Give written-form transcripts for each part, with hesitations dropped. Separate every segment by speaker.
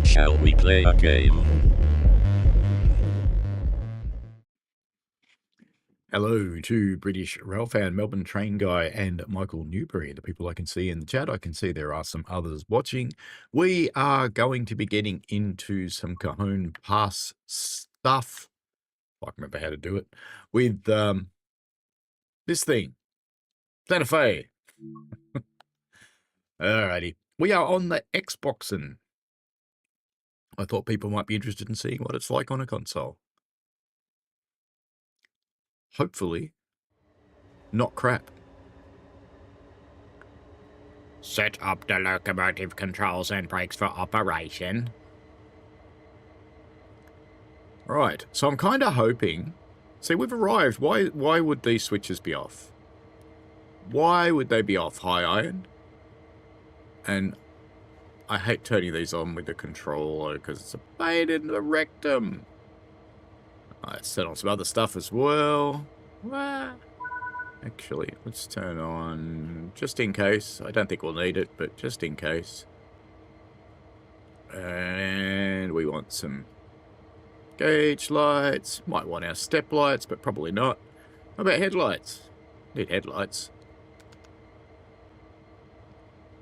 Speaker 1: Shall we play a game?
Speaker 2: Hello to British Rail fan, Melbourne Train Guy, and Michael Newbury, the people I can see in the chat. I can see there are some others watching. We are going to be getting into some Cajon Pass stuff. I can remember how to do it with this thing, Santa Fe. Alrighty, we are on the Xboxen. I thought people might be interested in seeing what it's like on a console. Hopefully, not crap. Set up the locomotive controls and brakes for operation. Right, so I'm kind of hoping... See, we've arrived. Why would these switches be off? Why would they be off, high iron? And I hate turning these on with the controller because it's a pain in the rectum. Let's set on some other stuff as well. Actually, let's turn on, just in case. I don't think we'll need it, but just in case. And we want some gauge lights. Might want our step lights, but probably not. How about headlights? Need headlights.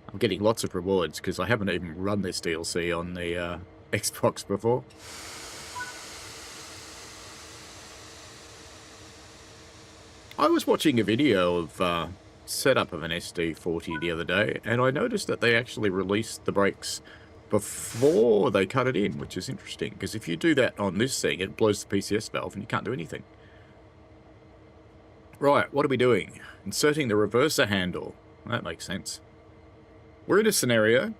Speaker 2: I'm getting lots of rewards because I haven't even run this DLC on the Xbox before. I was watching a video of setup of an SD40 the other day, and I noticed that they actually released the brakes before they cut it in, which is interesting, because if you do that on this thing, it blows the PCS valve and you can't do anything. Right, what are we doing? Inserting the reverser handle. That makes sense. We're in a scenario.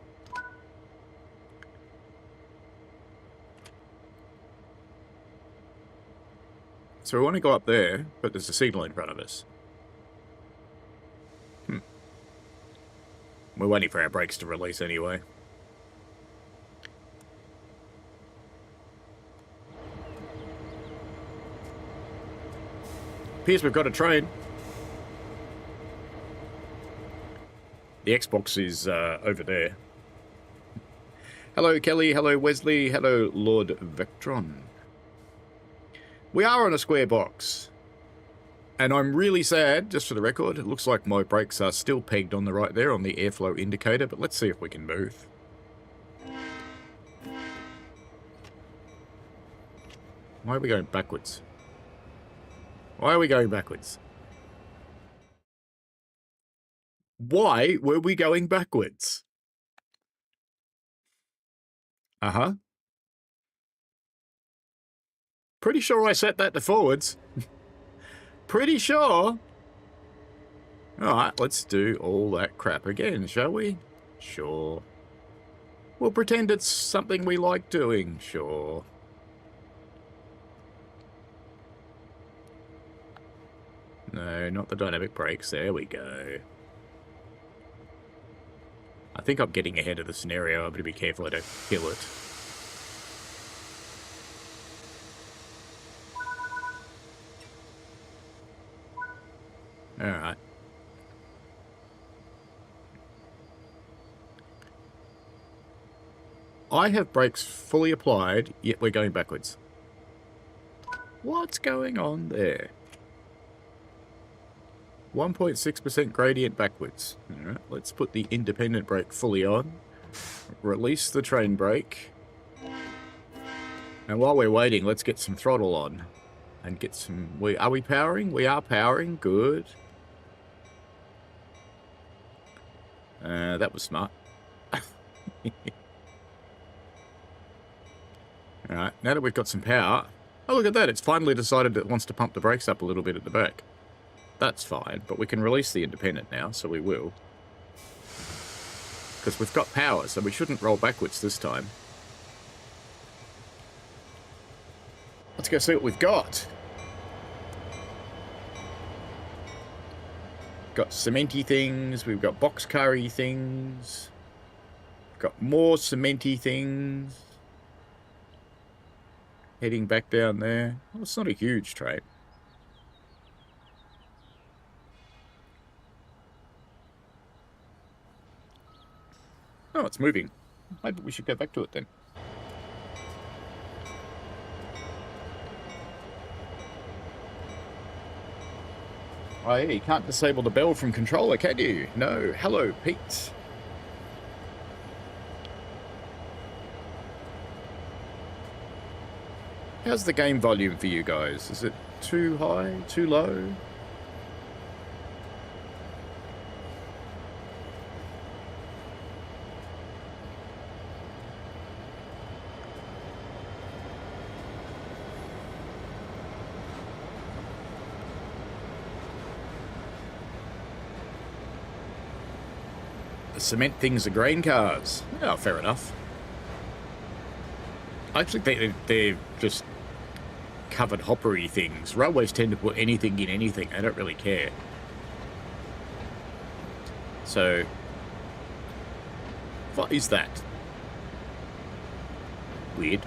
Speaker 2: So we want to go up there, but there's a signal in front of us. We're waiting for our brakes to release anyway. Appears we've got a train. The Xbox is over there. Hello, Kelly. Hello, Wesley. Hello, Lord Vectron. We are on a square box. And I'm really sad, just for the record. It looks like my brakes are still pegged on the right there on the airflow indicator, but let's see if we can move. Why are we going backwards? Why are we going backwards? Why were we going backwards? Uh-huh. Pretty sure I set that to forwards. Pretty sure. Alright, let's do all that crap again, shall we? Sure. We'll pretend it's something we like doing, sure. No, not the dynamic brakes. There we go. I think I'm getting ahead of the scenario. I'm going to be careful I don't kill it. Alright. I have brakes fully applied, yet we're going backwards. What's going on there? 1.6% gradient backwards. Alright, let's put the independent brake fully on. Release the train brake. And while we're waiting, let's get some throttle on. And get some... Are we powering? We are powering. Good. That was smart. Alright, now that we've got some power... Oh, look at that. It's finally decided it wants to pump the brakes up a little bit at the back. That's fine, but we can release the independent now, so we will. Because we've got power, so we shouldn't roll backwards this time. Let's go see what we've got. Got cementy things, we've got boxcar-y things. Got more cementy things. Heading back down there. Well, it's not a huge train. Oh, it's moving. Maybe we should go back to it then. Oh, yeah, you can't disable the bell from controller, can you? No. Hello, Pete. How's the game volume for you guys? Is it too high? Too low? The cement things are grain cars. Oh, fair enough. I think they're just covered hoppery things. Railways tend to put anything in anything. They don't really care. So, what is that? Weird.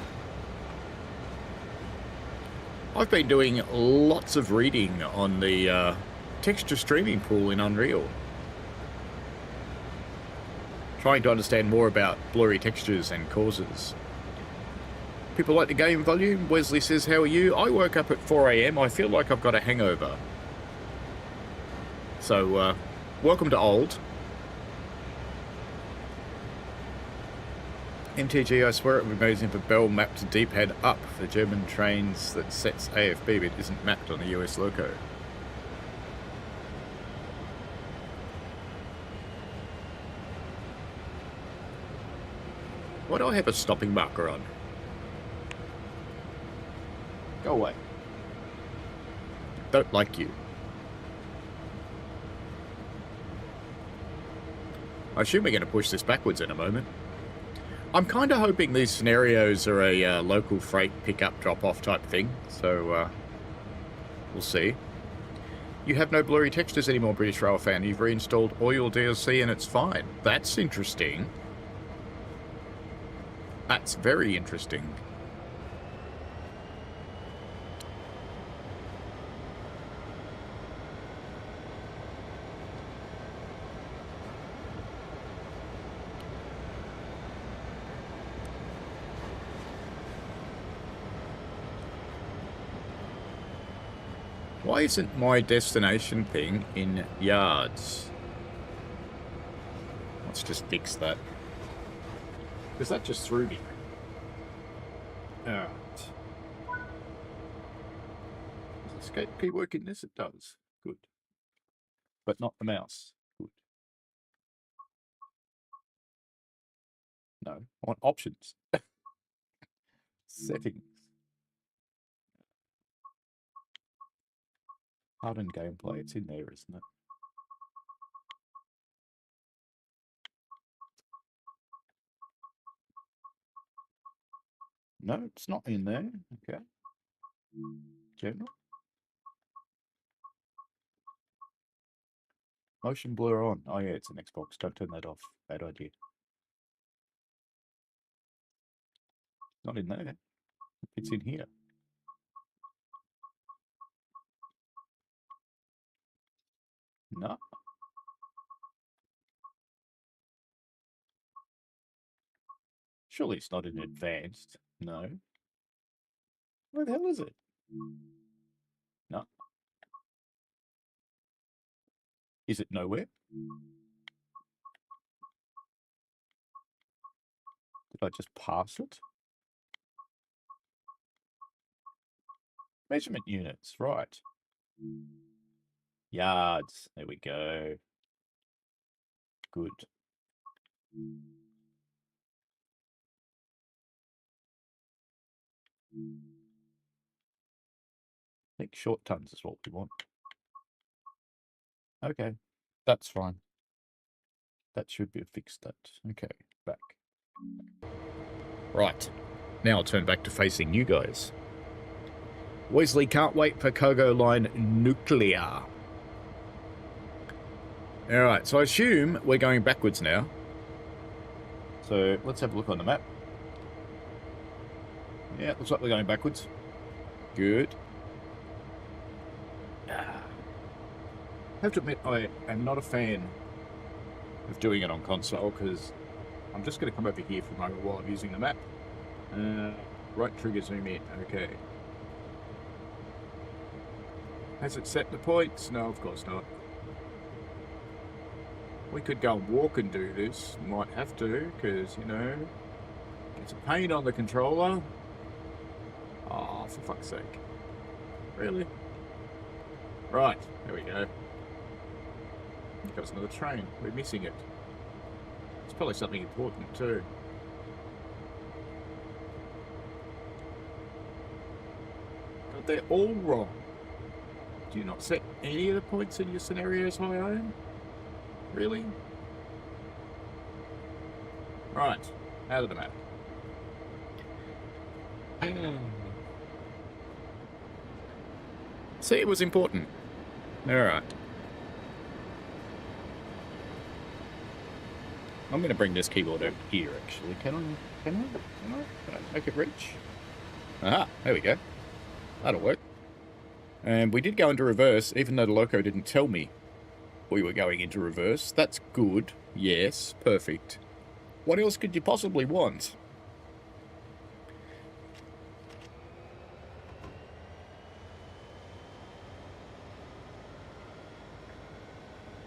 Speaker 2: I've been doing lots of reading on the texture streaming pool in Unreal. Trying to understand more about blurry textures and causes. People like the game volume. Wesley says, how are you? I woke up at 4 AM. I feel like I've got a hangover. So, welcome to old. MTG, I swear it would be amazing if a bell mapped to D-pad up for German trains that sets AFB but isn't mapped on a US loco. Why do I have a stopping marker on? Go away. Don't like you. I assume we're going to push this backwards in a moment. I'm kind of hoping these scenarios are a local freight pickup drop-off type thing, so we'll see. You have no blurry textures anymore, British Rail fan. You've reinstalled all your DLC and it's fine. That's interesting. That's very interesting. Why isn't my destination thing in yards? Let's just fix that. Because that just threw me. Alright. Does escape key work in this? It does. Good. But not the mouse. Good. No. I want options. Settings. Hardened gameplay, it's in there, isn't it? No, it's not in there. Okay. General. Motion blur on. Oh yeah, it's an Xbox. Don't turn that off. Bad idea. Not in there. It's in here. No. Surely it's not in advanced. No. Where the hell is it? No. Is it nowhere? Did I just pass it? Measurement units, right. Yards. There we go. Good. I think short tons is what we want. Okay, that's fine. That should be fixed. That. Okay, back. Right. Now I'll turn back to facing you guys. Weasley can't wait for Kogo Line Nuclear. Alright, so I assume we're going backwards now. So let's have a look on the map. Yeah, looks like we're going backwards. Good. I have to admit, I am not a fan of doing it on console because I'm just going to come over here for a moment while I'm using the map. Right trigger zoom in. Okay. Has it set the points? No, of course not. We could go and walk and do this. Might have to, because, you know, it's a pain on the controller. Oh, for fuck's sake. Really? Right, there we go. Got us another train. We're missing it. It's probably something important, too. But they're all wrong. Do you not set any of the points in your scenarios high on? Really? Right, out of the map. See, it was important. Alright. I'm going to bring this keyboard over here, actually. Can I make it reach? Aha, there we go. That'll work. And we did go into reverse, even though the loco didn't tell me we were going into reverse. That's good. Yes, perfect. What else could you possibly want?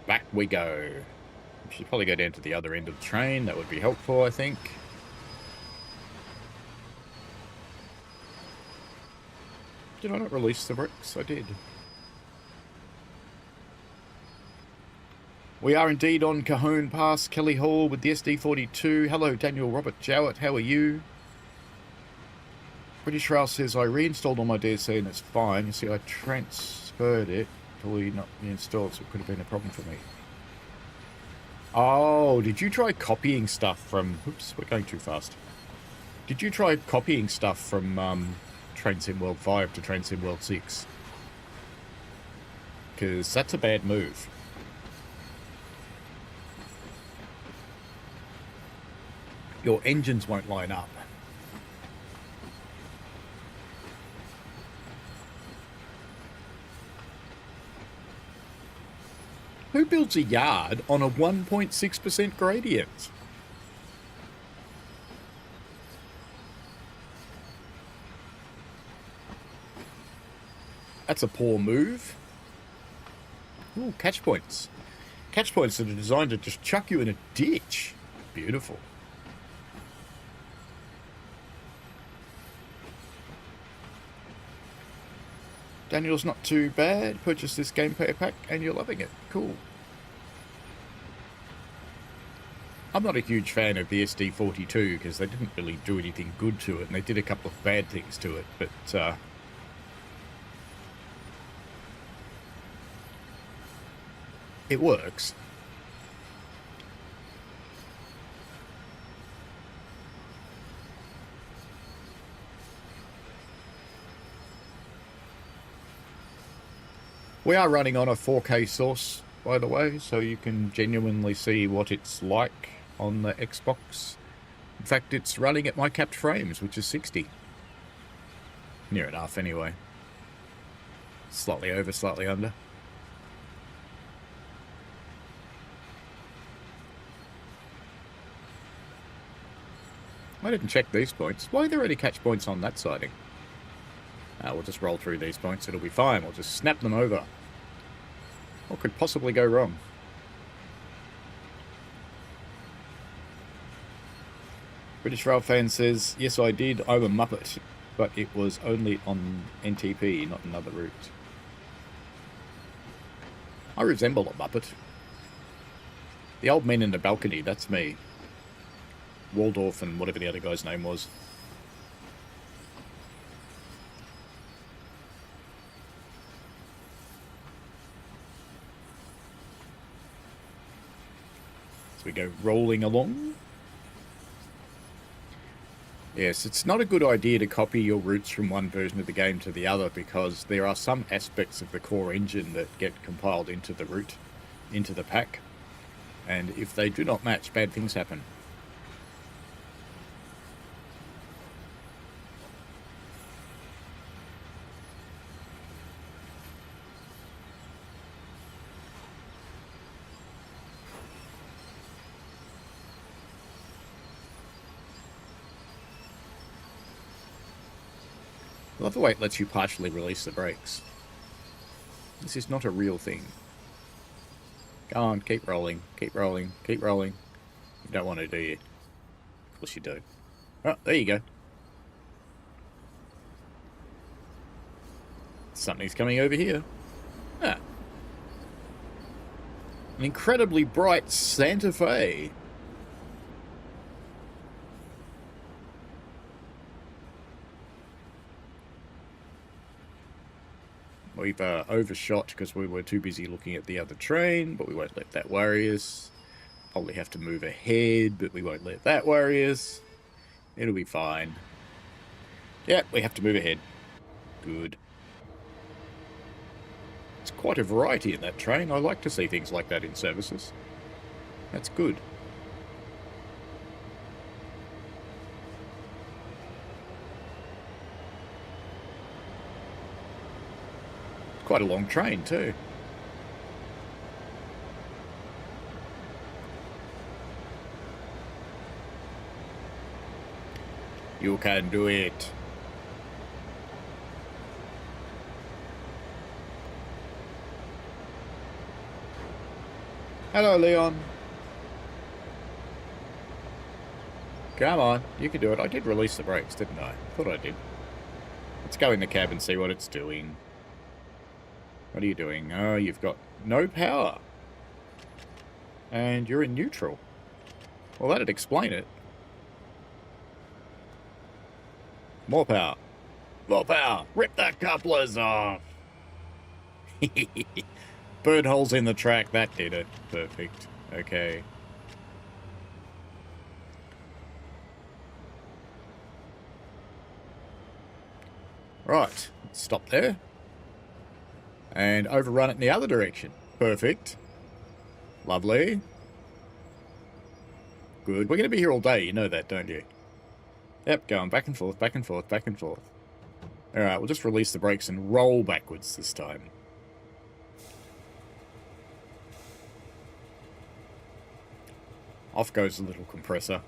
Speaker 2: Back we go. We should probably go down to the other end of the train. That would be helpful, I think. Did I not release the bricks? I did. We are indeed on Cajon Pass, Kelly Hall with the SD42. Hello, Daniel Robert Jowett. How are you? British Rail says, I reinstalled all my DSC and it's fine. You see, I transferred it. Probably not reinstalled, so it could have been a problem for me. Oh, did you try copying stuff from... Oops, we're going too fast. Did you try copying stuff from Train Sim World 5 to Train Sim World 6? Because that's a bad move. Your engines won't line up. Who builds a yard on a 1.6% gradient? That's a poor move. Ooh, catch points. Catch points that are designed to just chuck you in a ditch. Beautiful. Daniel's not too bad. Purchase this gameplay pack and you're loving it. Cool. I'm not a huge fan of the SD42 because they didn't really do anything good to it, and they did a couple of bad things to it, but It works. We are running on a 4K source, by the way, so you can genuinely see what it's like on the Xbox. In fact, it's running at my capped frames, which is 60. Near enough, anyway. Slightly over, slightly under. I didn't check these points. Why are there any catch points on that siding? We'll just roll through these points. It'll be fine. We'll just snap them over. What could possibly go wrong? British Rail Fan says, yes, I did. I'm a Muppet, but it was only on NTP, not another route. I resemble a Muppet. The old man in the balcony, that's me. Waldorf and whatever the other guy's name was. So we go rolling along. Yes, it's not a good idea to copy your routes from one version of the game to the other, because there are some aspects of the core engine that get compiled into the route, into the pack. And if they do not match, bad things happen. I love the way it lets you partially release the brakes. This is not a real thing. Go on, keep rolling, keep rolling, keep rolling. You don't want to, do you? Of course you do. Oh, there you go. Something's coming over here. Ah. An incredibly bright Santa Fe. We've overshot because we were too busy looking at the other train, but we won't let that worry us. Probably have to move ahead, but we won't let that worry us. It'll be fine. Yeah, we have to move ahead. Good. It's quite a variety in that train. I like to see things like that in services. That's good. Quite a long train too. You can do it. Hello, Leon. Come on, you can do it. I did release the brakes, didn't I? Thought I did. Let's go in the cab and see what it's doing. What are you doing? Oh, you've got no power. And you're in neutral. Well, that'd explain it. More power. More power. Rip the couplers off. Burn holes in the track. That did it. Perfect. Okay. Right. Stop there. And overrun it in the other direction. Perfect. Lovely. Good. We're going to be here all day. You know that, don't you? Yep, going back and forth, back and forth, back and forth. Alright, we'll just release the brakes and roll backwards this time. Off goes the little compressor.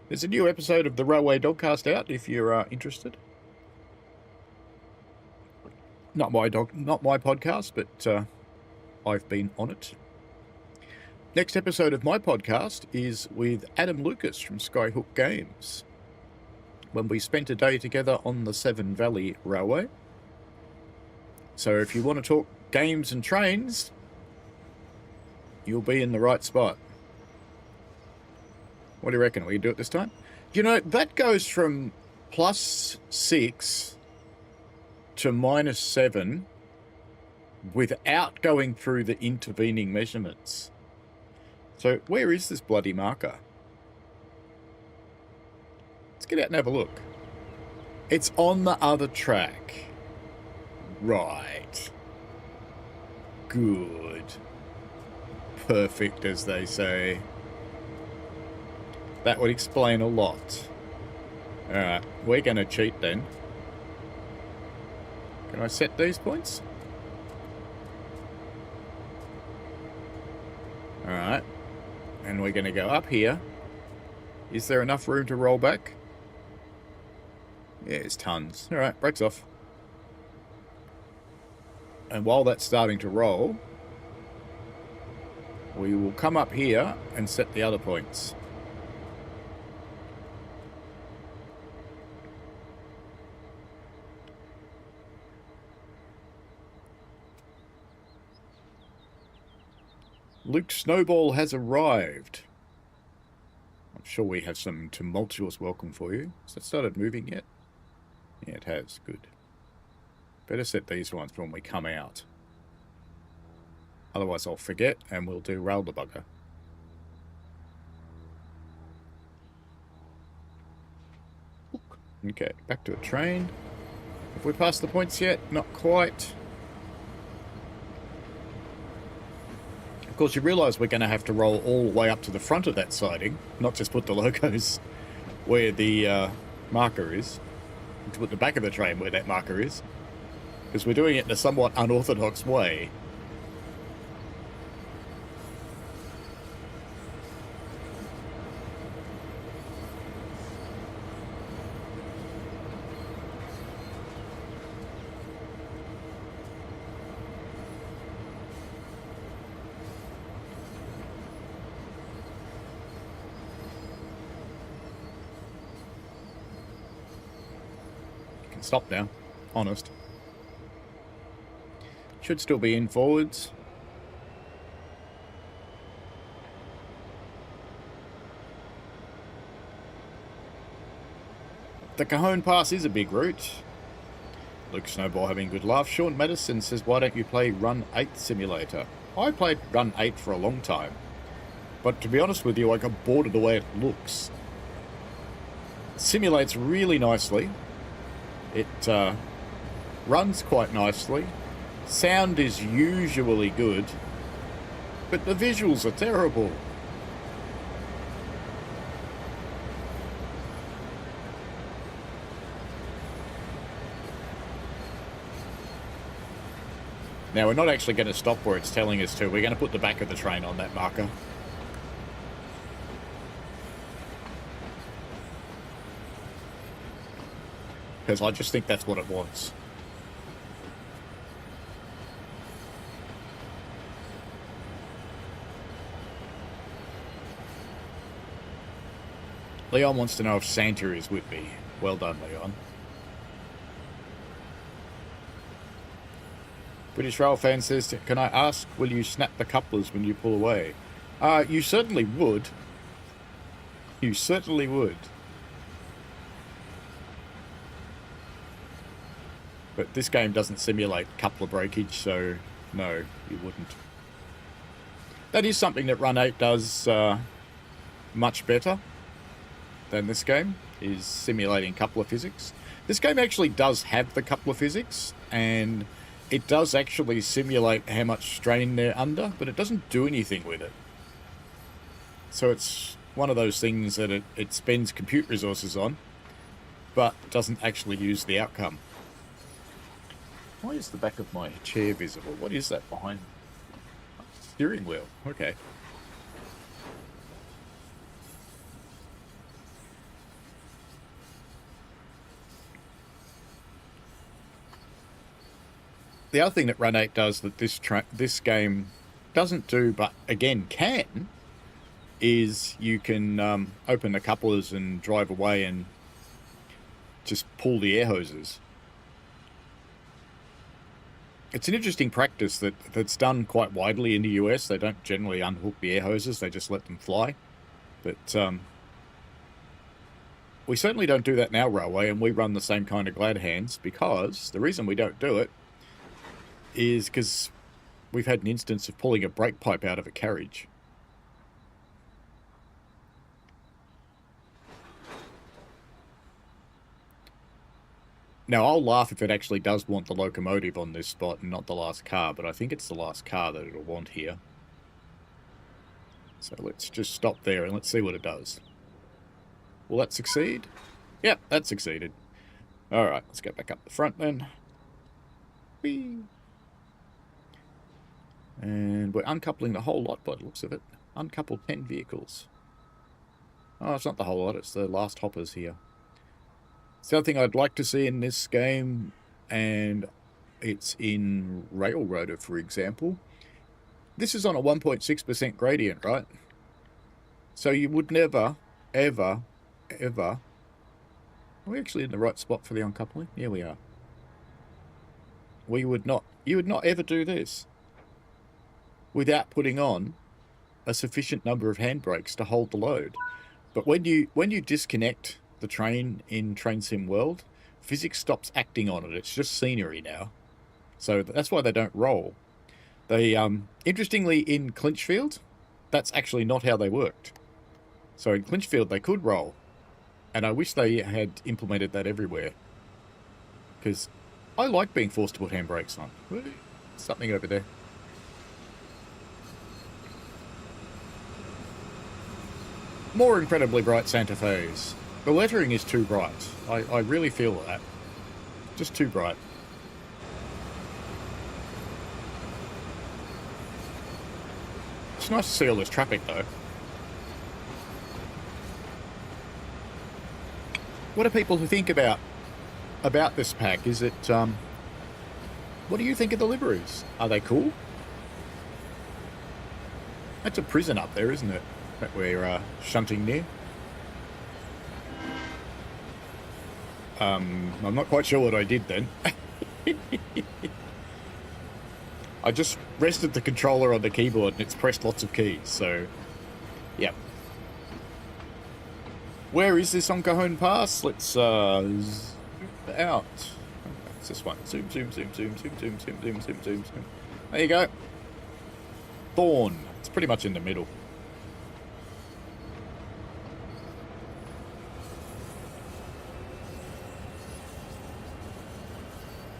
Speaker 2: There's a new episode of the Railway Dogcast out if you're interested. Not my podcast, but I've been on it. Next episode of my podcast is with Adam Lucas from Skyhook Games, when we spent a day together on the Severn Valley Railway. So if you want to talk games and trains, you'll be in the right spot. What do you reckon? Will you do it this time? You know, that goes from +6 to -7 without going through the intervening measurements. So where is this bloody marker? Let's get out and have a look. It's on the other track. Right. Good. Perfect, as they say. That would explain a lot. Alright, we're going to cheat then. Can I set these points? Alright. And we're going to go up here. Is there enough room to roll back? Yeah, it's tons. Alright, brakes off. And while that's starting to roll, we will come up here and set the other points. Luke Snowball has arrived. I'm sure we have some tumultuous welcome for you. Has that started moving yet? Yeah, it has. Good. Better set these ones when we come out. Otherwise I'll forget and we'll derail the bugger. Okay, back to a train. Have we passed the points yet? Not quite. Of course, you realise we're going to have to roll all the way up to the front of that siding, not just put the logos where the marker is, to put the back of the train where that marker is, because we're doing it in a somewhat unorthodox way. Stop now. Honest. Should still be in forwards. The Cajon Pass is a big route. Luke Snowball having a good laugh. Sean Madison says, why don't you play Run 8 Simulator? I played Run 8 for a long time. But to be honest with you, I got bored of the way it looks. It simulates really nicely. It runs quite nicely. Sound is usually good, but the visuals are terrible. Now, we're not actually going to stop where it's telling us to. We're going to put the back of the train on that marker. Because I just think that's what it wants. Leon wants to know if Santa is with me. Well done, Leon. British Rail fan says, can I ask, will you snap the couplers when you pull away? You certainly would. You certainly would. But this game doesn't simulate coupler breakage, so no, you wouldn't. That is something that Run 8 does much better than this game, is simulating coupler physics. This game actually does have the coupler physics, and it does actually simulate how much strain they're under, but it doesn't do anything with it. So it's one of those things that it spends compute resources on, but doesn't actually use the outcome. Why is the back of my chair visible? What is that behind? Steering wheel. Okay. The other thing that Run 8 does that this game doesn't do, but again can, is you can open the couplers and drive away and just pull the air hoses. It's an interesting practice that's done quite widely in the US. They don't generally unhook the air hoses, they just let them fly. But We certainly don't do that in our railway, and we run the same kind of glad hands, because the reason we don't do it is because we've had an instance of pulling a brake pipe out of a carriage. Now, I'll laugh if it actually does want the locomotive on this spot and not the last car, but I think it's the last car that it'll want here. So let's just stop there and let's see what it does. Will that succeed? Yep, that succeeded. Alright, let's go back up the front then. Whee! And we're uncoupling the whole lot by the looks of it. Uncouple 10 vehicles. Oh, it's not the whole lot, it's the last hoppers here. Something I'd like to see in this game, and it's in Railroader, for example. This is on a 1.6% gradient, right? So you would never, ever, ever... Are we actually in the right spot for the uncoupling? Yeah, we are. You would not ever do this without putting on a sufficient number of handbrakes to hold the load. But when you disconnect the train in Train Sim World, physics stops acting on it. It's just scenery now. So that's why they don't roll. They, interestingly, in Clinchfield, that's actually not how they worked. So in Clinchfield, they could roll. And I wish they had implemented that everywhere. Because I like being forced to put handbrakes on. Something over there. More incredibly bright Santa Fe's. The lettering is too bright. I really feel that. Just too bright. It's nice to see all this traffic, though. What do people think about this pack? Is it, what do you think of the liveries? Are they cool? That's a prison up there, isn't it? That we're shunting near. I'm not quite sure what I did then. I just rested the controller on the keyboard and it's pressed lots of keys, so... Yep. Where is this on Cajon Pass? Let's, zoom out. It's this one. Zoom, zoom, zoom, zoom, zoom, zoom, zoom, zoom, zoom, zoom, zoom. There you go. Thorn. It's pretty much in the middle.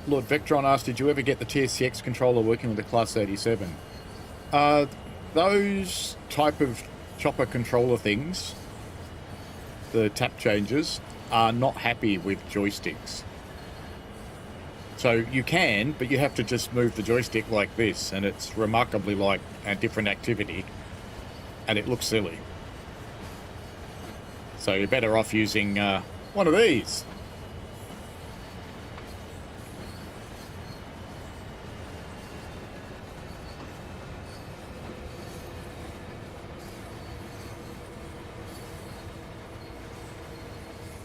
Speaker 2: Lord Vectron asked, did you ever get the TSCX controller working with the Class 87? Those type of chopper controller things, the tap changes, are not happy with joysticks. So you can, but you have to just move the joystick like this, and it's remarkably like a different activity, and it looks silly. So you're better off using one of these.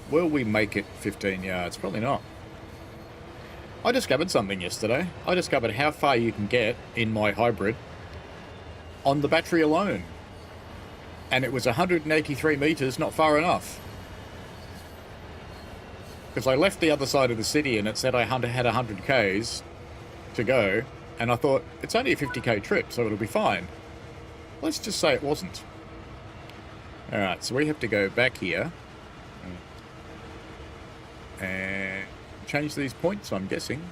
Speaker 2: Will we make it 15 yards? Probably not. I discovered something yesterday. I discovered how far you can get in my hybrid on the battery alone. And it was 183 metres, not far enough. Because I left the other side of the city and it said I had 100 Ks to go. And I thought, it's only a 50k trip, so it'll be fine. Let's just say it wasn't. Alright, so we have to go back here. And change these points, I'm guessing.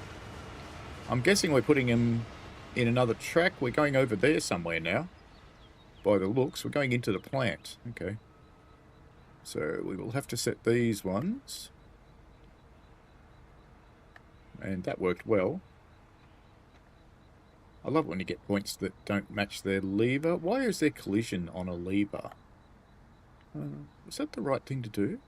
Speaker 2: I'm guessing we're putting them in another track. We're going over there somewhere now. By the looks, we're going into the plant. Okay. So we will have to set these ones. And that worked well. I love it when you get points that don't match their lever. Why is there collision on a lever? Was that the right thing to do?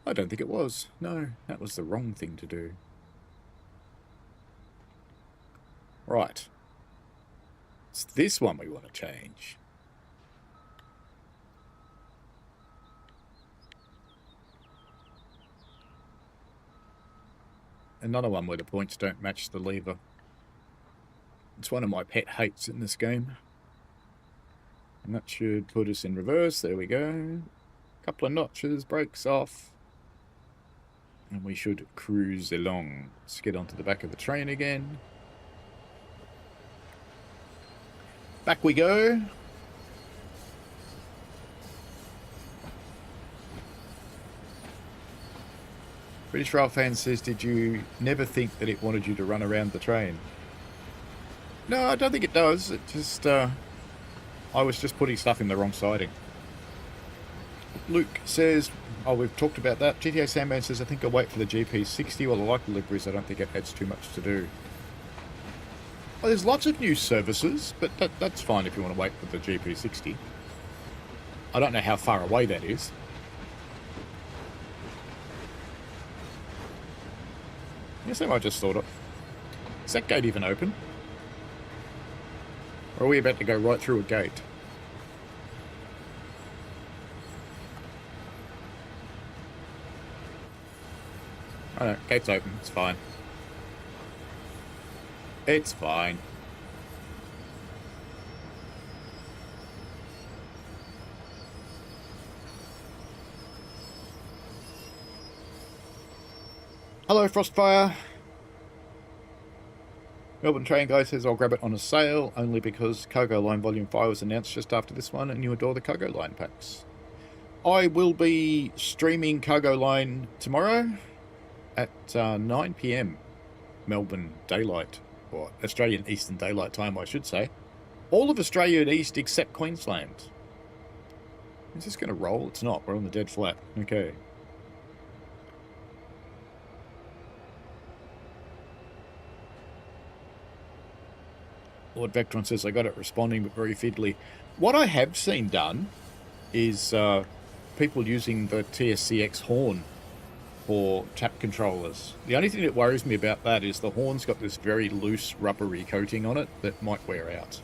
Speaker 2: I don't think it was. No, that was the wrong thing to do. Right. It's this one we want to change. Another one where the points don't match the lever. It's one of my pet hates in this game. And that should put us in reverse. There we go. Couple of notches, brakes off. And we should cruise along. Let's get onto the back of the train again. Back we go. British Rail fan says, did you never think that it wanted you to run around the train? No, I don't think it does. It just, I was just putting stuff in the wrong siding. Luke says, oh, we've talked about that. GTA Sandman says, I think I'll wait for the GP60. Well, I like the liveries. I don't think it adds too much to do. Well, there's lots of new services, but that's fine if you want to wait for the GP60. I don't know how far away that is. Yes, I just thought of. Is that gate even open? Or are we about to go right through a gate? Oh no, gate's open. It's fine. It's fine. Hello, Frostfire. Melbourne Train Guy says, I'll grab it on a sale, only because Cargo Line Volume 5 was announced just after this one, and you adore the Cargo Line packs. I will be streaming Cargo Line tomorrow at 9 PM Melbourne Daylight, or Australian Eastern Daylight Time, I should say. All of Australia East except Queensland. Is this going to roll? It's not. We're on the dead flat. Okay. Lord Vectron says, I got it responding, but very fiddly. What I have seen done is people using the TSCX horn for tap controllers. The only thing that worries me about that is the horn's got this very loose rubbery coating on it that might wear out.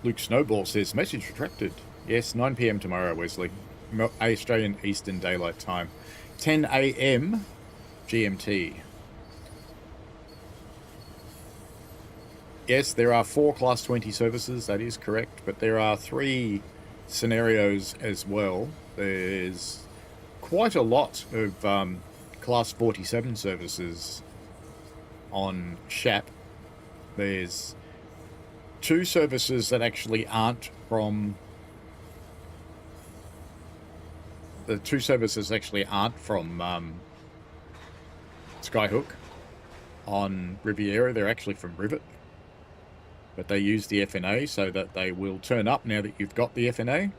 Speaker 2: Luke Snowball says, message retracted. Yes, 9 PM tomorrow, Wesley. Australian Eastern Daylight Time. 10 AM GMT. Yes, there are 4 Class 20 services, that is correct, but there are 3 scenarios as well. There's quite a lot of Class 47 services on SHAP. There's 2 services that actually aren't from... The 2 services actually aren't from Skyhook on Riviera. They're actually from Rivet. But they use the FNA so that they will turn up now that you've got the FNA.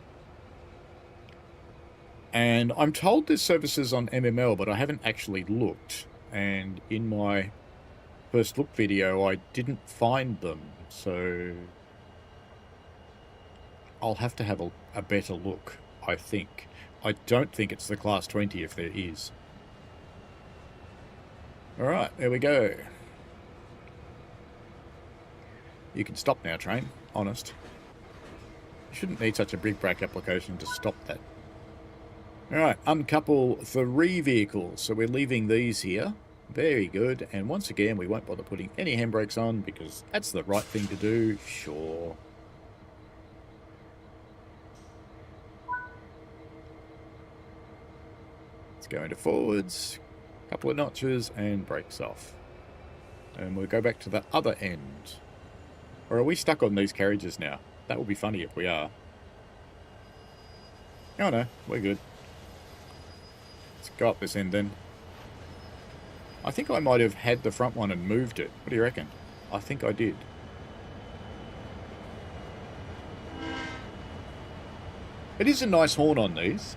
Speaker 2: And I'm told there's services on MML, but I haven't actually looked. And in my first look video, I didn't find them. So I'll have to have a better look, I think. I don't think it's the Class 20 if there is. Alright, there we go. You can stop now, train. Honest. You shouldn't need such a big brake application to stop that. Alright, uncouple 3 vehicles. So we're leaving these here. Very good. And once again, we won't bother putting any handbrakes on because that's the right thing to do. Sure. Let's go into forwards. Couple of notches and brakes off. And we'll go back to the other end. Or are we stuck on these carriages now? That would be funny if we are. Oh no, we're good. Let's go up this end then. I think I might have had the front one and moved it. What do you reckon? I think I did. It is a nice horn on these.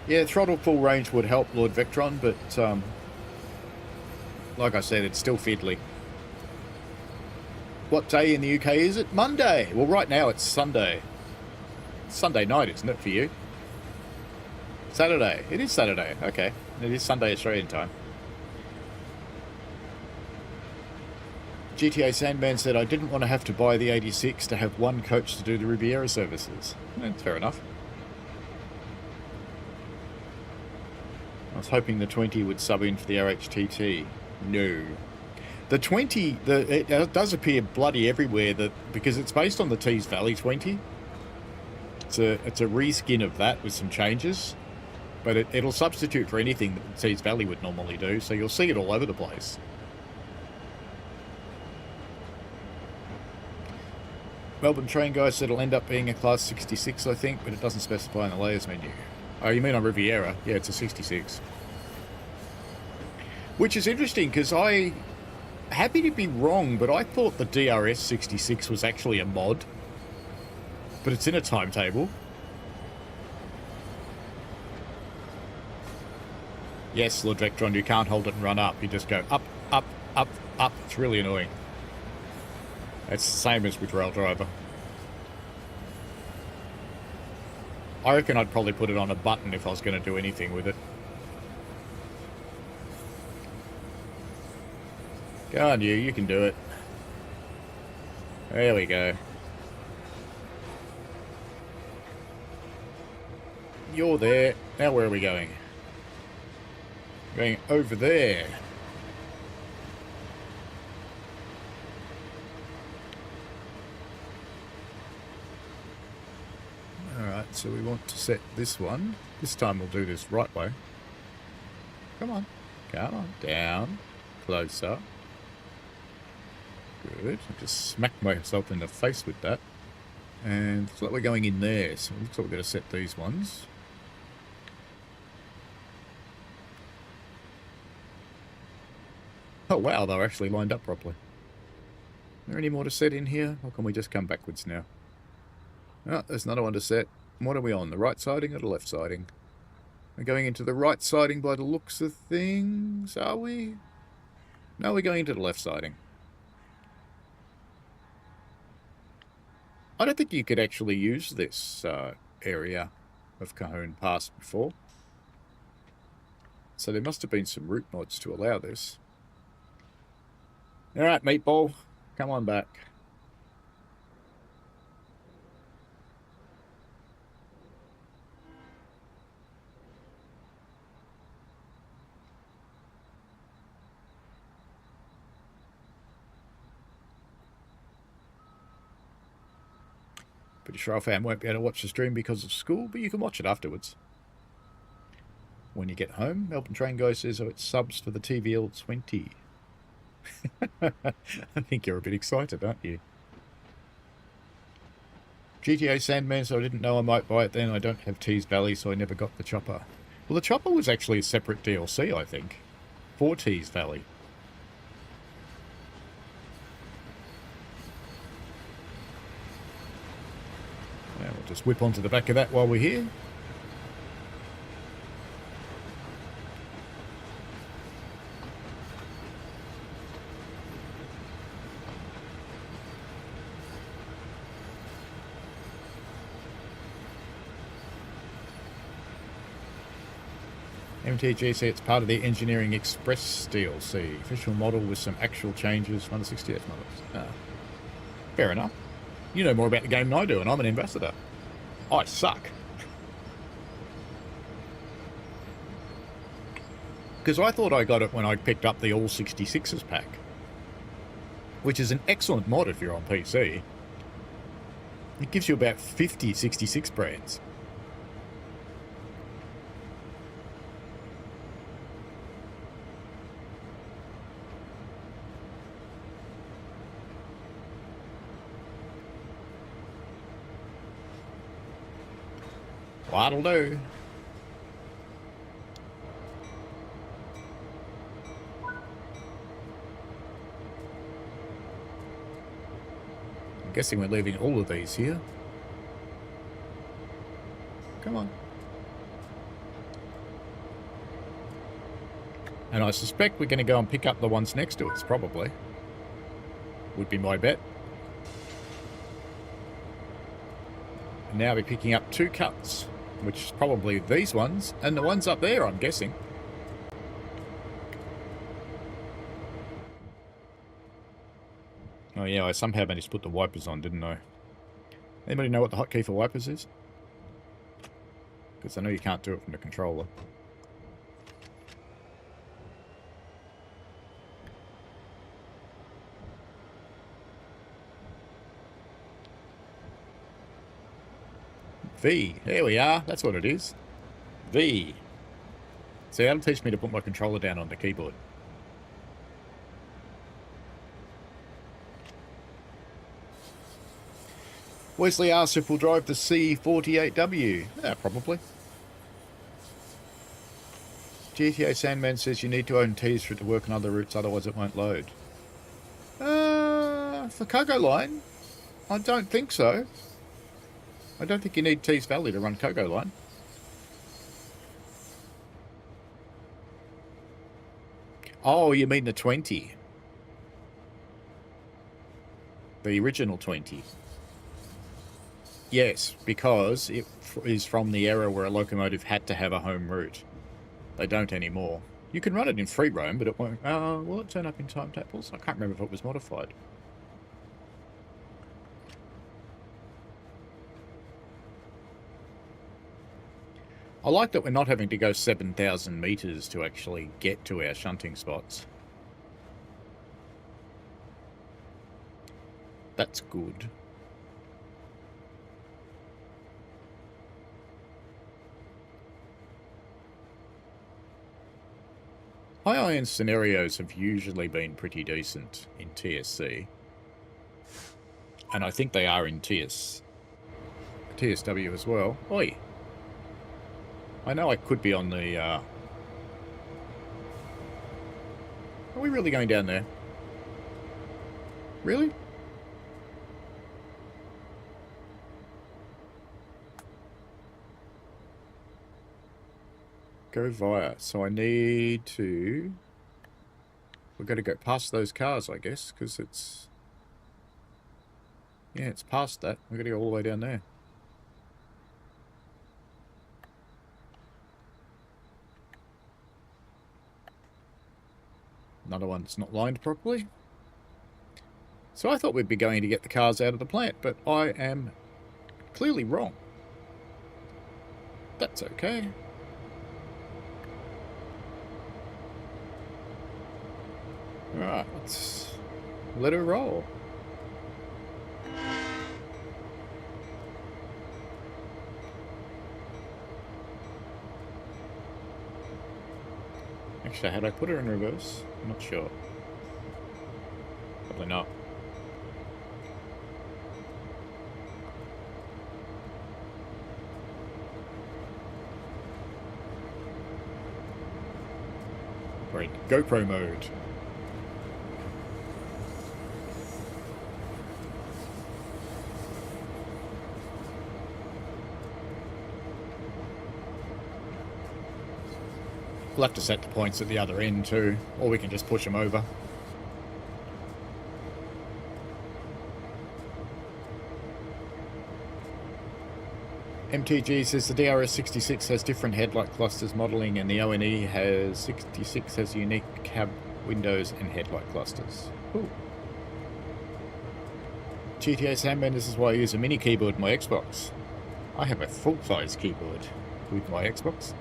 Speaker 2: Yeah, throttle full range would help, Lord Vectron, but like I said, it's still fiddly. What day in the UK is it? Monday! Well, right now it's Sunday. Sunday night, isn't it, for you? Saturday. It is Saturday. Okay. It is Sunday Australian time. GTA Sandman said, I didn't want to have to buy the 86 to have one coach to do the Riviera services. That's fair enough. I was hoping the 20 would sub in for the RHTT. No. The 20, it does appear bloody everywhere because it's based on the Tees Valley 20. It's a reskin of that with some changes. But it'll substitute for anything that Tees Valley would normally do, so you'll see it all over the place. Melbourne Train Guy said it'll end up being a Class 66, I think, but it doesn't specify in the layers menu. Oh, you mean on Riviera? Yeah, it's a 66. Which is interesting, because happy to be wrong, but I thought the DRS 66 was actually a mod. But it's in a timetable. Yes, Lord Vectron, you can't hold it and run up. You just go up, up, up, up. It's really annoying. It's the same as with Rail Driver. I reckon I'd probably put it on a button if I was going to do anything with it. Go on, you can do it. There we go. You're there. Now where are we going? Going over there. Alright, so we want to set this one. This time we'll do this right way. Come on. Come on. Down. Closer. Good. I just smacked myself in the face with that. And looks like we're going in there. So it looks like we're going to set these ones. Oh wow, they're actually lined up properly. Is there any more to set in here? Or can we just come backwards now? Oh, there's another one to set. What are we on? The right siding or the left siding? We're going into the right siding by the looks of things, are we? No, we're going into the left siding. I don't think you could actually use this area of Cahoon Pass before. So there must have been some route mods to allow this. Alright, Meatball, come on back. Pretty sure our fan won't be able to watch the stream because of school, but you can watch it afterwards. When you get home, Melbourne Train Guy says, oh, it's subs for the TVL 20. I think you're a bit excited, aren't you? GTA Sandman, so I didn't know I might buy it then. I don't have Tees Valley, so I never got the chopper. Well, the chopper was actually a separate DLC, I think, for Tees Valley. Now we'll just whip onto the back of that while we're here. MTG say it's part of the Engineering Express DLC. Official model with some actual changes from the 60th models. Fair enough. You know more about the game than I do, and I'm an ambassador. I suck. Because I thought I got it when I picked up the All 66s pack. Which is an excellent mod if you're on PC. It gives you about 50 66 brands. What'll do? I'm guessing we're leaving all of these here. Come on. And I suspect we're going to go and pick up the ones next to us, probably. Would be my bet. now be picking up 2 cuts, which is probably these ones, and the ones up there, I'm guessing. Oh yeah, I somehow managed to put the wipers on, didn't I? Anybody know what the hotkey for wipers is? Because I know you can't do it from the controller. V. There we are. That's what it is. V. See, that'll teach me to put my controller down on the keyboard. Wesley asks if we'll drive the C48W. Yeah, probably. GTA Sandman says you need to own T's for it to work on other routes, otherwise it won't load. For Cargo Line, I don't think so. I don't think you need T's Valley to run Cargo Line. Oh, you mean the 20. The original 20. Yes, because it is from the era where a locomotive had to have a home route. They don't anymore. You can run it in free roam, but it won't... will it turn up in timetables? I can't remember if it was modified. I like that we're not having to go 7,000 metres to actually get to our shunting spots. That's good. High iron scenarios have usually been pretty decent in TSC. And I think they are in TSW as well. Oi! I know I could be on the... Are we really going down there? Really? Go via. So I need to... We've got to go past those cars, I guess, because it's... Yeah, it's past that. We've got to go all the way down there. Another one that's not lined properly. So I thought we'd be going to get the cars out of the plant, but I am clearly wrong. That's okay. Alright, let's let her roll. Actually, had I put her in reverse? I'm not sure. Probably not. Right, GoPro mode. We'll have to set the points at the other end too, or we can just push them over. MTG says the DRS66 has different headlight clusters modelling, and the ONE has 66 has unique cab windows and headlight clusters. Ooh. GTA Sandman, this is why I use a mini keyboard in my Xbox. I have a full-size keyboard with my Xbox.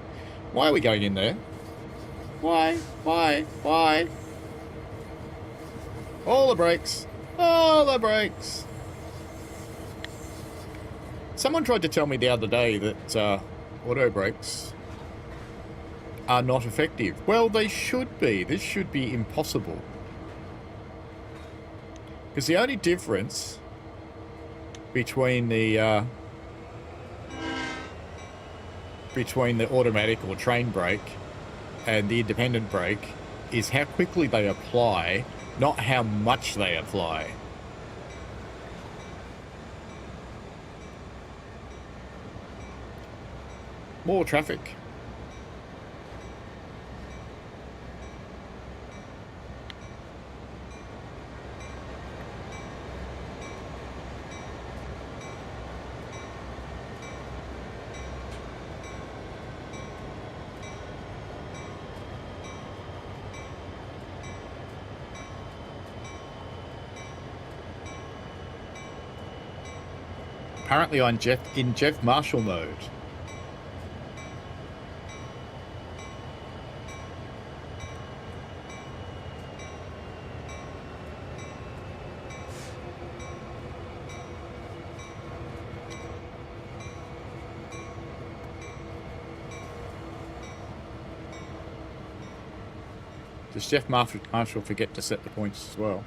Speaker 2: Why are we going in there? Why? Why? Why? All the brakes. All the brakes. Someone tried to tell me the other day that auto brakes are not effective. Well, they should be. This should be impossible. Because the only difference between the automatic or train brake and the independent brake is how quickly they apply, not how much they apply. More traffic. apparently on Jeff Marshall mode. Does Jeff Marshall forget to set the points as well?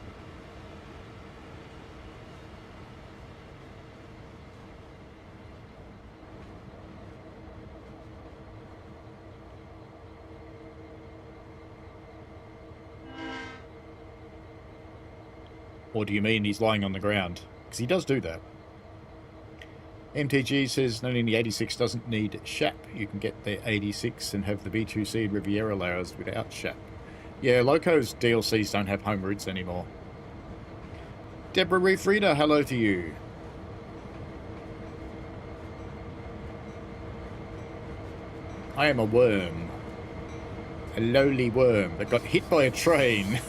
Speaker 2: Or do you mean he's lying on the ground? Because he does do that. MTG says 1986 doesn't need SHAP. You can get the 86 and have the B2C Riviera layers without SHAP. Yeah, Loco's DLCs don't have home routes anymore. Deborah Reef Reader, hello to you. I am a worm. A lowly worm that got hit by a train.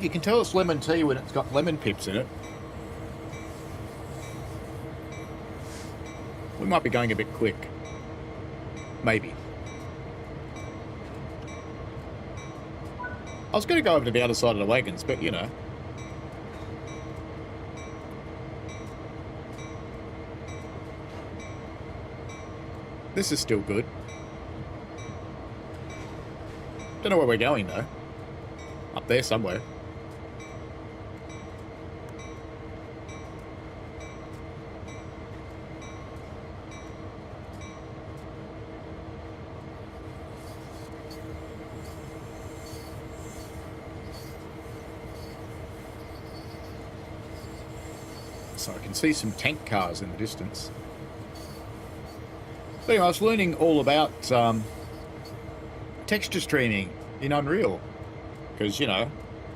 Speaker 2: You can tell it's lemon tea when it's got lemon pips in it. We might be going a bit quick. Maybe. I was going to go over to the other side of the wagons, but you know. This is still good. Don't know where we're going though. Up there somewhere. So I can see some tank cars in the distance. But anyway, I was learning all about texture streaming in Unreal. Because, you know,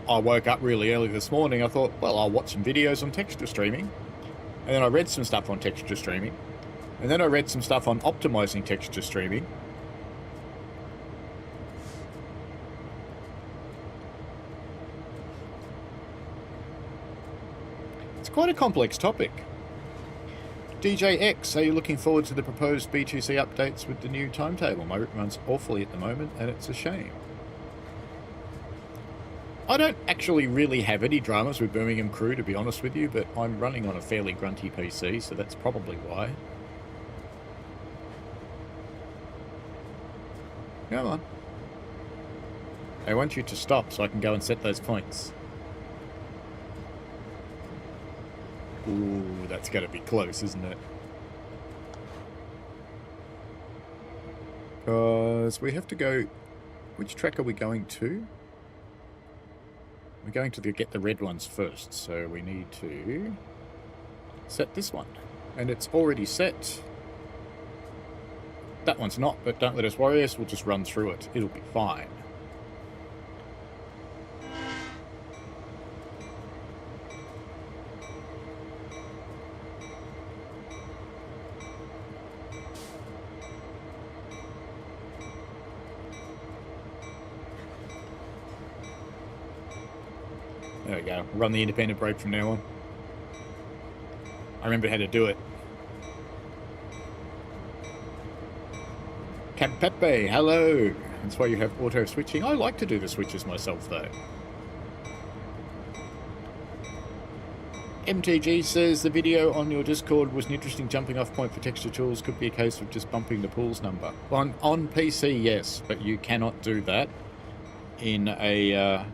Speaker 2: I woke up really early this morning. I thought, well, I'll watch some videos on texture streaming. And then I read some stuff on texture streaming. And then I read some stuff on optimizing texture streaming. Quite a complex topic. DJ X, are you looking forward to the proposed B2C updates with the new timetable? My route runs awfully at the moment, and it's a shame. I don't actually really have any dramas with Birmingham Crew, to be honest with you, but I'm running on a fairly grunty PC, so that's probably why. Come on. I want you to stop so I can go and set those points. Ooh, that's got to be close, isn't it? Because we have to go... Which track are we going to? We're going to get the red ones first, so we need to set this one. And it's already set. That one's not, but don't let us worry us, we'll just run through it. It'll be fine. There we go. Run the independent brake from now on. I remember how to do it. Campepe, hello. That's why you have auto switching. I like to do the switches myself though. MTG says the video on your Discord was an interesting jumping off point for texture tools. Could be a case of just bumping the pools number. On PC, yes, but you cannot do that in a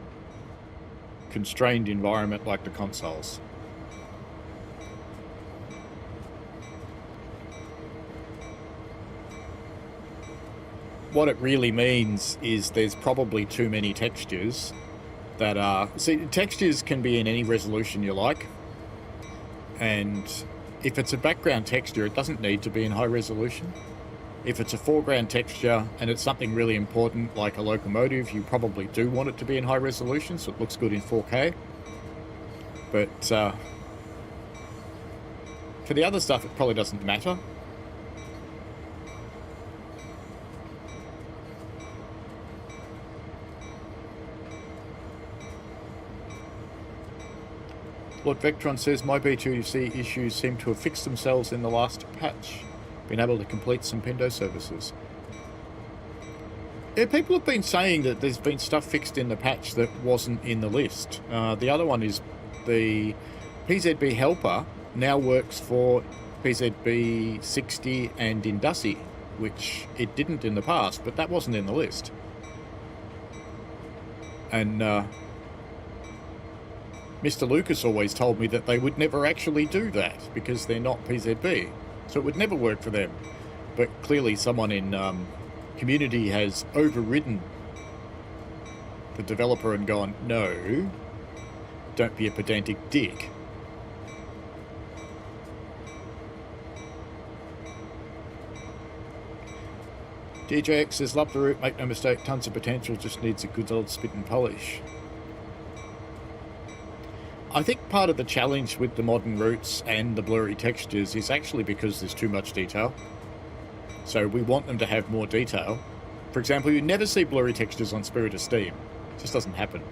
Speaker 2: constrained environment like the consoles. What it really means is there's probably too many textures that are... See, textures can be in any resolution you like. And if it's a background texture, it doesn't need to be in high resolution. If it's a foreground texture and it's something really important like a locomotive, you probably do want it to be in high resolution so it looks good in 4K. But for the other stuff, it probably doesn't matter. Lord Vectron says, my B2C issues seem to have fixed themselves in the last patch. Been able to complete some Pindo services. Yeah, people have been saying that there's been stuff fixed in the patch that wasn't in the list. The other one is the PZB helper now works for PZB 60 and Indussi, which it didn't in the past, but that wasn't in the list. And Mr. Lucas always told me that they would never actually do that because they're not PZB. So it would never work for them. But clearly someone in community has overridden the developer and gone, no, don't be a pedantic dick. DJX says, love the route, make no mistake, tons of potential, just needs a good old spit and polish. I think part of the challenge with the modern routes and the blurry textures is actually because there's too much detail. So we want them to have more detail. For example, you never see blurry textures on Spirit of Steam. It just doesn't happen.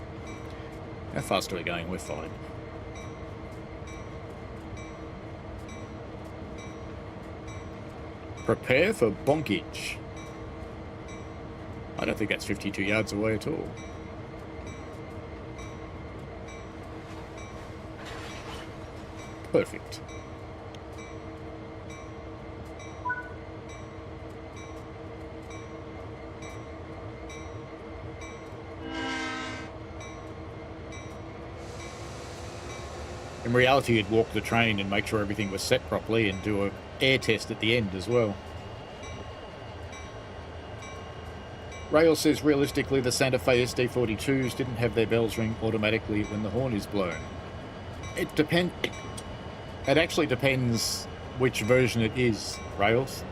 Speaker 2: How fast are we going? We're fine. Prepare for bonkage. I don't think that's 52 yards away at all. Perfect. In reality, you'd walk the train and make sure everything was set properly and do an air test at the end as well. Rail says, realistically, the Santa Fe SD42s didn't have their bells ring automatically when the horn is blown. It depends. It actually depends which version it is, Rails.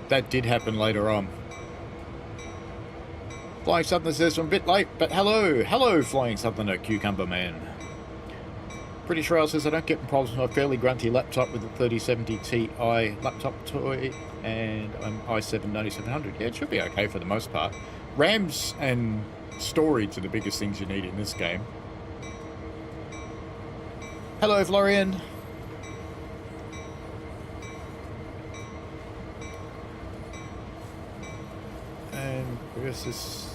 Speaker 2: That did happen later on. Flying Southerner says, I'm a bit late, but hello. Hello, Flying Southerner, Cucumber Man. British Rail says, I don't get problems with my fairly grunty laptop with the 3070 Ti laptop toy and an i7 9700. Yeah, it should be okay for the most part. RAMs and storage are the biggest things you need in this game. Hello, Florian. And where's this?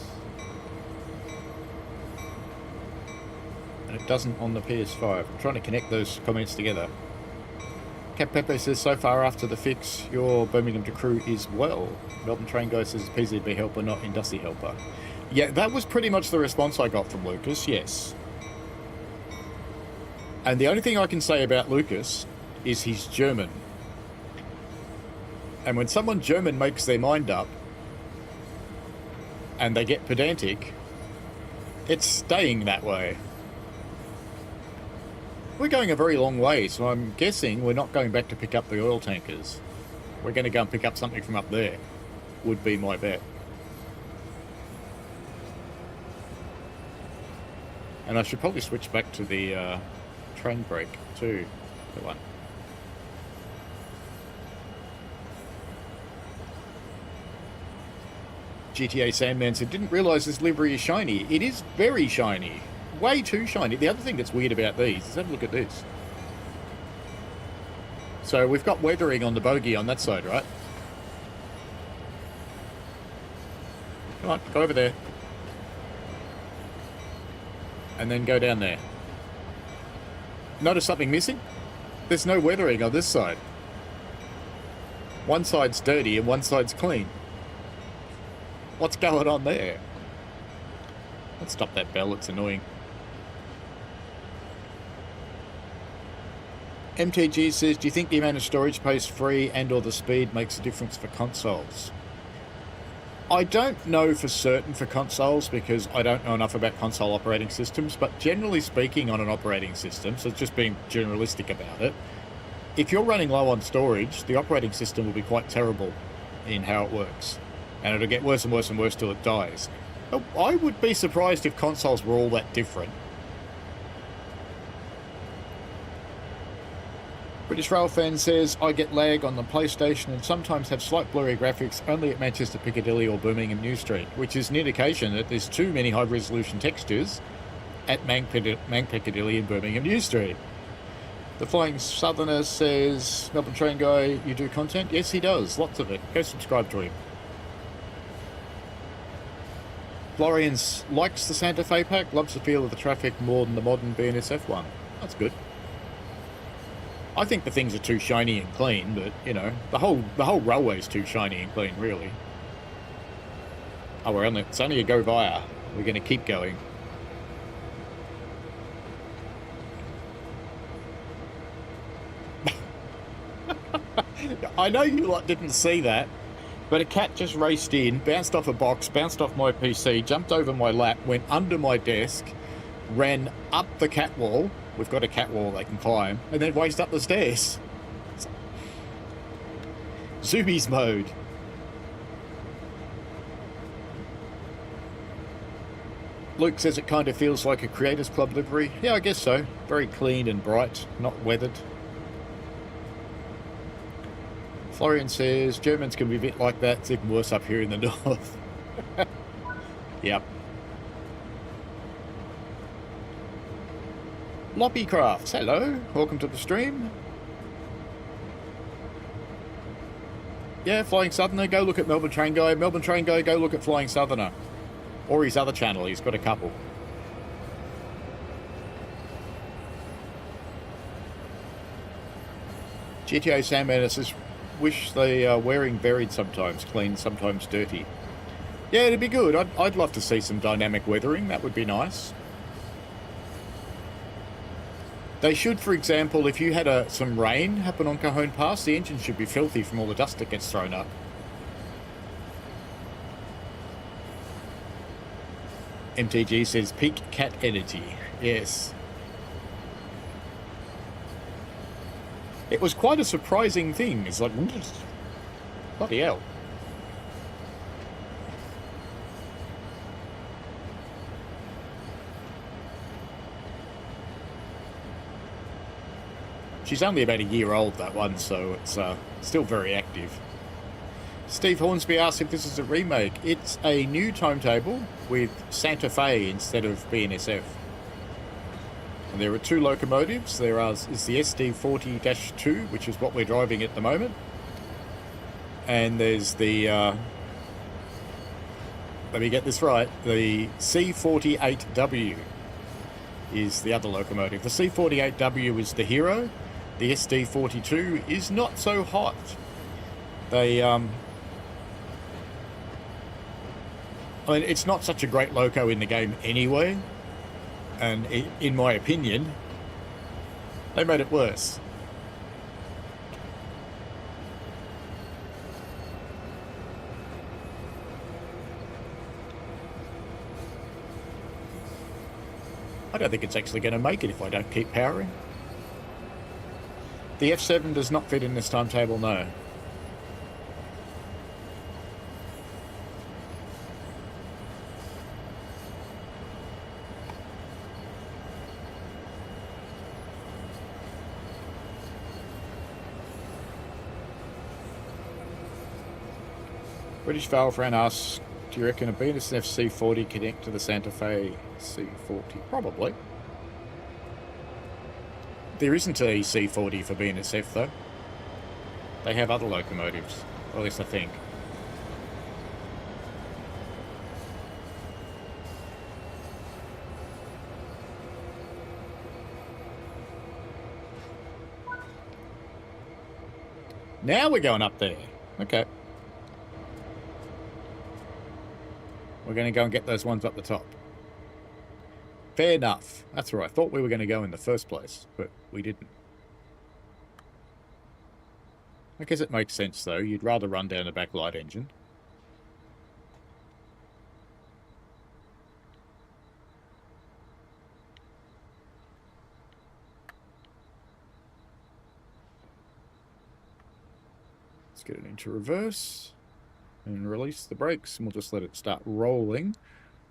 Speaker 2: And it doesn't on the PS5. I'm trying to connect those comments together. Cap Pepe says, so far after the fix, your Birmingham to crew is well. Melbourne Train Guy says, PZB helper, not Indussi helper. Yeah, that was pretty much the response I got from Lucas, yes. And the only thing I can say about Lucas is he's German. And when someone German makes their mind up and they get pedantic, it's staying that way. We're going a very long way, so I'm guessing we're not going back to pick up the oil tankers. We're going to go and pick up something from up there, would be my bet. And I should probably switch back to the train brake too, the one. GTA Sandman said, didn't realise this livery is shiny. It is very shiny. Way too shiny. The other thing that's weird about these is have a look at this. So we've got weathering on the bogie on that side, right? Come on, go over there. And then go down there. Notice something missing? There's no weathering on this side. One side's dirty and one side's clean. What's going on there? Let's stop that bell, it's annoying. MTG says, do you think the amount of storage space free and or the speed makes a difference for consoles? I don't know for certain for consoles because I don't know enough about console operating systems, but generally speaking on an operating system, so just being generalistic about it, if you're running low on storage, the operating system will be quite terrible in how it works. And it'll get worse and worse and worse till it dies. I would be surprised if consoles were all that different. British Railfan says, I get lag on the PlayStation and sometimes have slight blurry graphics only at Manchester Piccadilly or Birmingham New Street, which is an indication that there's too many high-resolution textures at Mank Piccadilly and Birmingham New Street. The Flying Southerner says, Melbourne Train Guy, you do content? Yes, he does. Lots of it. Go subscribe to him. Florian likes the Santa Fe pack, loves the feel of the traffic more than the modern BNSF one. That's good. I think the things are too shiny and clean, but, you know, the whole railway's too shiny and clean, really. Oh, it's only a go via. We're going to keep going. I know you lot didn't see that, but a cat just raced in, bounced off a box, bounced off my PC, jumped over my lap, went under my desk, ran up the cat wall. We've got a cat wall they can climb, and then raced up the stairs. Zoomies mode. Luke says it kind of feels like a Creators Club livery. Yeah, I guess so. Very clean and bright, not weathered. Florian says, Germans can be a bit like that. It's even worse up here in the north. Yep. Loppy Crafts, hello. Welcome to the stream. Yeah, Flying Southerner, go look at Melbourne Train Guy. Melbourne Train Guy, go look at Flying Southerner. Or his other channel, he's got a couple. GTA Sandman says, wish they are wearing varied sometimes, clean, sometimes dirty. Yeah, it'd be good. I'd love to see some dynamic weathering. That would be nice. They should, for example, if you had some rain happen on Cajon Pass, the engine should be filthy from all the dust that gets thrown up. MTG says peak cat energy. Yes. It was quite a surprising thing. It's like, bloody hell. She's only about a year old, that one, so it's still very active. Steve Hornsby asks if this is a remake. It's a new timetable with Santa Fe instead of BNSF. And there are two locomotives. There is the SD40-2, which is what we're driving at the moment. And there's the, let me get this right, the C48W is the other locomotive. The C48W is the hero. The SD42 is not so hot. They, I mean, it's not such a great loco in the game anyway. And in my opinion, they made it worse. I don't think it's actually going to make it if I don't keep powering. The F7 does not fit in this timetable, no. British Valfran asks, do you reckon a BNSF C40 connect to the Santa Fe C40? Probably. There isn't a C40 for BNSF though. They have other locomotives, or at least I think. Now we're going up there. Okay. We're going to go and get those ones up the top. Fair enough. That's where I thought we were going to go in the first place, but we didn't. I guess it makes sense, though. You'd rather run down a backlight engine. Let's get it into reverse and release the brakes, and we'll just let it start rolling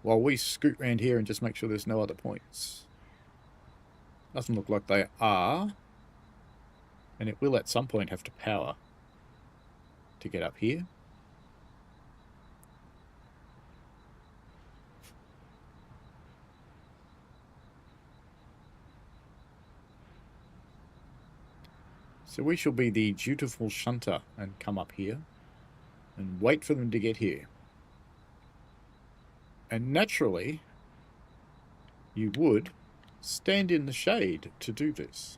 Speaker 2: while we scoot around here and just make sure there's no other points. Doesn't look like they are, and it will at some point have to power to get up here. So we shall be the dutiful shunter and come up here and wait for them to get here. And naturally, you would stand in the shade to do this.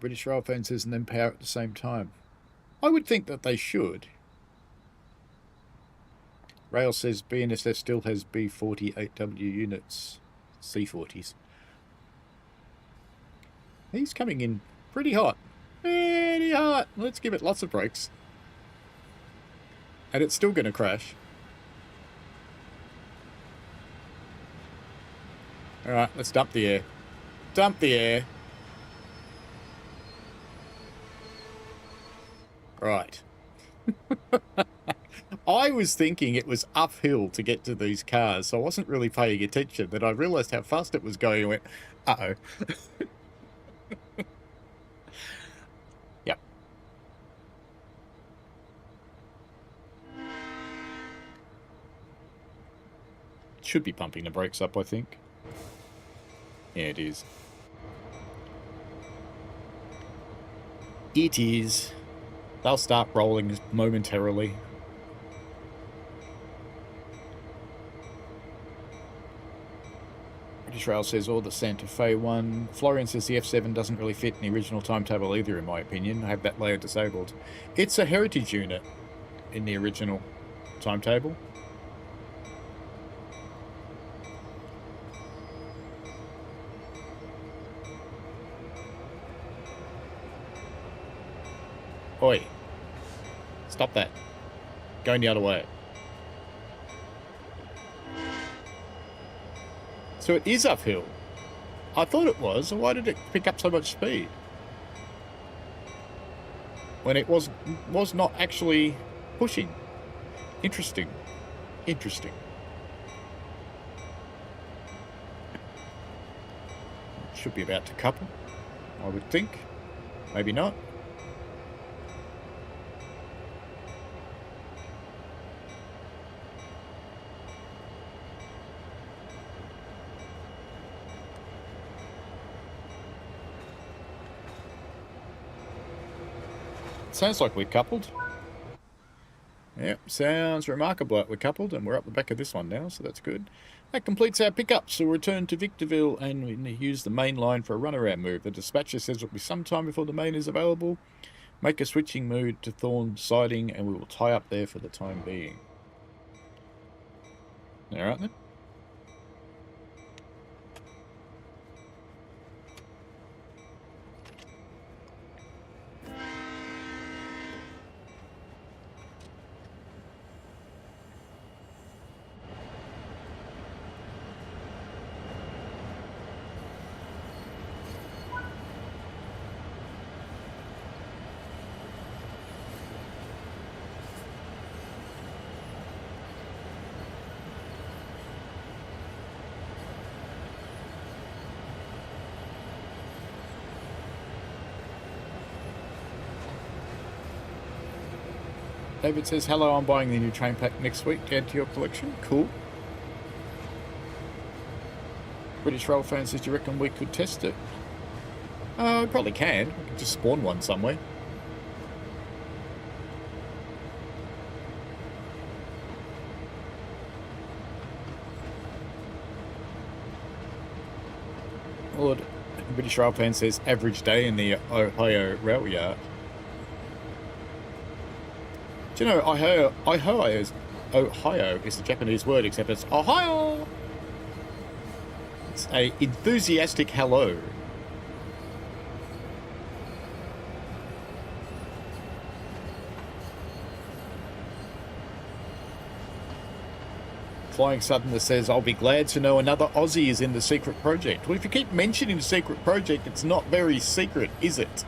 Speaker 2: British Railfan says, and then power at the same time. I would think that they should. Rail says BNSF still has B48W units, C40s. He's coming in pretty hot. Pretty hot. Let's give it lots of brakes. And it's still going to crash. Alright, let's dump the air. Dump the air. Right. I was thinking it was uphill to get to these cars, so I wasn't really paying attention. Then I realised how fast it was going and went, uh-oh. Yep. Should be pumping the brakes up, I think. Yeah, it is. It is. They'll start rolling momentarily. British Rail says, or the Santa Fe one. Florian says the F7 doesn't really fit in the original timetable either, in my opinion. I have that layer disabled. It's a heritage unit in the original timetable. Oi. Stop that. Going the other way. So it is uphill. I thought it was. Why did it pick up so much speed? When it was not actually pushing. Interesting. Interesting. Should be about to couple, I would think. Maybe not. Sounds like we're coupled. Yep, sounds remarkable like we're coupled, and we're up the back of this one now, so that's good. That completes our pickup, so we'll return to Victorville and we use the main line for a runaround move. The dispatcher says it'll be some time before the main is available. Make a switching move to Thorn siding, and we will tie up there for the time being. Alright then. David says, hello, I'm buying the new train pack next week to add to your collection. Cool. British Rail fan says, do you reckon we could test it? We probably can. We can just spawn one somewhere. Lord, British Rail fan says, average day in the Ohio rail yard. Do you know, Ohio is a Japanese word, except it's Ohio. It's a enthusiastic hello. Flying Southerner says, I'll be glad to know another Aussie is in the secret project. Well, if you keep mentioning the secret project, it's not very secret, is it?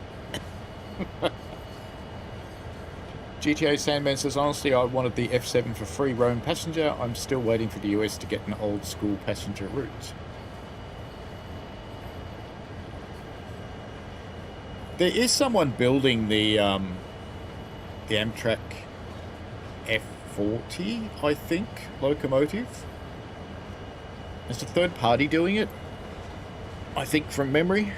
Speaker 2: GTA Sandman says, honestly, I wanted the F7 for free roam passenger. I'm still waiting for the US to get an old school passenger route. There is someone building the Amtrak F40, I think, locomotive. There's a third party doing it, I think, from memory.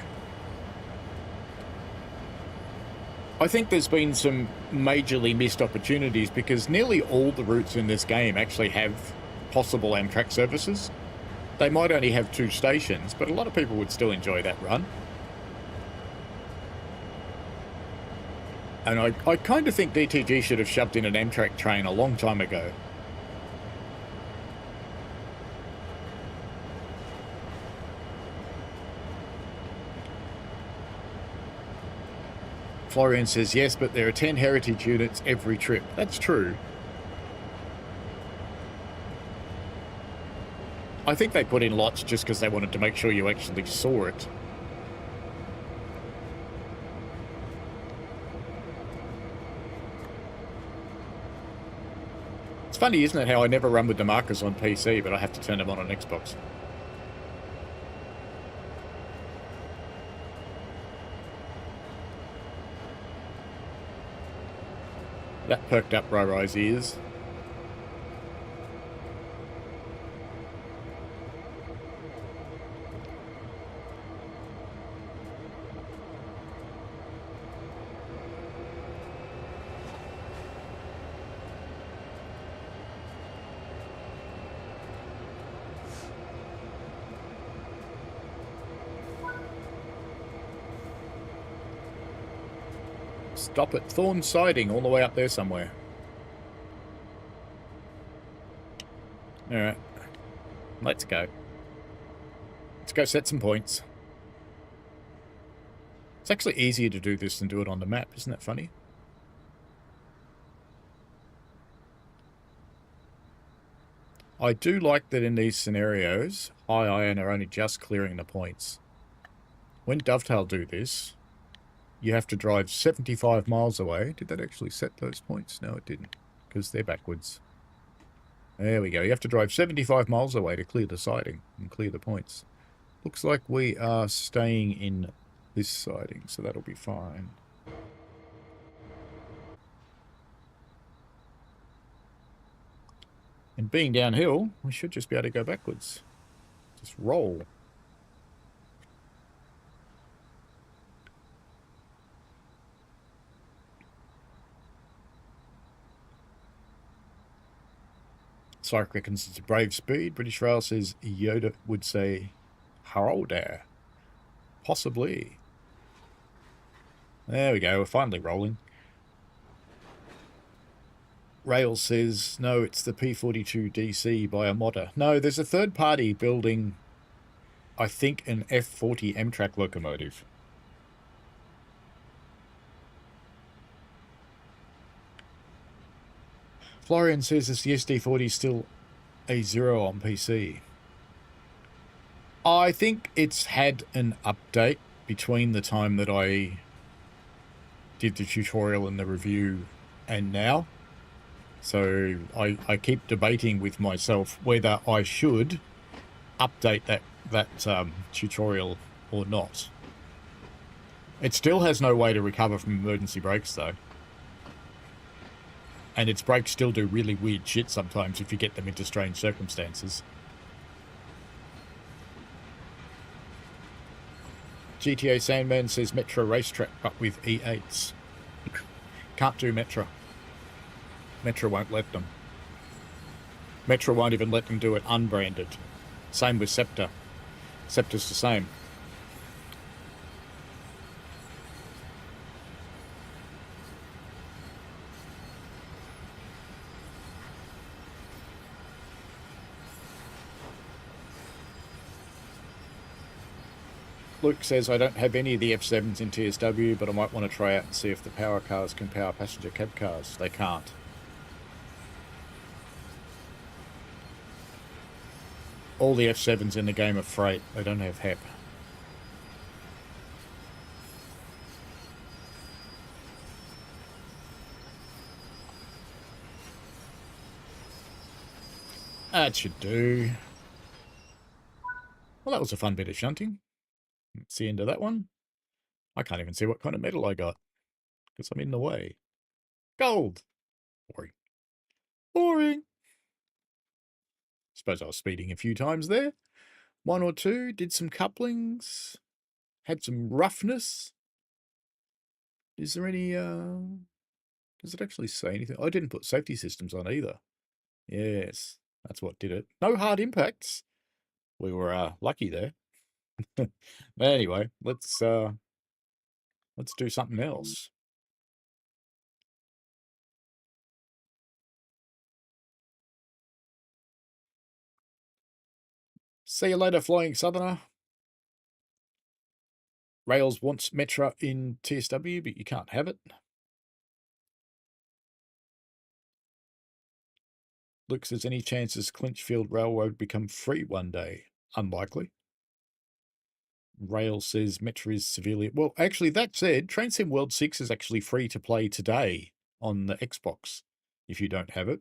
Speaker 2: I think there's been some majorly missed opportunities because nearly all the routes in this game actually have possible Amtrak services. They might only have 2 stations, but a lot of people would still enjoy that run. And I kind of think DTG should have shoved in an Amtrak train a long time ago. Florian says, yes, but there are 10 heritage units every trip. That's true. I think they put in lots just because they wanted to make sure you actually saw it. It's funny, isn't it, how I never run with the markers on PC, but I have to turn them on Xbox. That perked up Rai-Rai's ears. Stop at Thorn Siding, all the way up there somewhere. Alright. Let's go. Let's go set some points. It's actually easier to do this than do it on the map, isn't that funny? I do like that in these scenarios, High Iron are only just clearing the points. When Dovetail do this, you have to drive 75 miles away. Did that actually set those points? No, it didn't, because they're backwards. There we go. You have to drive 75 miles away to clear the siding and clear the points. Looks like we are staying in this siding, so that'll be fine. And being downhill, we should just be able to go backwards. Just roll. Sark reckons it's a brave speed. British Rail says Yoda would say, "Hello there." Possibly. There we go. We're finally rolling. Rail says, no, it's the P42 DC by a modder. No, there's a third party building, I think, an F40 Amtrak locomotive. Florian says, is the SD40 still a 0 on PC? I think it's had an update between the time that I did the tutorial and the review and now. So I keep debating with myself whether I should update that tutorial or not. It still has no way to recover from emergency brakes though. And its brakes still do really weird shit sometimes if you get them into strange circumstances. GTA Sandman says Metro Racetrack, but with E8s. Can't do Metro. Metro won't let them. Metro won't even let them do it unbranded. Same with Scepter. Scepter's the same. Luke says, I don't have any of the F7s in TSW, but I might want to try out and see if the power cars can power passenger cab cars. They can't. All the F7s in the game are freight. They don't have HEP. That should do. Well, that was a fun bit of shunting. That's the end of that one. I can't even see what kind of medal I got because I'm in the way. Gold. Boring. Boring. Suppose I was speeding a few times there. 1 or 2. Did some couplings. Had some roughness. Is there any... Does it actually say anything? I didn't put safety systems on either. Yes, that's what did it. No hard impacts. We were lucky there. But anyway, let's do something else. See you later, Flying Southerner. Rails wants Metra in TSW, but you can't have it. Luke says, any chances Clinchfield Railroad become free one day? Unlikely. Rail says Metra is severely... Well, actually, that said, Train Sim World 6 is actually free to play today on the Xbox, if you don't have it.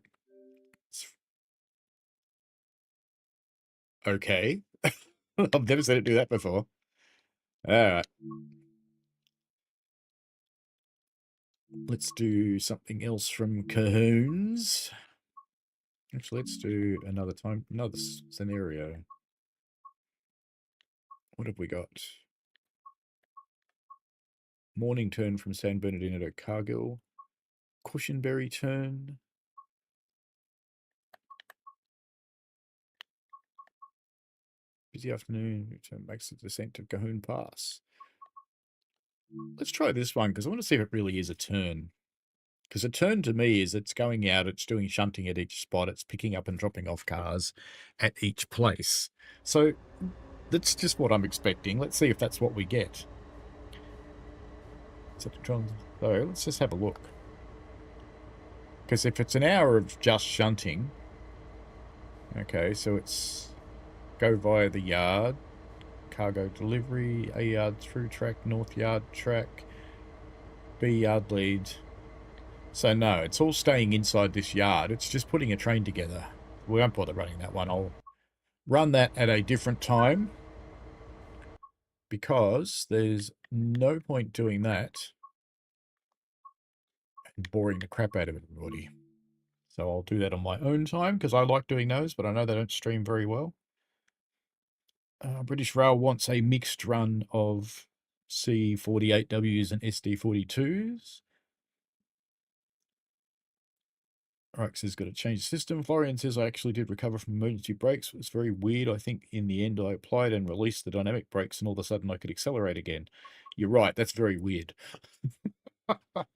Speaker 2: Okay. I've never seen it do that before. Alright. Let's do something else from Cahoons. Actually, let's do another scenario. What have we got? Morning turn from San Bernardino to Cargill. Cushenberry turn. Busy afternoon. Turn makes the descent to Cahoon Pass. Let's try this one because I want to see if it really is a turn. Because a turn to me is it's going out, it's doing shunting at each spot, it's picking up and dropping off cars at each place. So that's just what I'm expecting. Let's see if that's what we get. So let's just have a look. Because if it's an hour of just shunting, okay, so it's go via the yard, cargo delivery, A yard through track, north yard track, B yard lead. So no, it's all staying inside this yard. It's just putting a train together. We won't bother running that one. I'll run that at a different time because there's no point doing that and boring the crap out of everybody. So I'll do that on my own time because I like doing those, but I know they don't stream very well. British Rail wants a mixed run of C48Ws and SD42s. Rex has got to change the system. Florian says, I actually did recover from emergency brakes. It was very weird. I think in the end I applied and released the dynamic brakes and all of a sudden I could accelerate again. You're right. That's very weird. But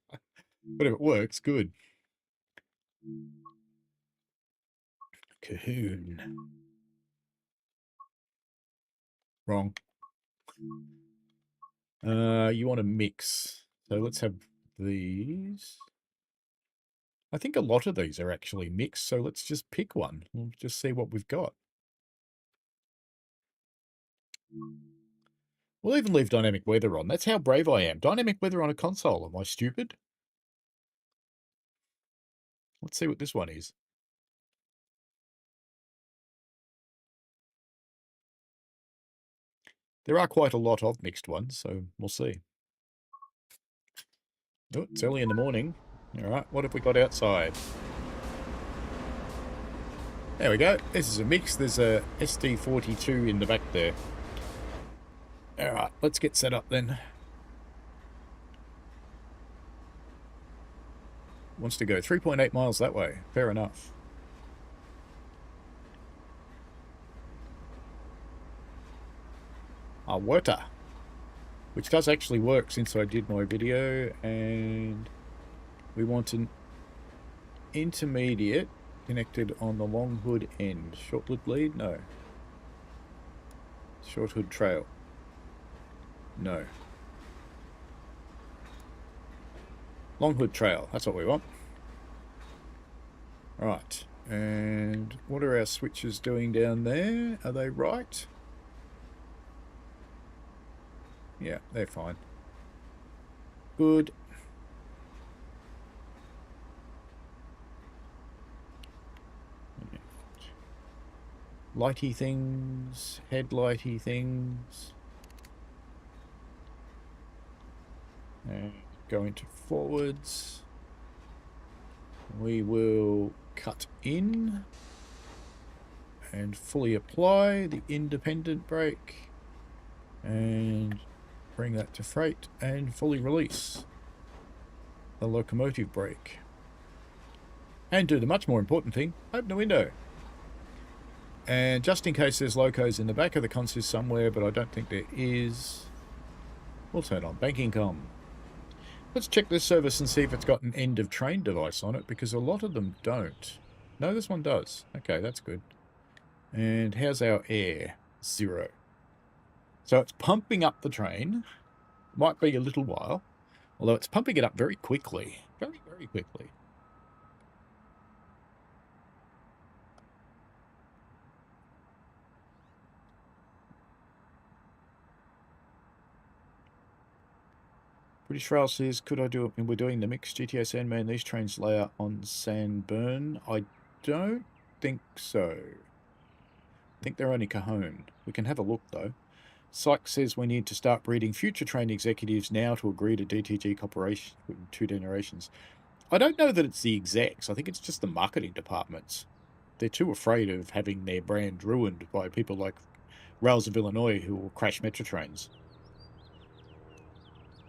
Speaker 2: if it works, good. Cahoon. Wrong. You want to mix. So let's have these. I think a lot of these are actually mixed, so let's just pick one. We'll just see what we've got. We'll even leave dynamic weather on. That's how brave I am. Dynamic weather on a console. Am I stupid? Let's see what this one is. There are quite a lot of mixed ones, so we'll see. Oh, it's early in the morning. All right, what have we got outside? There we go. This is a mix. There's a SD42 in the back there. All right, let's get set up then. Wants to go 3.8 miles that way. Fair enough. Water, which does actually work since I did my video, and we want an intermediate connected on the long hood end. Short hood lead? No. Short hood trail? No. Long hood trail, that's what we want. Right, And what are our switches doing down there? Are they right? Yeah, they're fine. Good. Lighty things, headlighty things. And go into forwards. We will cut in and fully apply the independent brake and bring that to freight and fully release the locomotive brake. And do the much more important thing, open the window. And just in case there's locos in the back of the consist somewhere, but I don't think there is, we'll turn on banking com. Let's check this service and see if it's got an end of train device on it, because a lot of them don't. No, this one does. Okay, that's good. And how's our air? 0. So it's pumping up the train. Might be a little while, although it's pumping it up very quickly. Very, very quickly. British Rail says, could I do it when we're doing the mixed GTA Sandman? These trains lay out on Sandburn. I don't think so. I think they're only Cajon. We can have a look, though. Sykes says we need to start breeding future train executives now to agree to DTG cooperation with 2 generations. I don't know that it's the execs. I think it's just the marketing departments. They're too afraid of having their brand ruined by people like Rails of Illinois who will crash metro trains.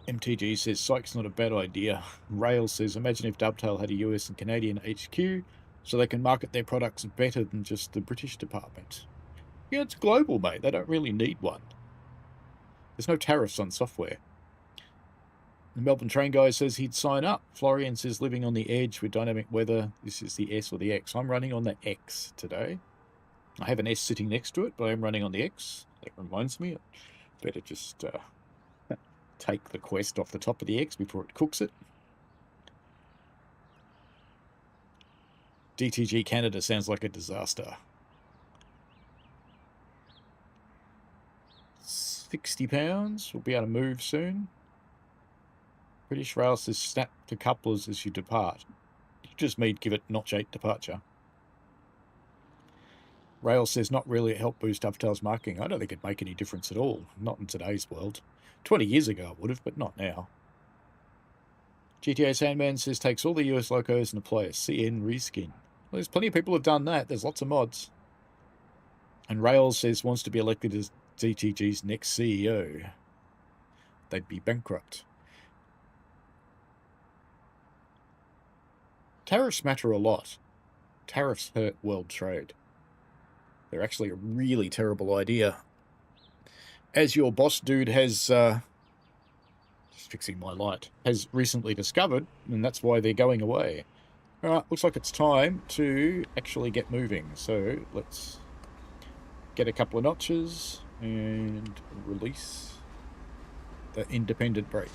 Speaker 2: MTG says, Sykes not a bad idea. Rails says, imagine if Dovetail had a US and Canadian HQ so they can market their products better than just the British department. Yeah, it's global, mate. They don't really need one. There's no tariffs on software. The Melbourne train guy says he'd sign up. Florian says, living on the edge with dynamic weather. This is the S or the X. I'm running on the X today. I have an S sitting next to it, but I'm running on the X. That reminds me, I better just take the quest off the top of the X before it cooks it. DTG Canada sounds like a disaster. £60. We'll be able to move soon. British Rail says snap to couplers as you depart. You just mean give it notch 8 departure. Rail says not really a help boost Dovetail's marketing. I don't think it'd make any difference at all. Not in today's world. 20 years ago I would have, but not now. GTA Sandman says takes all the US locos and apply a CN reskin. Well, there's plenty of people who've done that. There's lots of mods. And Rail says wants to be elected as DTG's next CEO. They'd be bankrupt. Tariffs matter a lot. Tariffs hurt world trade. They're actually a really terrible idea. As your boss dude has, just fixing my light, has recently discovered, and that's why they're going away. Alright, looks like it's time to actually get moving. So let's get a couple of notches and release the independent brake.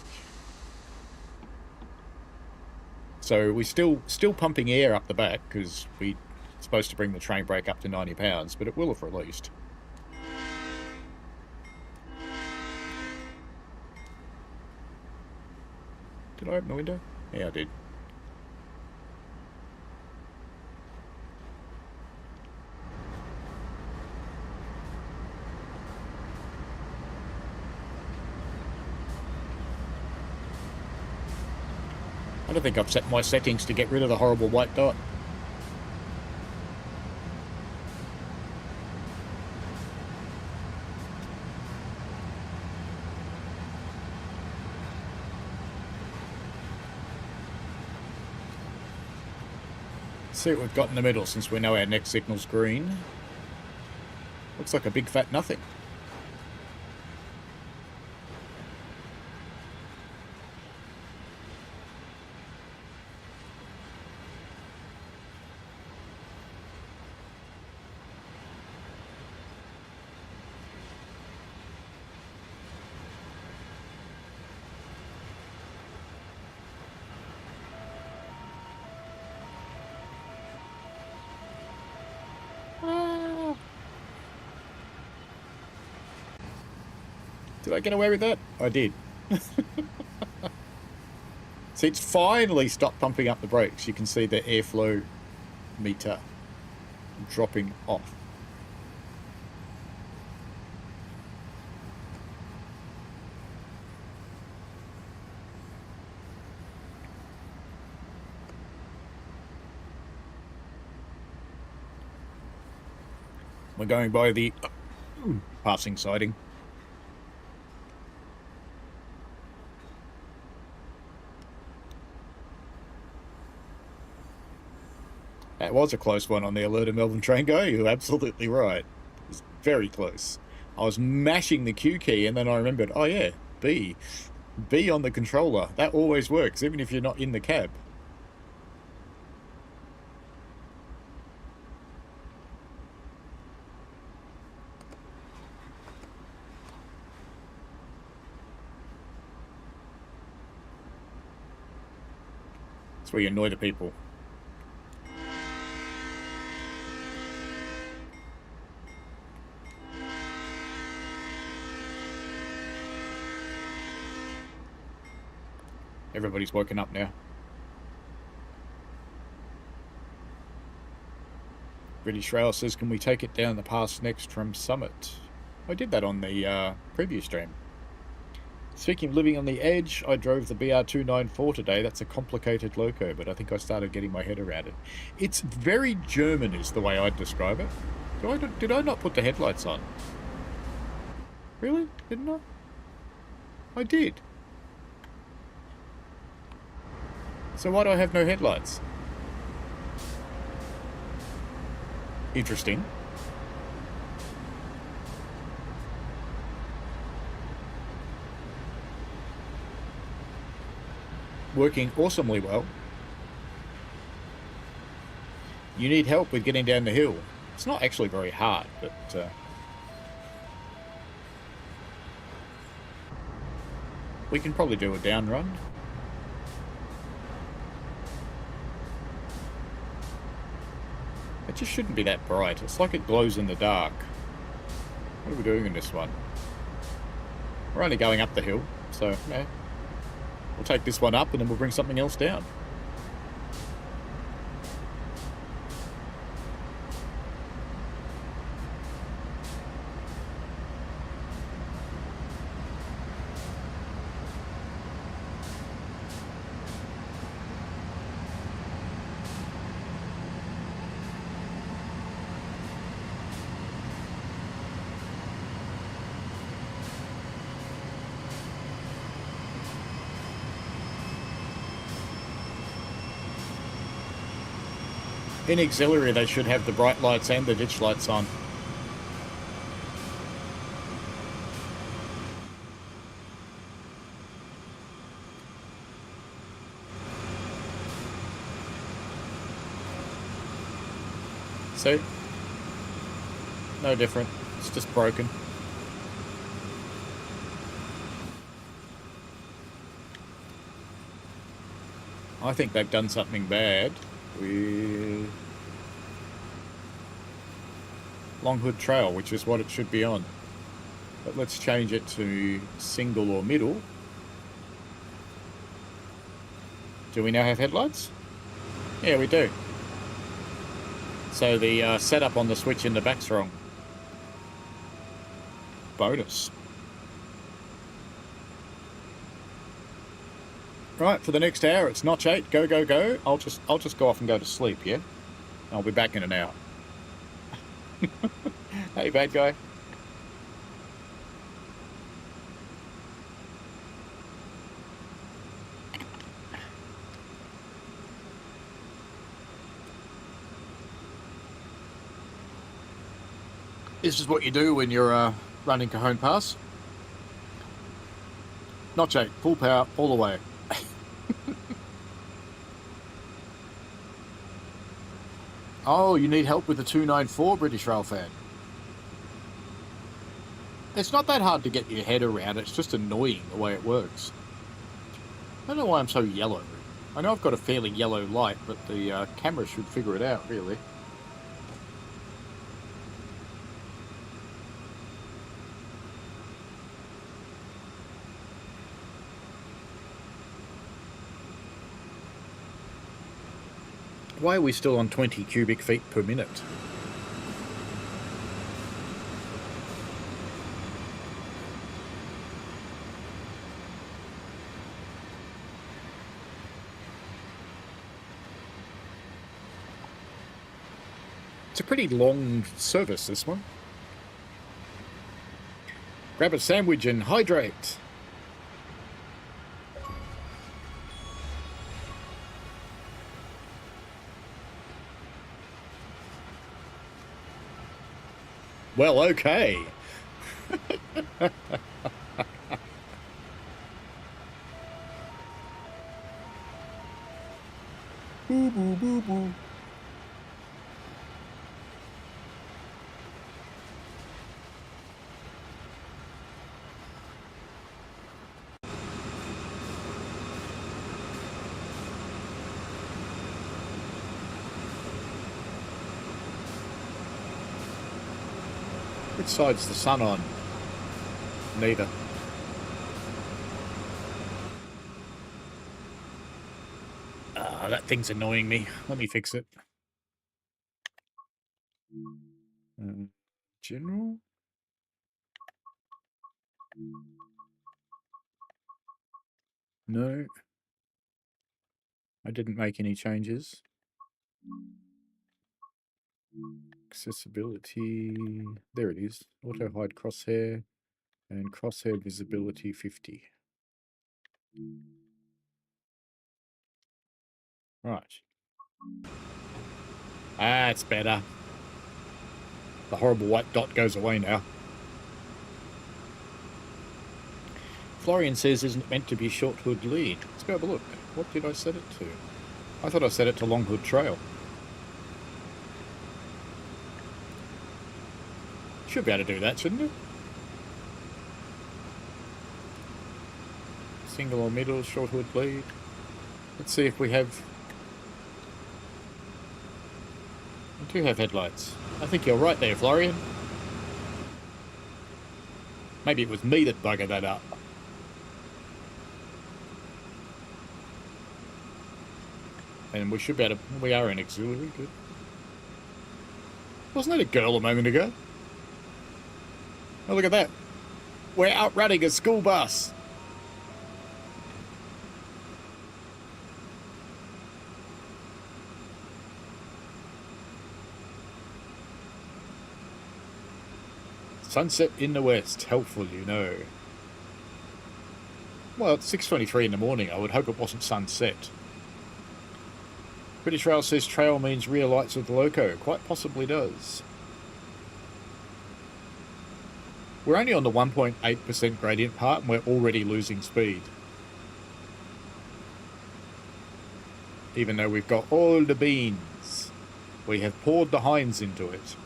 Speaker 2: So we're still pumping air up the back because we're supposed to bring the train brake up to 90 pounds, but it will have released. Did I open the window? Yeah, I did. I don't think I've set my settings to get rid of the horrible white dot. Let's see what we've got in the middle since we know our next signal's green. Looks like a big fat nothing. Did I get away with that? I did. See, it's finally stopped pumping up the brakes. You can see the airflow meter dropping off. We're going by the passing siding. That was a close one on the Alerta Melbourne train guy. You're absolutely right. It was very close. I was mashing the Q key and then I remembered, oh yeah, B. B on the controller. That always works, even if you're not in the cab. That's where you annoy the people. Everybody's woken up now. British Rail says, can we take it down the pass next from Summit? I did that on the previous stream. Speaking of living on the edge, I drove the BR294 today. That's a complicated loco, but I think I started getting my head around it. It's very German is the way I'd describe it. Did I not put the headlights on? Really? Didn't I? I did. So why do I have no headlights? Interesting. Working awesomely well. You need help with getting down the hill. It's not actually very hard, but we can probably do a down run. It just shouldn't be that bright. It's like it glows in the dark. What are we doing in this one? We're only going up the hill, so yeah. We'll take this one up and then we'll bring something else down. In auxiliary, they should have the bright lights and the ditch lights on. See? No different. It's just broken. I think they've done something bad with Longhood Trail, which is what it should be on. But let's change it to single or middle. Do we now have headlights? Yeah, we do. So the setup on the switch in the back's wrong. Bonus. Right, for the next hour, it's notch 8. Go, go, go. I'll just go off and go to sleep, yeah? I'll be back in an hour. Hey, bad guy. This is what you do when you're running Cajon Pass. Notch 8, full power, all the way. Oh, you need help with the 294, British Rail fan. It's not that hard to get your head around, it's just annoying the way it works. I don't know why I'm so yellow. I know I've got a fairly yellow light, but the camera should figure it out, really. Why are we still on 20 cubic feet per minute? It's a pretty long service, this one. Grab a sandwich and hydrate. Well, okay. Boo, boo, boo, boo. Which side's the sun on? Neither. That thing's annoying me. Let me fix it. General? No. I didn't make any changes. Accessibility. There it is. Auto hide crosshair. And crosshair visibility 50. Right. That's better. The horrible white dot goes away now. Florian says, isn't it meant to be Short Hood lead? Let's go have a look. What did I set it to? I thought I set it to Long Hood Trail. Should be able to do that, shouldn't it? Single or middle, Short Hood lead. Let's see if we have... We do have headlights. I think you're right there, Florian. Maybe it was me that buggered that up. And we should be able to... We are in auxiliary, good. Wasn't that a girl a moment ago? Oh, look at that. We're outrunning a school bus. Sunset in the west. Helpful, you know. Well, it's 6:23 in the morning. I would hope it wasn't sunset. British Rail says trail means rear lights of the loco. Quite possibly does. We're only on the 1.8% gradient part and we're already losing speed. Even though we've got all the beans. We have poured the Heinz into it.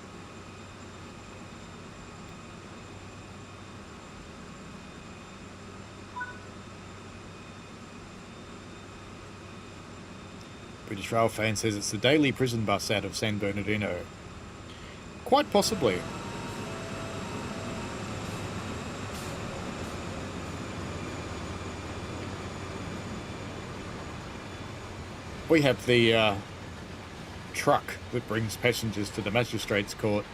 Speaker 2: British Rail fan says it's the daily prison bus out of San Bernardino. Quite possibly. We have the truck that brings passengers to the magistrate's court.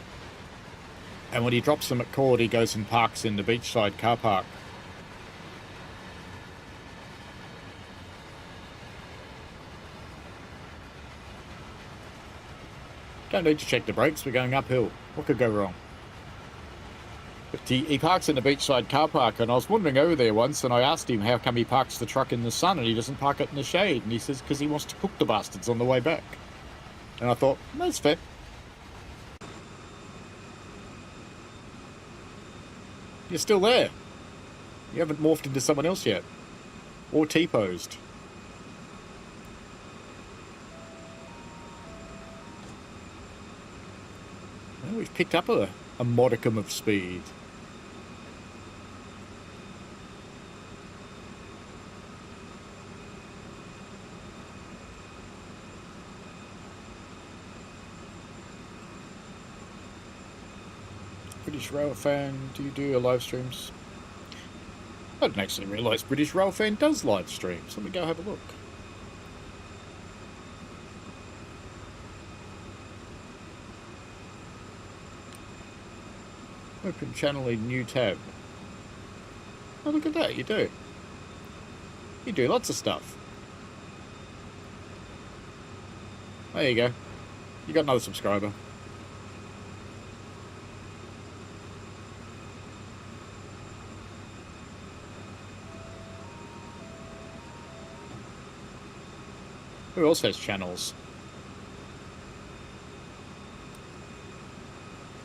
Speaker 2: And when he drops them at court, he goes and parks in the beachside car park. Don't need to check the brakes, we're going uphill. What could go wrong? But he parks in the beachside car park, and I was wandering over there once, and I asked him how come he parks the truck in the sun and he doesn't park it in the shade. And he says, because he wants to cook the bastards on the way back. And I thought, that's fair. You're still there. You haven't morphed into someone else yet. Or T-posed. Well, we've picked up a modicum of speed. British Rail Fan, do you do your live streams? I didn't actually realise British Rail Fan does live streams. Let me go have a look. Open channel in new tab. Oh, look at that, you do. You do lots of stuff. There you go. You got another subscriber. Who else has channels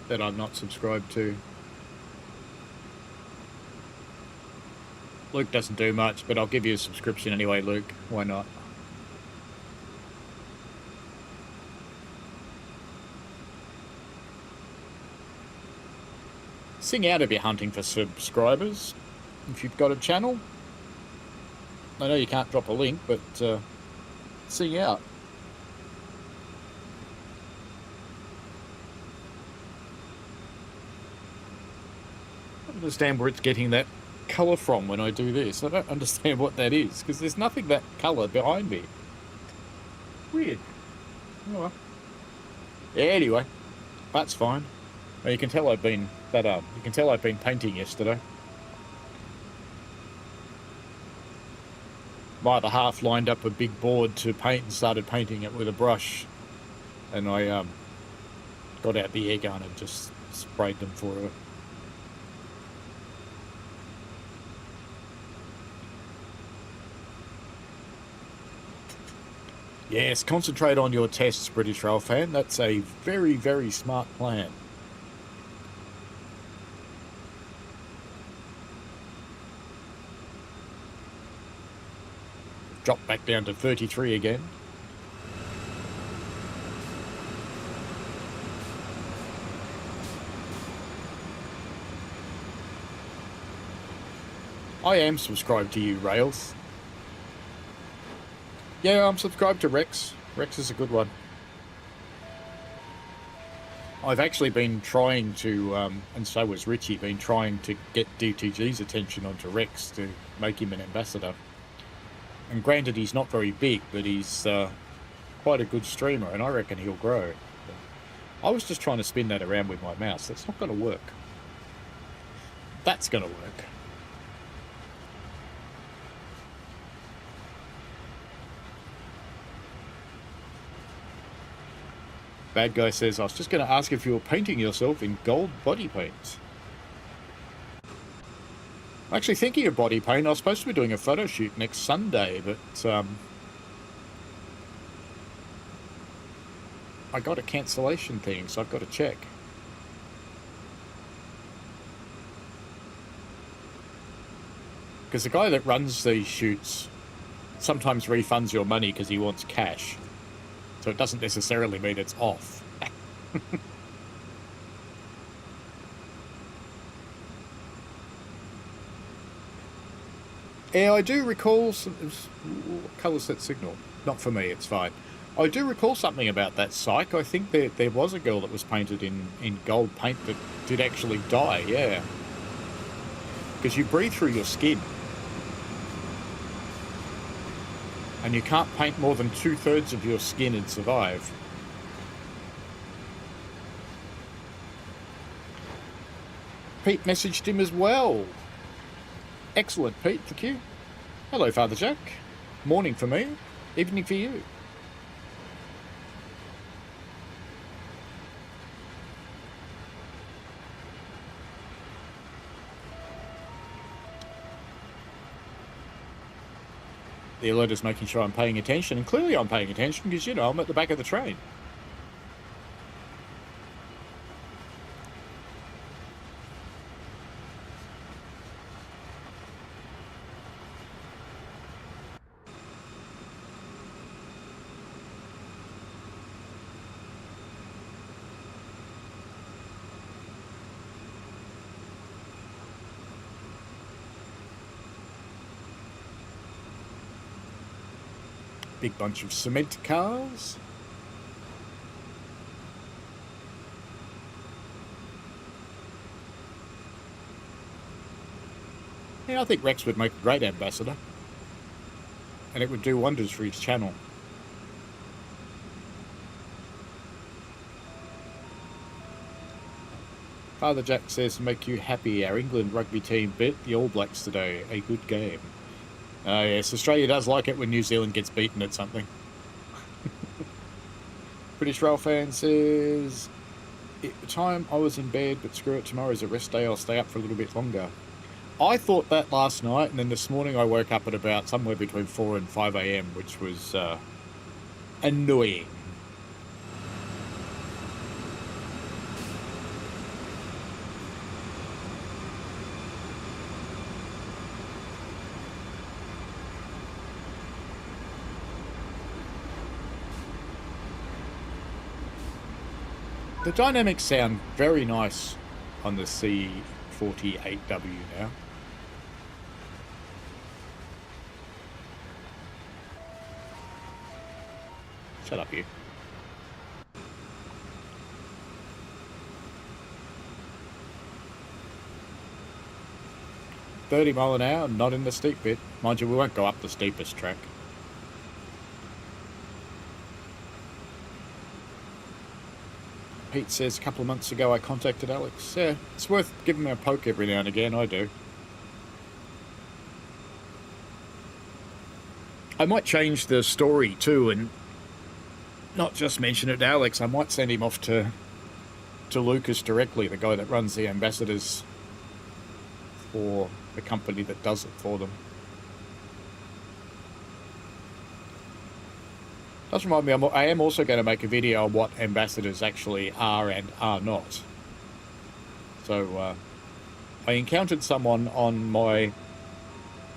Speaker 2: that I'm not subscribed to? Luke doesn't do much, but I'll give you a subscription anyway, Luke. Why not? Sing out if you're hunting for subscribers. If you've got a channel. I know you can't drop a link, but sing out. I don't understand where it's getting that colour from when I do this. I don't understand what that is, because there's nothing that colour behind me. Weird. Oh, well. Yeah, anyway, that's fine. Well, you can tell I've been painting yesterday. My other half lined up a big board to paint and started painting it with a brush, and I got out the air gun and just sprayed them for her. Yes, concentrate on your tests, British Rail fan. That's a very, very smart plan. Drop back down to 33 again. I am subscribed to you, Rails. Yeah, I'm subscribed to Rex. Rex is a good one. I've actually been trying to, and so was Richie, been trying to get DTG's attention onto Rex to make him an ambassador. And granted, he's not very big, but he's quite a good streamer, and I reckon he'll grow. But I was just trying to spin that around with my mouse. That's not going to work. That's going to work. Bad Guy says, I was just going to ask if you were painting yourself in gold body paint. I'm actually thinking of body paint. I was supposed to be doing a photo shoot next Sunday, but I got a cancellation thing, so I've got to check. Because the guy that runs these shoots sometimes refunds your money because he wants cash. So it doesn't necessarily mean it's off. Yeah, I do recall some... What colour's that signal? Not for me, it's fine. I do recall something about that psych. I think there was a girl that was painted in gold paint that did actually die, yeah. Because you breathe through your skin. And you can't paint more than 2/3 of your skin and survive. Pete messaged him as well. Excellent, Pete, thank you. Hello, Father Jack. Morning for me, evening for you. The alert is making sure I'm paying attention, and clearly I'm paying attention because, you know, I'm at the back of the train. Big bunch of cement cars. Yeah, I think Rex would make a great ambassador. And it would do wonders for his channel. Father Jack says to make you happy, our England rugby team beat the All Blacks today. A good game. Yes, Australia does like it when New Zealand gets beaten at something. British Rail fan says, at the time I was in bed, but screw it, tomorrow's a rest day, I'll stay up for a little bit longer. I thought that last night, and then this morning I woke up at about somewhere between 4 and 5 a.m, which was annoying. The dynamics sound very nice on the C48W now. Shut up, you. $30 an hour, not in the steep bit. Mind you, we won't go up the steepest track. Pete says, a couple of months ago I contacted Alex. Yeah, it's worth giving him a poke every now and again, I do. I might change the story too and not just mention it to Alex. I might send him off to Lucas directly, the guy that runs the ambassadors for the company that does it for them. Does remind me, I am also going to make a video on what ambassadors actually are and are not. So I encountered someone on my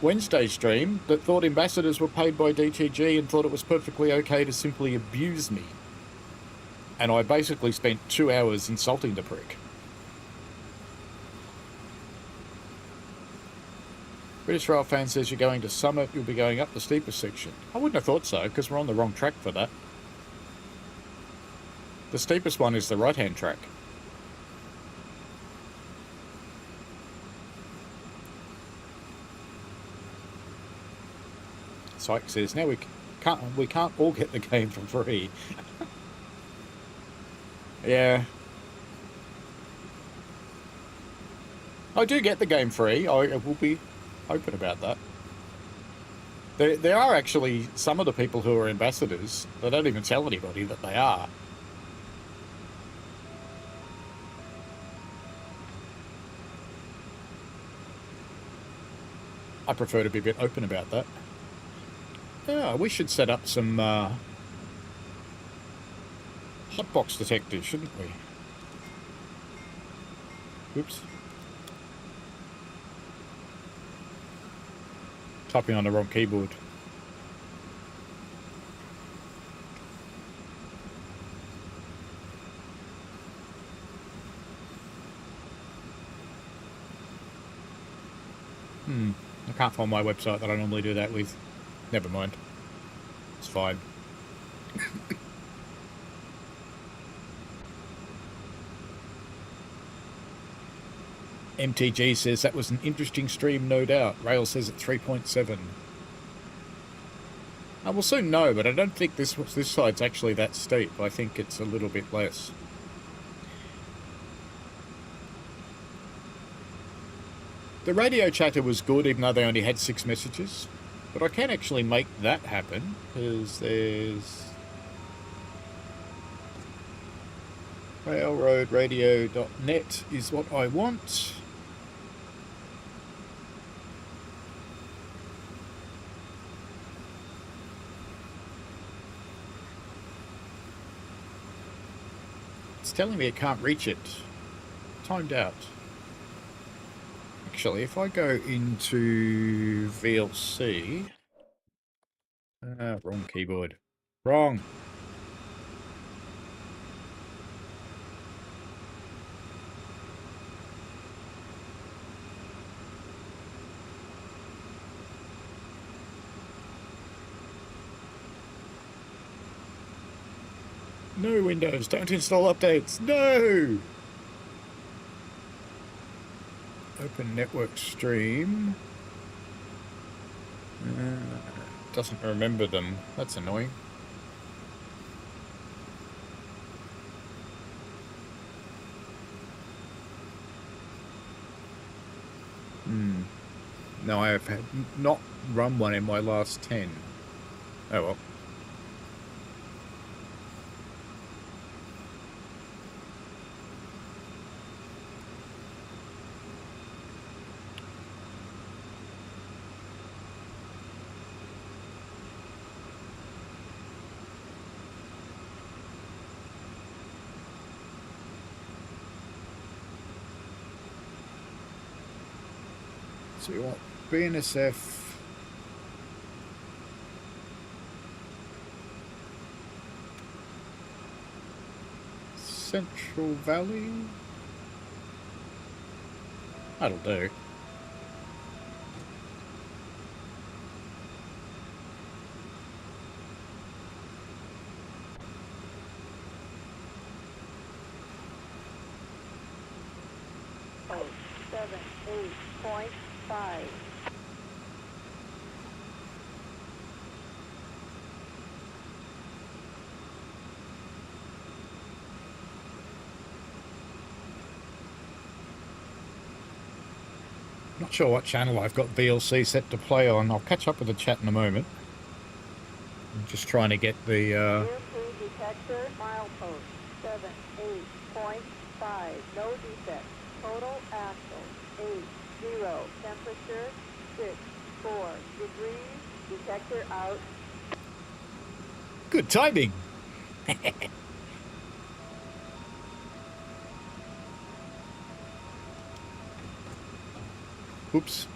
Speaker 2: Wednesday stream that thought ambassadors were paid by DTG and thought it was perfectly okay to simply abuse me. And I basically spent 2 hours insulting the prick. British Rail fan says you're going to Summit, you'll be going up the steepest section. I wouldn't have thought so, because we're on the wrong track for that. The steepest one is the right-hand track. Syke says, now we can't all get the game for free. Yeah. I do get the game free. I will be open about that. There are actually some of the people who are ambassadors, they don't even tell anybody that they are. I prefer to be a bit open about that. Yeah, we should set up some hotbox detectors, shouldn't we? Oops. Typing on the wrong keyboard. I can't find my website that I normally do that with. Never mind. It's fine. MTG says that was an interesting stream, no doubt. Rail says at 3.7. I will soon know, but I don't think this side's actually that steep. I think it's a little bit less. The radio chatter was good, even though they only had 6 messages. But I can actually make that happen, because there's railroadradio.net is what I want. It's telling me it can't reach it. Timed out. Actually, if I go into VLC... wrong keyboard. Wrong. No, Windows, don't install updates. No! Open network stream. Doesn't remember them. That's annoying. No, I have not run one in my last 10. Oh well. So you want BNSF. Central Valley? That'll do.
Speaker 1: Oh, 78.5.
Speaker 2: Not sure what channel I've got VLC set to play on. I'll catch up with the chat in a moment. I'm just trying to get the...
Speaker 1: Vehicle detector, milepost 78.5. No defect. Total axle 80. Temperature 64 degrees. Detector out.
Speaker 2: Good timing! Oops.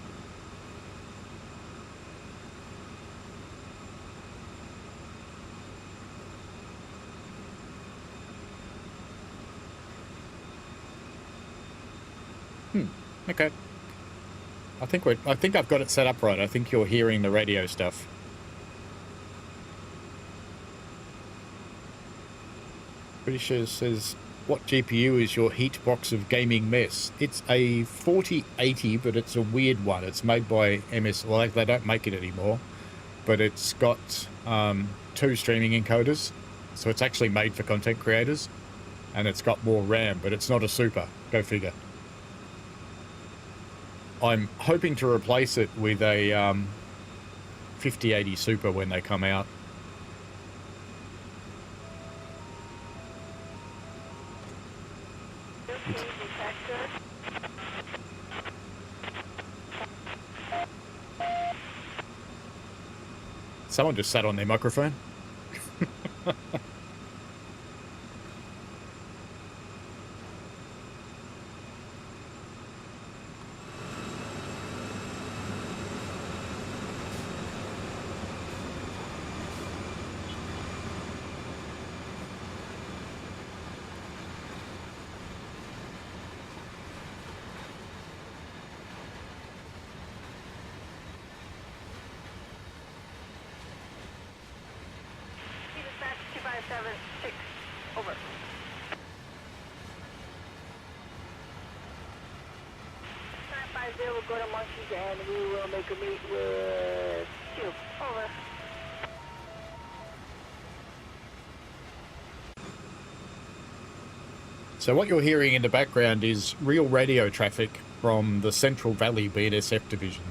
Speaker 2: Okay. I think I've got it set up right. I think you're hearing the radio stuff. Britisher says, what GPU is your heat box of gaming mess? It's a 4080, but it's a weird one. It's made by MS. Well, they don't make it anymore, but it's got 2 streaming encoders, so it's actually made for content creators, and it's got more RAM, but it's not a super. Go figure. I'm hoping to replace it with a 5080 Super when they come out. Someone just sat on their microphone.
Speaker 1: Over. 950 will go to Monkeys and we will make a meet with you. Over.
Speaker 2: So what you're hearing in the background is real radio traffic from the Central Valley BNSF division.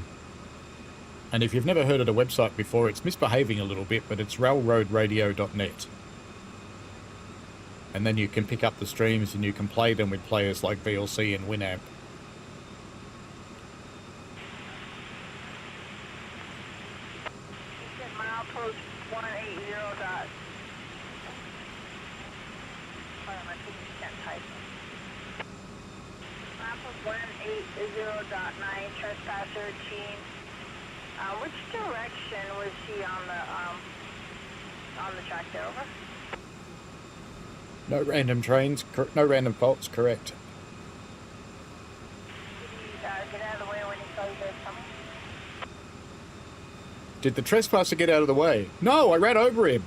Speaker 2: And if you've never heard of the website before, it's misbehaving a little bit, but it's railroadradio.net. And then you can pick up the streams and you can play them with players like VLC and Winamp.
Speaker 1: Milepost 180 dot. Milepost 180.9 trespasser team. Which direction was he on the track there? Over.
Speaker 2: No random trains, no random faults, correct.
Speaker 1: Did he get out of the way when he saw you guys coming?
Speaker 2: Did the trespasser get out of the way? No, I ran over him.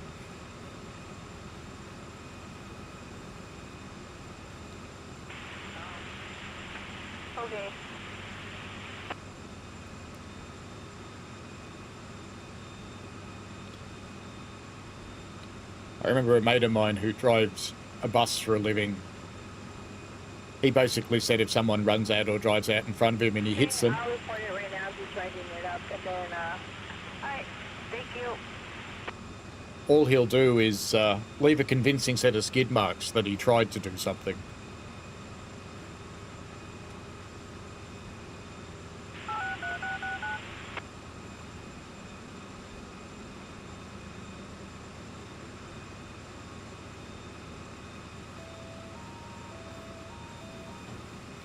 Speaker 1: Okay.
Speaker 2: I remember a mate of mine who drives a bus for a living He basically said if someone runs out or drives out in front of him and he hits them,
Speaker 1: I'll report it right now. Just writing it up, and then, alright, thank you.
Speaker 2: all he'll do is leave a convincing set of skid marks that he tried to do something.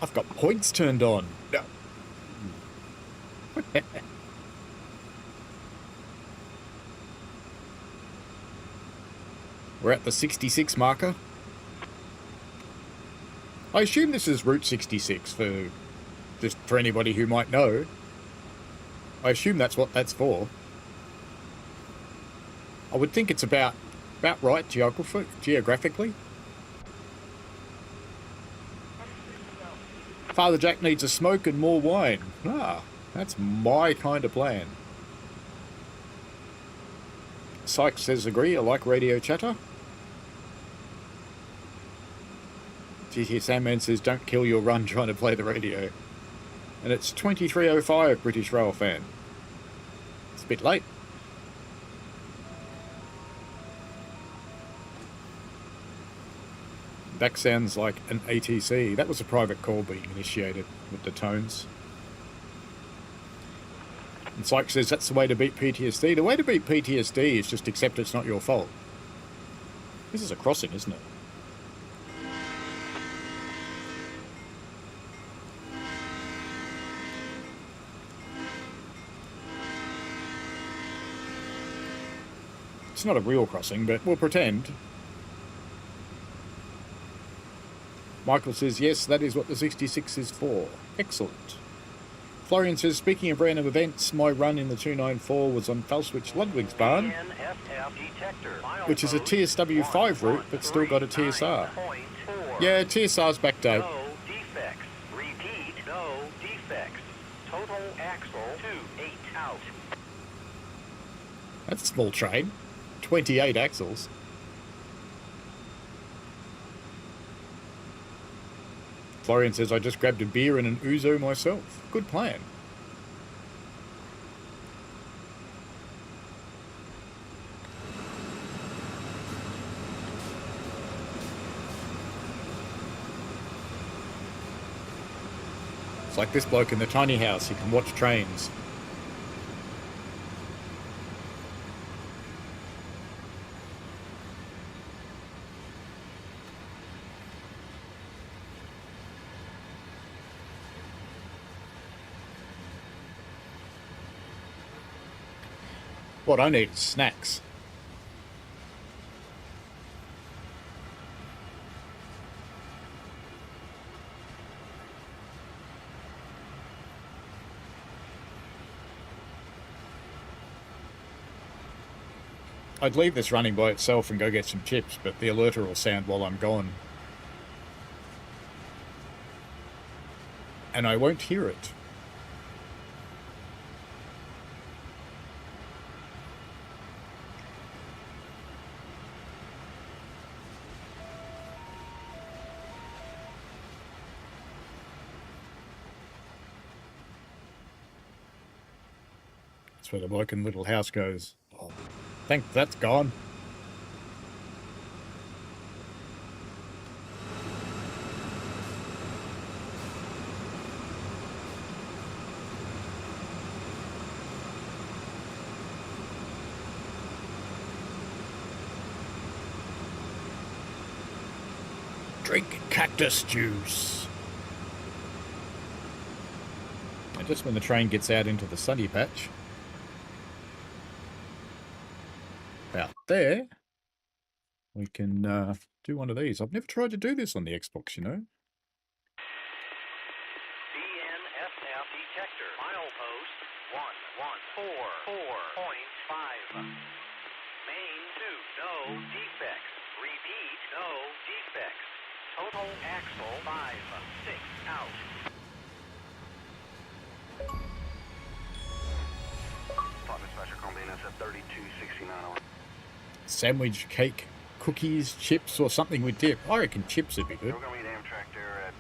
Speaker 2: I've got points turned on. No. We're at the 66 marker. I assume this is Route 66 for anybody who might know. I assume that's what that's for. I would think it's about right geographically. Father Jack needs a smoke and more wine. Ah, that's my kind of plan. Sykes says agree, I like radio chatter. GTA Sandman says don't kill your run trying to play the radio. And it's 23:05 British Rail fan. It's a bit late. That sounds like an ATC. That was a private call being initiated with the tones. And Sykes says that's the way to beat PTSD. The way to beat PTSD is just accept it's not your fault. This is a crossing, isn't it? It's not a real crossing, but we'll pretend. Michael says, yes, that is what the 66 is for. Excellent. Florian says, speaking of random events, my run in the 294 was on Falswitch Ludwigsbahn, which is a TSW 5 route, but still got a TSR. Yeah, TSR's backdate.
Speaker 3: No defects. Repeat, no defects. Total axle 28 out.
Speaker 2: That's a small train. 28 axles. Florian says, I just grabbed a beer and an ouzo myself. Good plan. It's like this bloke in the tiny house. He can watch trains. What I need is snacks. I'd leave this running by itself and go get some chips, but the alerter will sound while I'm gone. And I won't hear it. That's where the bloke in the little house goes. Oh, thank that's gone. Drink cactus juice. And just when the train gets out into the sunny patch, about there, we can do one of these. I've never tried to do this on the Xbox, you know.
Speaker 3: DNSF detector. Milepost 1144.5. Main 2, no defects. Repeat, no defects. Total axle 5, 6 out.
Speaker 2: Sandwich, cake, cookies, chips, or something with dip. I reckon chips would be good.
Speaker 3: We're going to meet Amtrak there at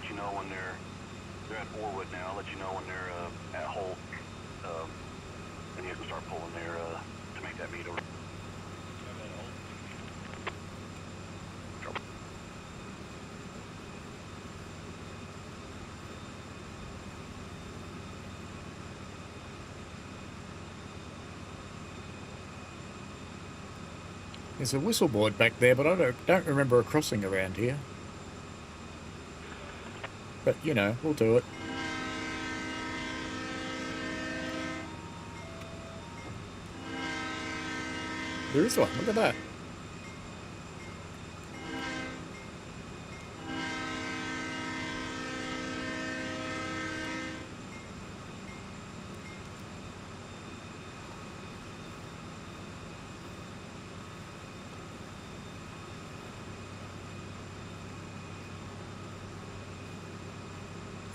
Speaker 3: you know when they're at Orwood now. I'll let you know when they're at Holt, and you can start pulling there to make that meet over.
Speaker 2: There's a whistle board back there, but I don't remember a crossing around here. But, you know, we'll do it. There is one, look at that.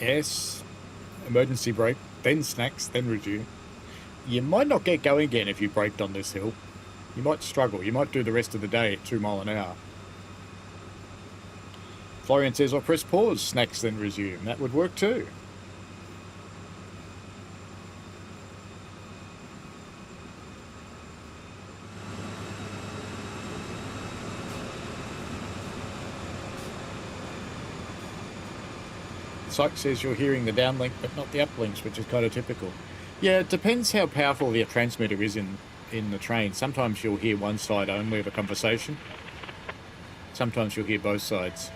Speaker 2: Yes, emergency brake, then snacks, then resume. You might not get going again if you braked on this hill. You might struggle. You might do the rest of the day at 2 miles an hour. Florian says, I'll press pause, snacks, then resume. That would work too. Sykes says you're hearing the downlink but not the uplinks, which is kind of typical. Yeah, it depends how powerful the transmitter is in the train. Sometimes you'll hear one side only of a conversation. Sometimes you'll hear both sides.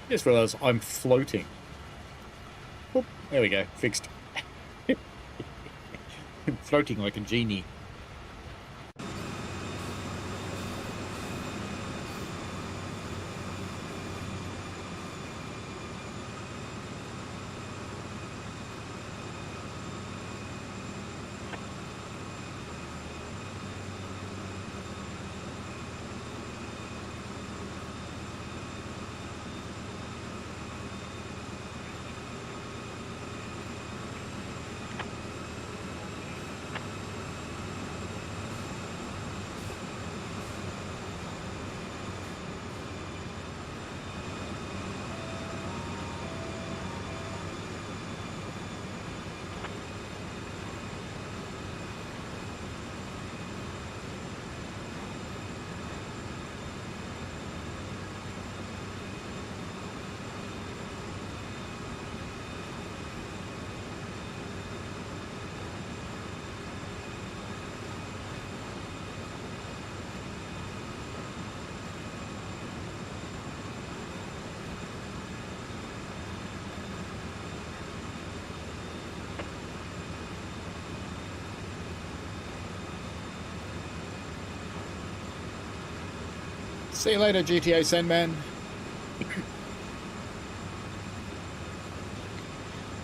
Speaker 2: Just realised I'm floating. Oop, there we go, fixed. Floating like a genie. See you later, GTA Sandman.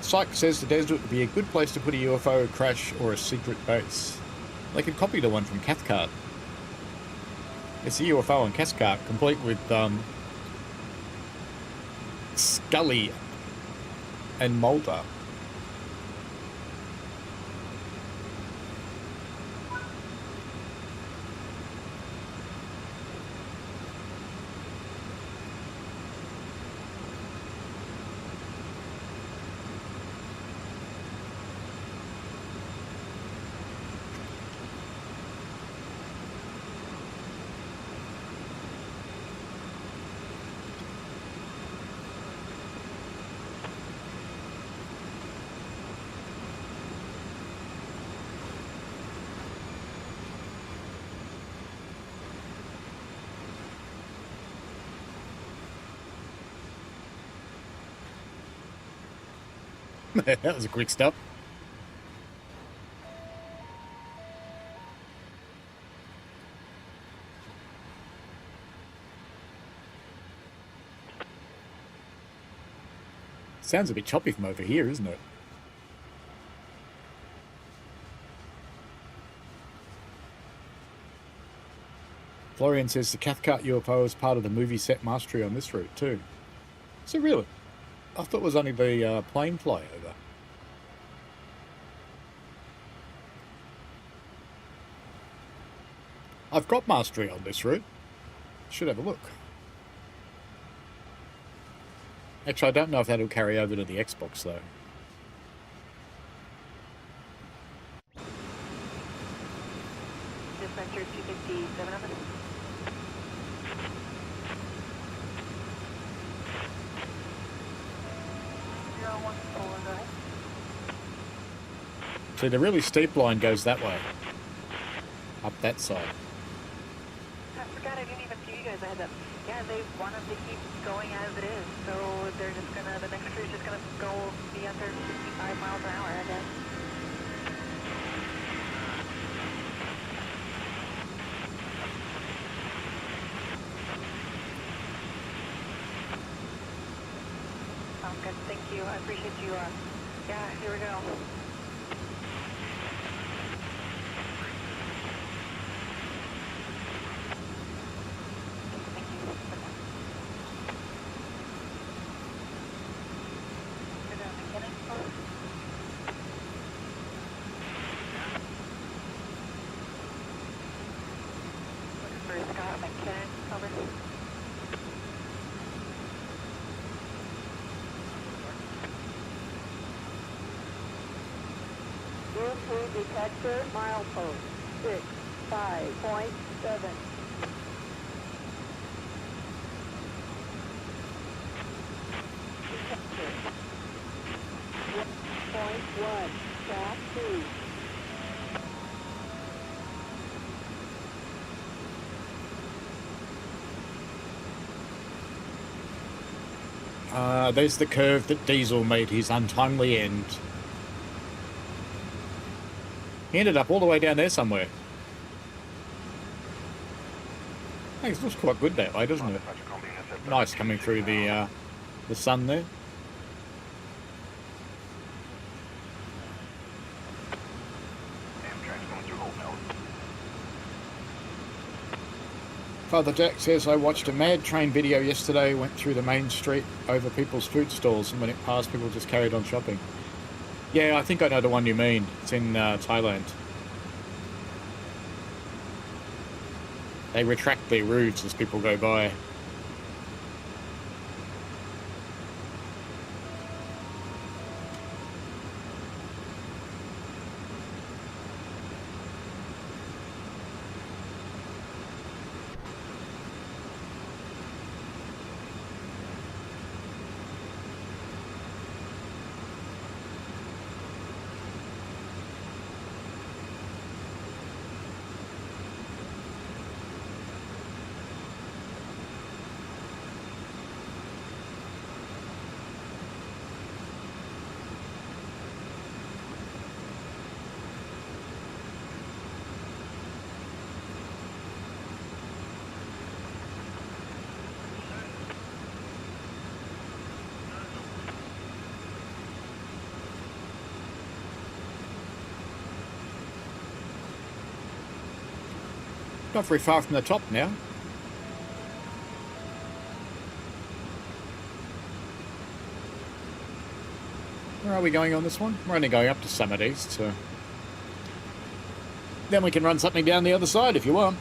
Speaker 2: Psych says the desert would be a good place to put a UFO crash or a secret base. They could copy the one from Cathcart. It's a UFO on Cathcart, complete with Scully and Mulder. That was a quick stop. Sounds a bit choppy from over here, isn't it? Florian says the Cathcart UFO is part of the movie set mastery on this route too. So really? I thought it was only the plane flyover. I've got mastery on this route. Should have a look. Actually, I don't know if that'll carry over to the Xbox, though.
Speaker 1: Dispatcher 257 of it.
Speaker 2: See, the really steep line goes that way. Up that side.
Speaker 1: I forgot I didn't even give you guys a heads up. Yeah, they want them to keep going as it is, so they're just gonna, the next crew's just gonna go be under 55 miles an hour, I guess. Sounds good, thank you, I appreciate you, yeah, here we go. Detector, milepost 65.7. Detector 1.1, track 2.
Speaker 2: There's the curve that Diesel made his untimely end. He ended up all the way down there somewhere. I think it looks quite good that way, doesn't it? Nice coming through the sun there. Father Jack says, I watched a Mad Train video yesterday, went through the main street over people's food stalls, and when it passed, people just carried on shopping. Yeah, I think I know the one you mean. It's in Thailand. They retract their roofs as people go by. Not very far from the top now. Where are we going on this one? We're only going up to Summit East, so... Then we can run something down the other side if you want.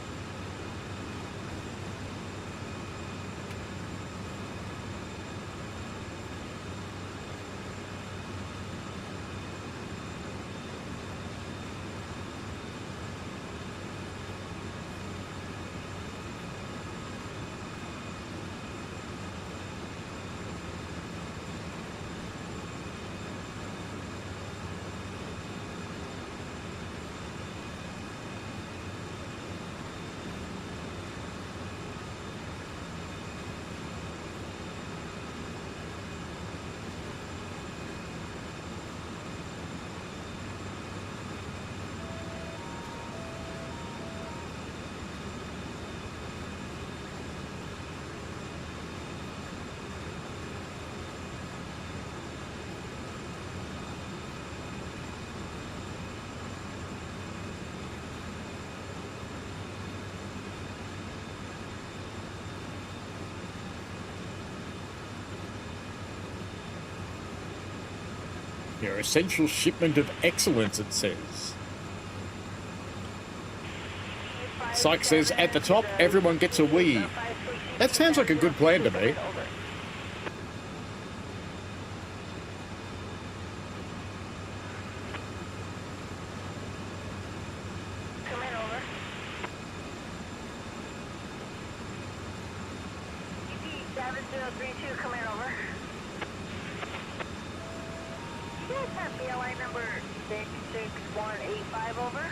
Speaker 2: Your essential shipment of excellence, it says. Sykes says, at the top, everyone gets a wee. That sounds like a good plan to me.
Speaker 1: Come in, over. EP 7032, come in, over. You guys have BLI number 66185, over.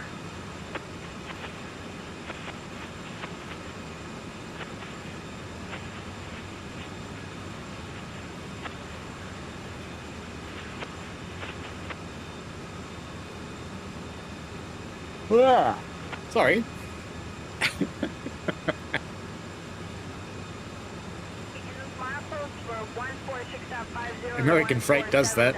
Speaker 2: Ah, sorry. American Freight does that.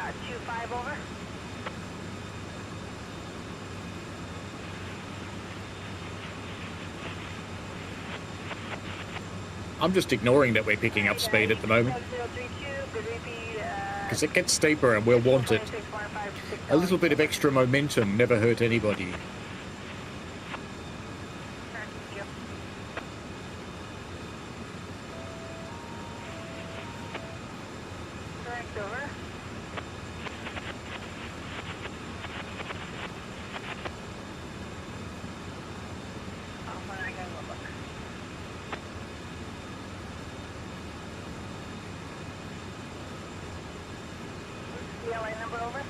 Speaker 2: I'm just ignoring that we're picking up speed at the moment, because it gets steeper and we'll want it. A little bit of extra momentum never hurt anybody.
Speaker 1: BLA number, over.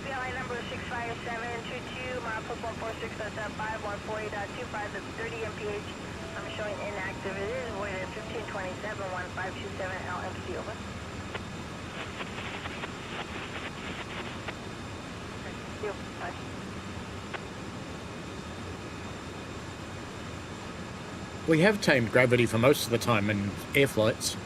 Speaker 1: BLI number 65722, milepost 146.75, 148.25, that's 30 mph. I'm showing inactive. It is voided at 1527, 1527 LMC, over. You, bye.
Speaker 2: We have tamed gravity for most of the time in air flights.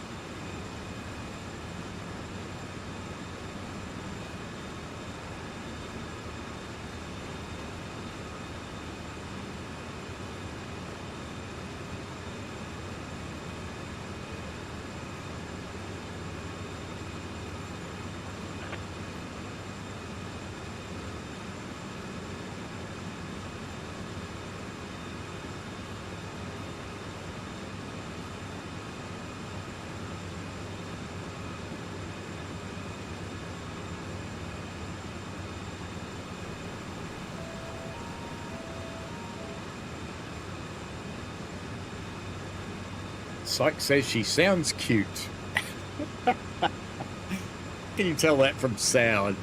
Speaker 2: Sykes says she sounds cute. Can you tell that from sound?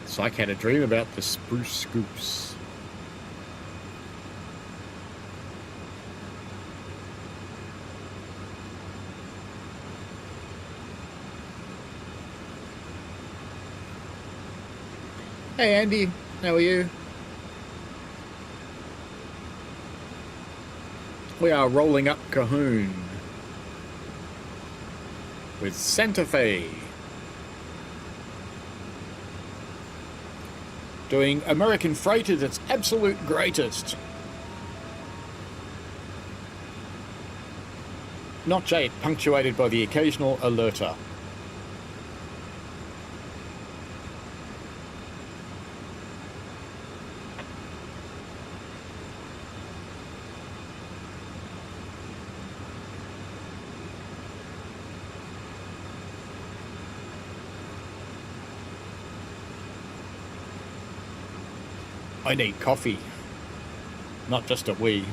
Speaker 2: Syke had a dream about the spruce scoops. Hey Andy, how are you? We are rolling up Cahoon with Santa Fe, doing American Freight at its absolute greatest. Notch 8 punctuated by the occasional alerter. I need coffee, not just a wee.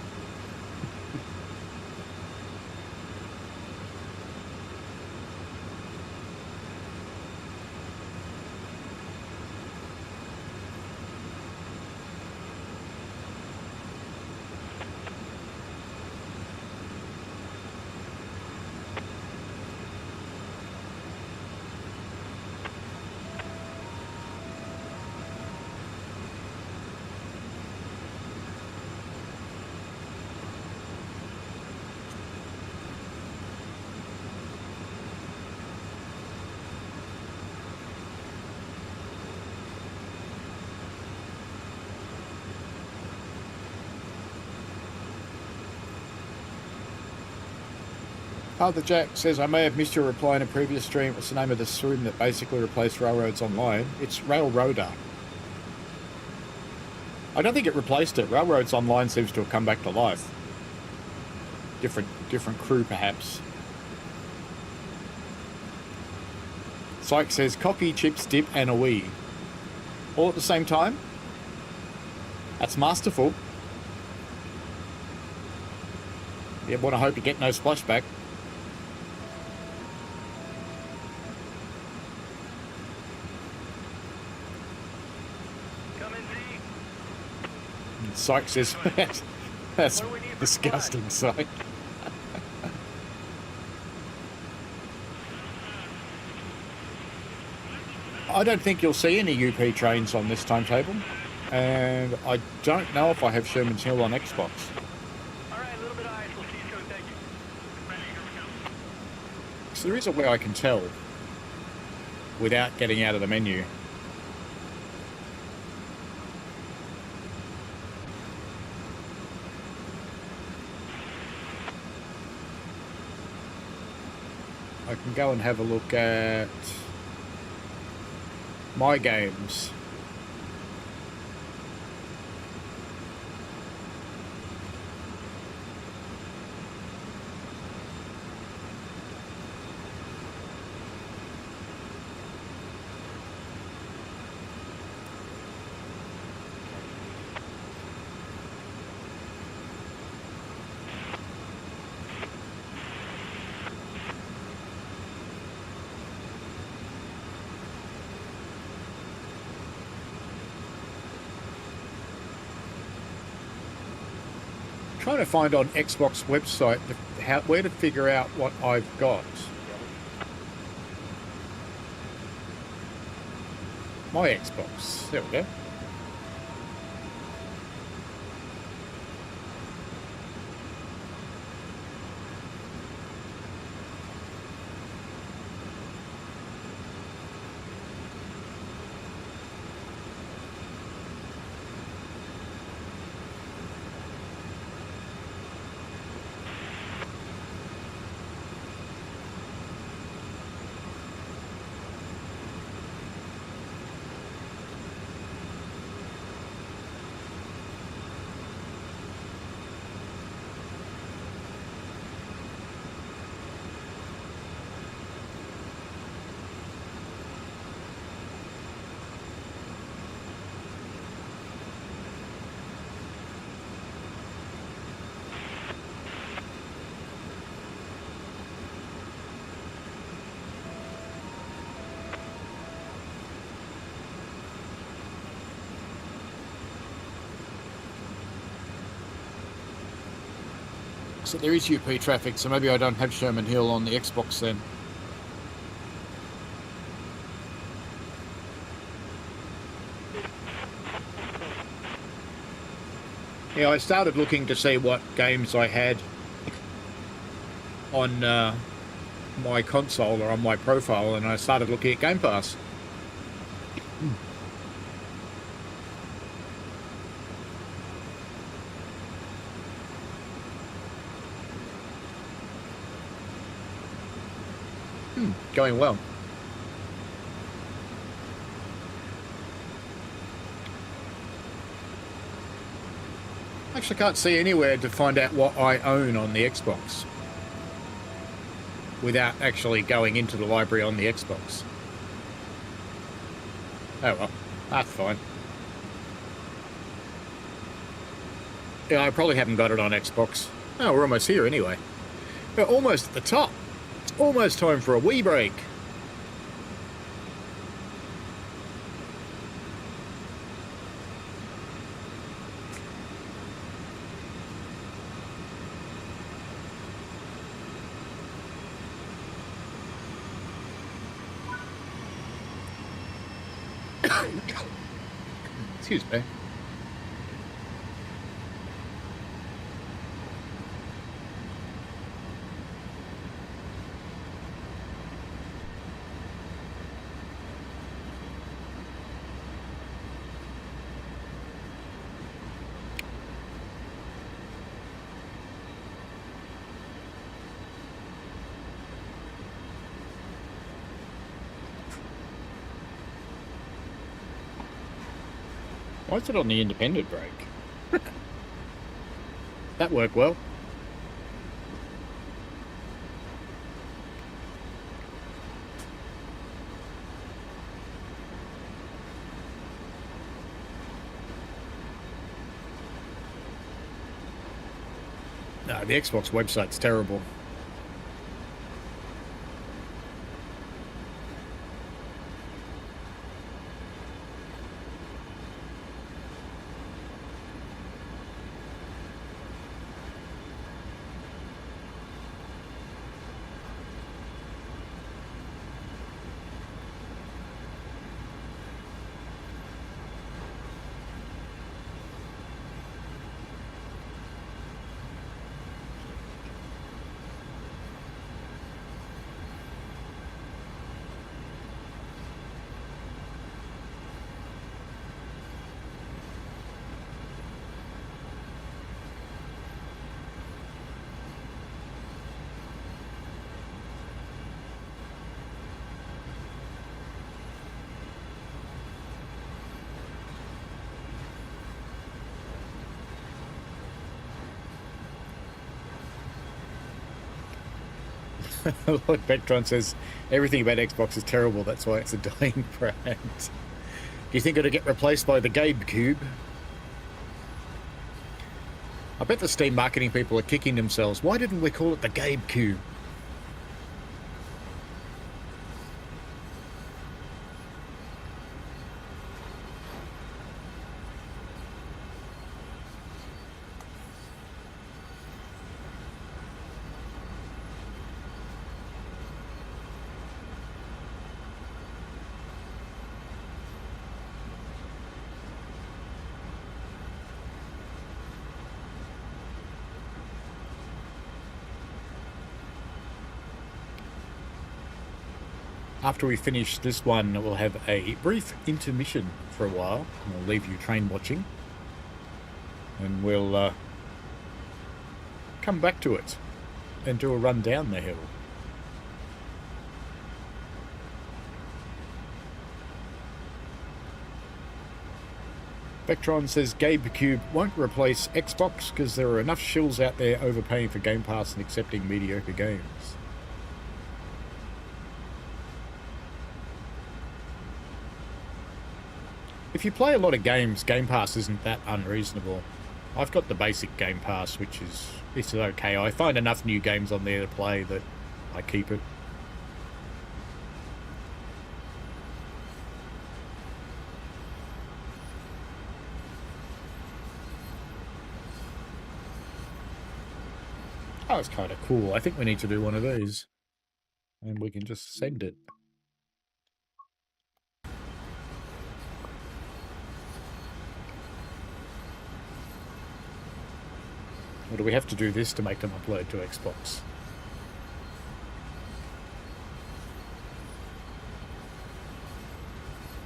Speaker 2: Father Jack says, I may have missed your reply in a previous stream. What's the name of the stream that basically replaced Railroads Online? It's Railroader. I don't think it replaced it. Railroads Online seems to have come back to life. Different crew, perhaps. Syke says, coffee, chips, dip, and a wee. All at the same time? That's masterful. Yeah, want to hope you get no splashback.
Speaker 3: Come in, Z.
Speaker 2: Syke says, that's disgusting, Syke. I don't think you'll see any UP trains on this timetable, and I don't know if I have Sherman's Hill on Xbox.
Speaker 3: All right, a little bit of ice. We'll see you soon. Thank you. Ready, here we go.
Speaker 2: So there is a way I can tell without getting out of the menu. I can go and have a look at my games. Trying to find on Xbox website where to figure out what I've got. My Xbox. There we go. So there is UP traffic, so maybe I don't have Sherman Hill on the Xbox then. Yeah, I started looking to see what games I had on my console or on my profile, and I started looking at Game Pass. Going well. Actually, can't see anywhere to find out what I own on the Xbox without actually going into the library on the Xbox. Oh well, that's fine. Yeah, I probably haven't got it on Xbox. Oh, we're almost here anyway. We're almost at the top. Almost time for a wee break. Excuse me. Why is it on the independent brake? That worked well. No, the Xbox website's terrible. Like Vectron says, everything about Xbox is terrible, that's why it's a dying brand. Do you think it'll get replaced by the GameCube? I bet the Steam marketing people are kicking themselves. Why didn't we call it the GameCube? After we finish this one, we'll have a brief intermission for a while. We'll leave you train watching. And we'll come back to it and do a run down the hill. Vectron says GameCube won't replace Xbox because there are enough shills out there overpaying for Game Pass and accepting mediocre games. If you play a lot of games, Game Pass isn't that unreasonable. I've got the basic Game Pass, which is it's okay. I find enough new games on there to play that I keep it. Oh, it's kind of cool. I think we need to do one of these. And we can just send it. Or do we have to do this to make them upload to Xbox?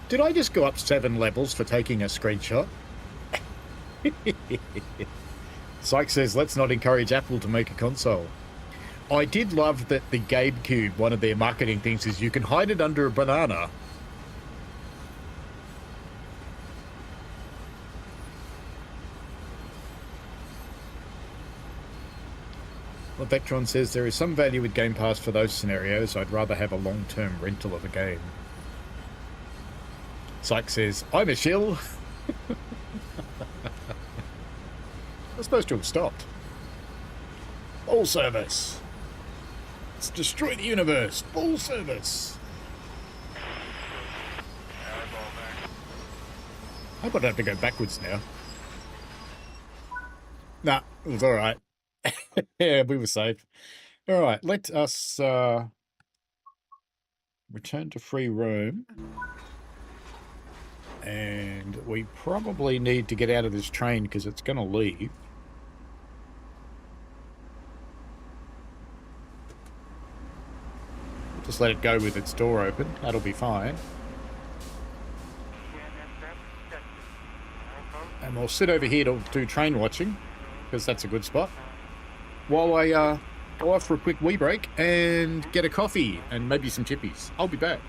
Speaker 2: Did I just go up 7 levels for taking a screenshot? Syke says, let's not encourage Apple to make a console. I did love that the GameCube, one of their marketing things is you can hide it under a banana. Well, Vectron says there is some value with Game Pass for those scenarios. I'd rather have a long-term rental of a game. Syke says, I'm a shill. I'm supposed to have stopped. Full service. Let's destroy the universe. Full service. I hope I don't have to go backwards now. Nah, it was alright. Yeah, we were safe. Alright, let us return to free roam. And we probably need to get out of this train because it's going to leave. Just let it go with its door open. That'll be fine. And we'll sit over here to do train watching because that's a good spot. While I go off for a quick wee break and get a coffee and maybe some chippies. I'll be back.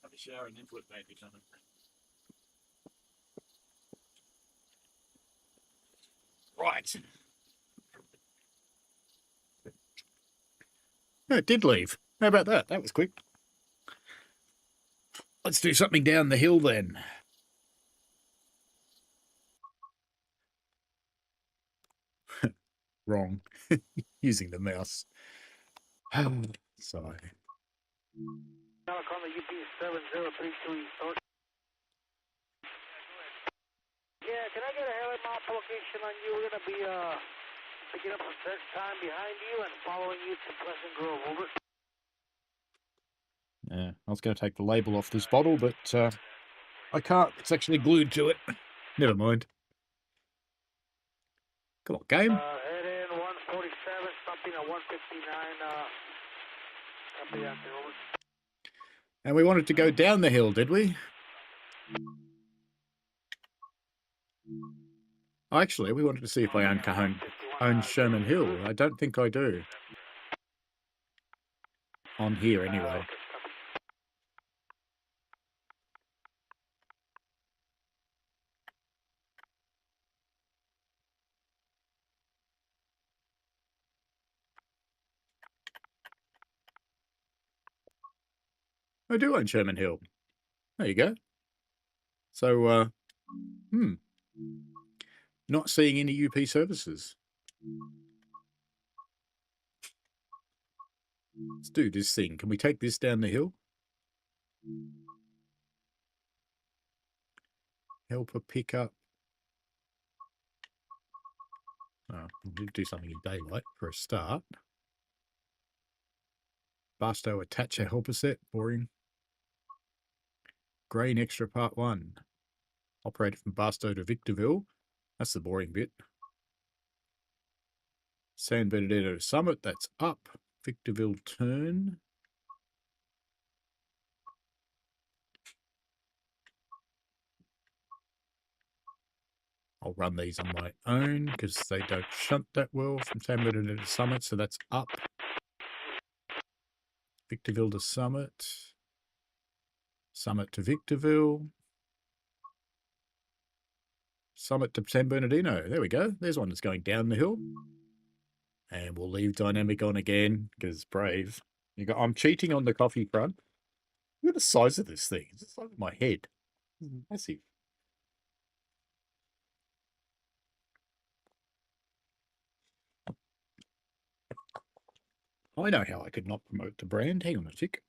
Speaker 2: Have a shower and then put bandage on it. Right. No, it did leave. How about that? That was quick. Let's do something down the hill then. Wrong. Using the mouse. Sorry.
Speaker 4: California UP 7032 East. Yeah, can I get a heli map location on you? We're going to be picking up some search time behind you and following you to Pleasant Grove. Over.
Speaker 2: Yeah, I was going to take the label off this bottle, but I can't. It's actually glued to it. Never mind. Come on, game.
Speaker 4: Head in 147, stopping at 159. Copy after, over.
Speaker 2: And we wanted to go down the hill, did we? Actually, we wanted to see if I own Sherman Hill. I don't think I do. On here, anyway. I do own Sherman Hill. There you go. So, not seeing any UP services. Let's do this thing. Can we take this down the hill? Helper pickup. Oh, we'll do something in daylight for a start. Barstow attach a helper set. Boring. Grain extra part 1. Operated from Barstow to Victorville. That's the boring bit. San Bernardino Summit. That's up. Victorville turn. I'll run these on my own because they don't shunt that well from San Bernardino Summit. So that's up. Victorville to Summit. Summit to Victorville. Summit to San Bernardino. There we go. There's one that's going down the hill. And we'll leave dynamic on again because brave. I'm cheating on the coffee front. Look at the size of this thing. It's like my head. It's massive. I know how I could not promote the brand. Hang on a tick.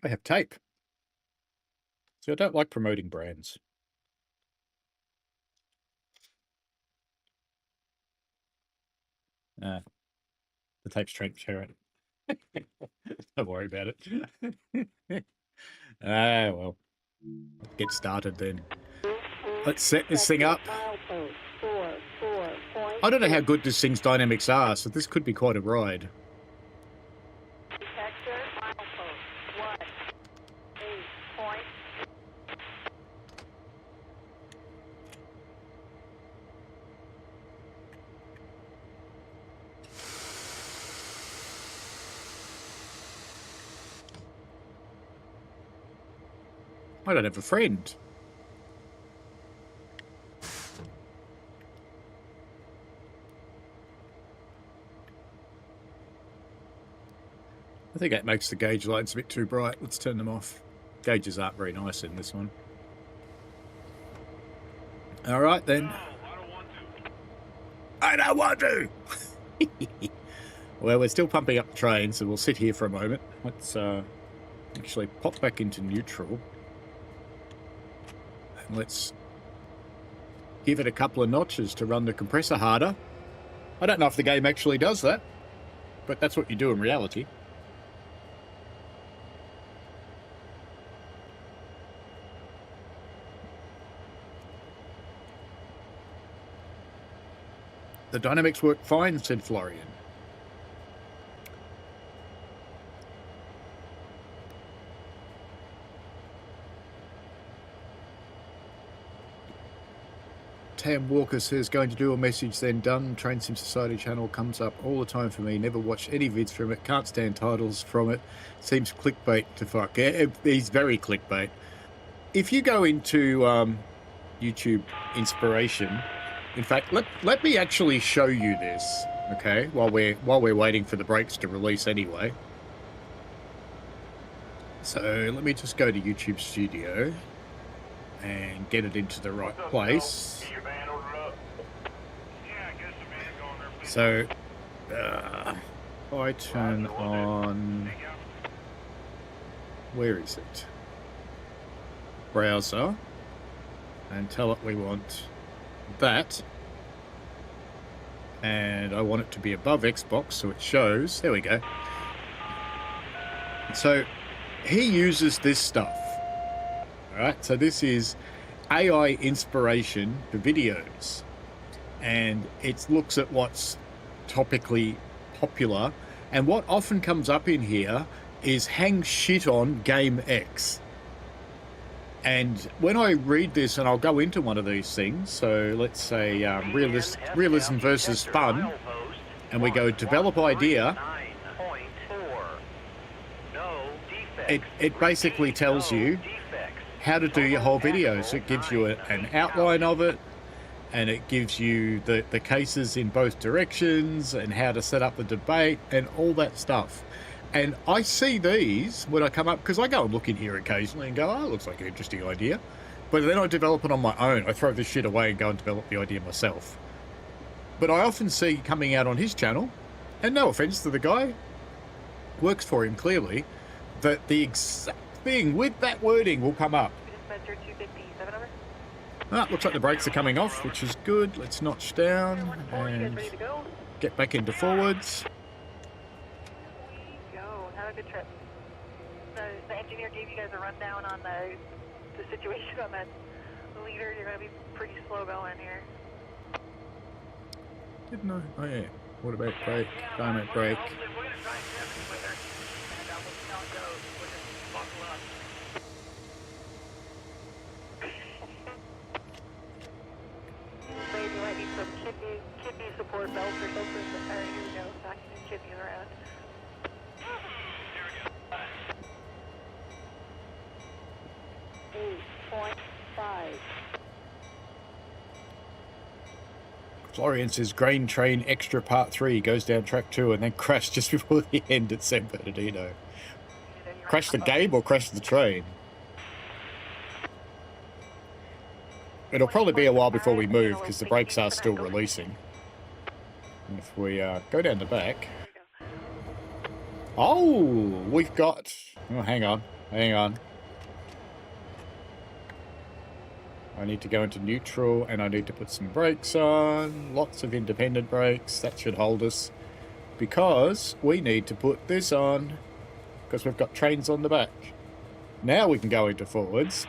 Speaker 2: I have tape. See, I don't like promoting brands. The tape's transparent. Don't worry about it. Well. Get started then. Let's set this thing up. I don't know how good this thing's dynamics are, so this could be quite a ride. I don't have a friend. I think that makes the gauge lights a bit too bright. Let's turn them off. Gauges aren't very nice in this one. All right, then. I don't want to. Well, we're still pumping up the train, so we'll sit here for a moment. Let's actually pop back into neutral. And let's give it a couple of notches to run the compressor harder. I don't know if the game actually does that, but that's what you do in reality. The dynamics work fine, said Florian. Tam Walker says, going to do a message then done. Train Sim Society channel comes up all the time for me. Never watched any vids from it. Can't stand titles from it. Seems clickbait to fuck. Yeah, he's very clickbait. If you go into YouTube inspiration, in fact, let me actually show you this, okay? While we're waiting for the brakes to release anyway. So let me just go to YouTube Studio and get it into the right place. So, I turn on, where is it? Browser, and tell it we want that. And I want it to be above Xbox, so it shows. There we go. So, he uses this stuff. Alright, so this is AI inspiration for videos. And it looks at what's topically popular. And what often comes up in here is hang shit on Game X. And when I read this, and I'll go into one of these things, so let's say realism versus fun, and we go develop idea, it basically tells you how to do your whole video. So it gives you an outline of it, and it gives you the cases in both directions and how to set up the debate and all that stuff. And I see these when I come up, because I go and look in here occasionally and go, oh, looks like an interesting idea. But then I develop it on my own. I throw this shit away and go and develop the idea myself. But I often see coming out on his channel, and no offense to the guy, works for him clearly, that the exact thing with that wording will come up. Ah, looks like the brakes are coming off, which is good. Let's notch down and get back into forwards.
Speaker 1: Have a good trip. The engineer gave you guys a rundown on the situation on that leader. You're going to be pretty slow going here.
Speaker 2: Didn't I? Oh yeah. What about brake? Dynamic brake.
Speaker 1: Maybe you might need some kidney support belts or something. Here we go. Knocking the kidneys around. 8.5.
Speaker 2: Florian says Grain Train Extra Part 3 goes down track 2 and then crashed just before the end at San Bernardino. Crash the game or crash the train? It'll probably be a while before we move because the brakes are still releasing. And if we go down the back... Oh, we've got... Oh, hang on. I need to go into neutral and I need to put some brakes on. Lots of independent brakes. That should hold us. Because we need to put this on. Because we've got trains on the back. Now we can go into forwards.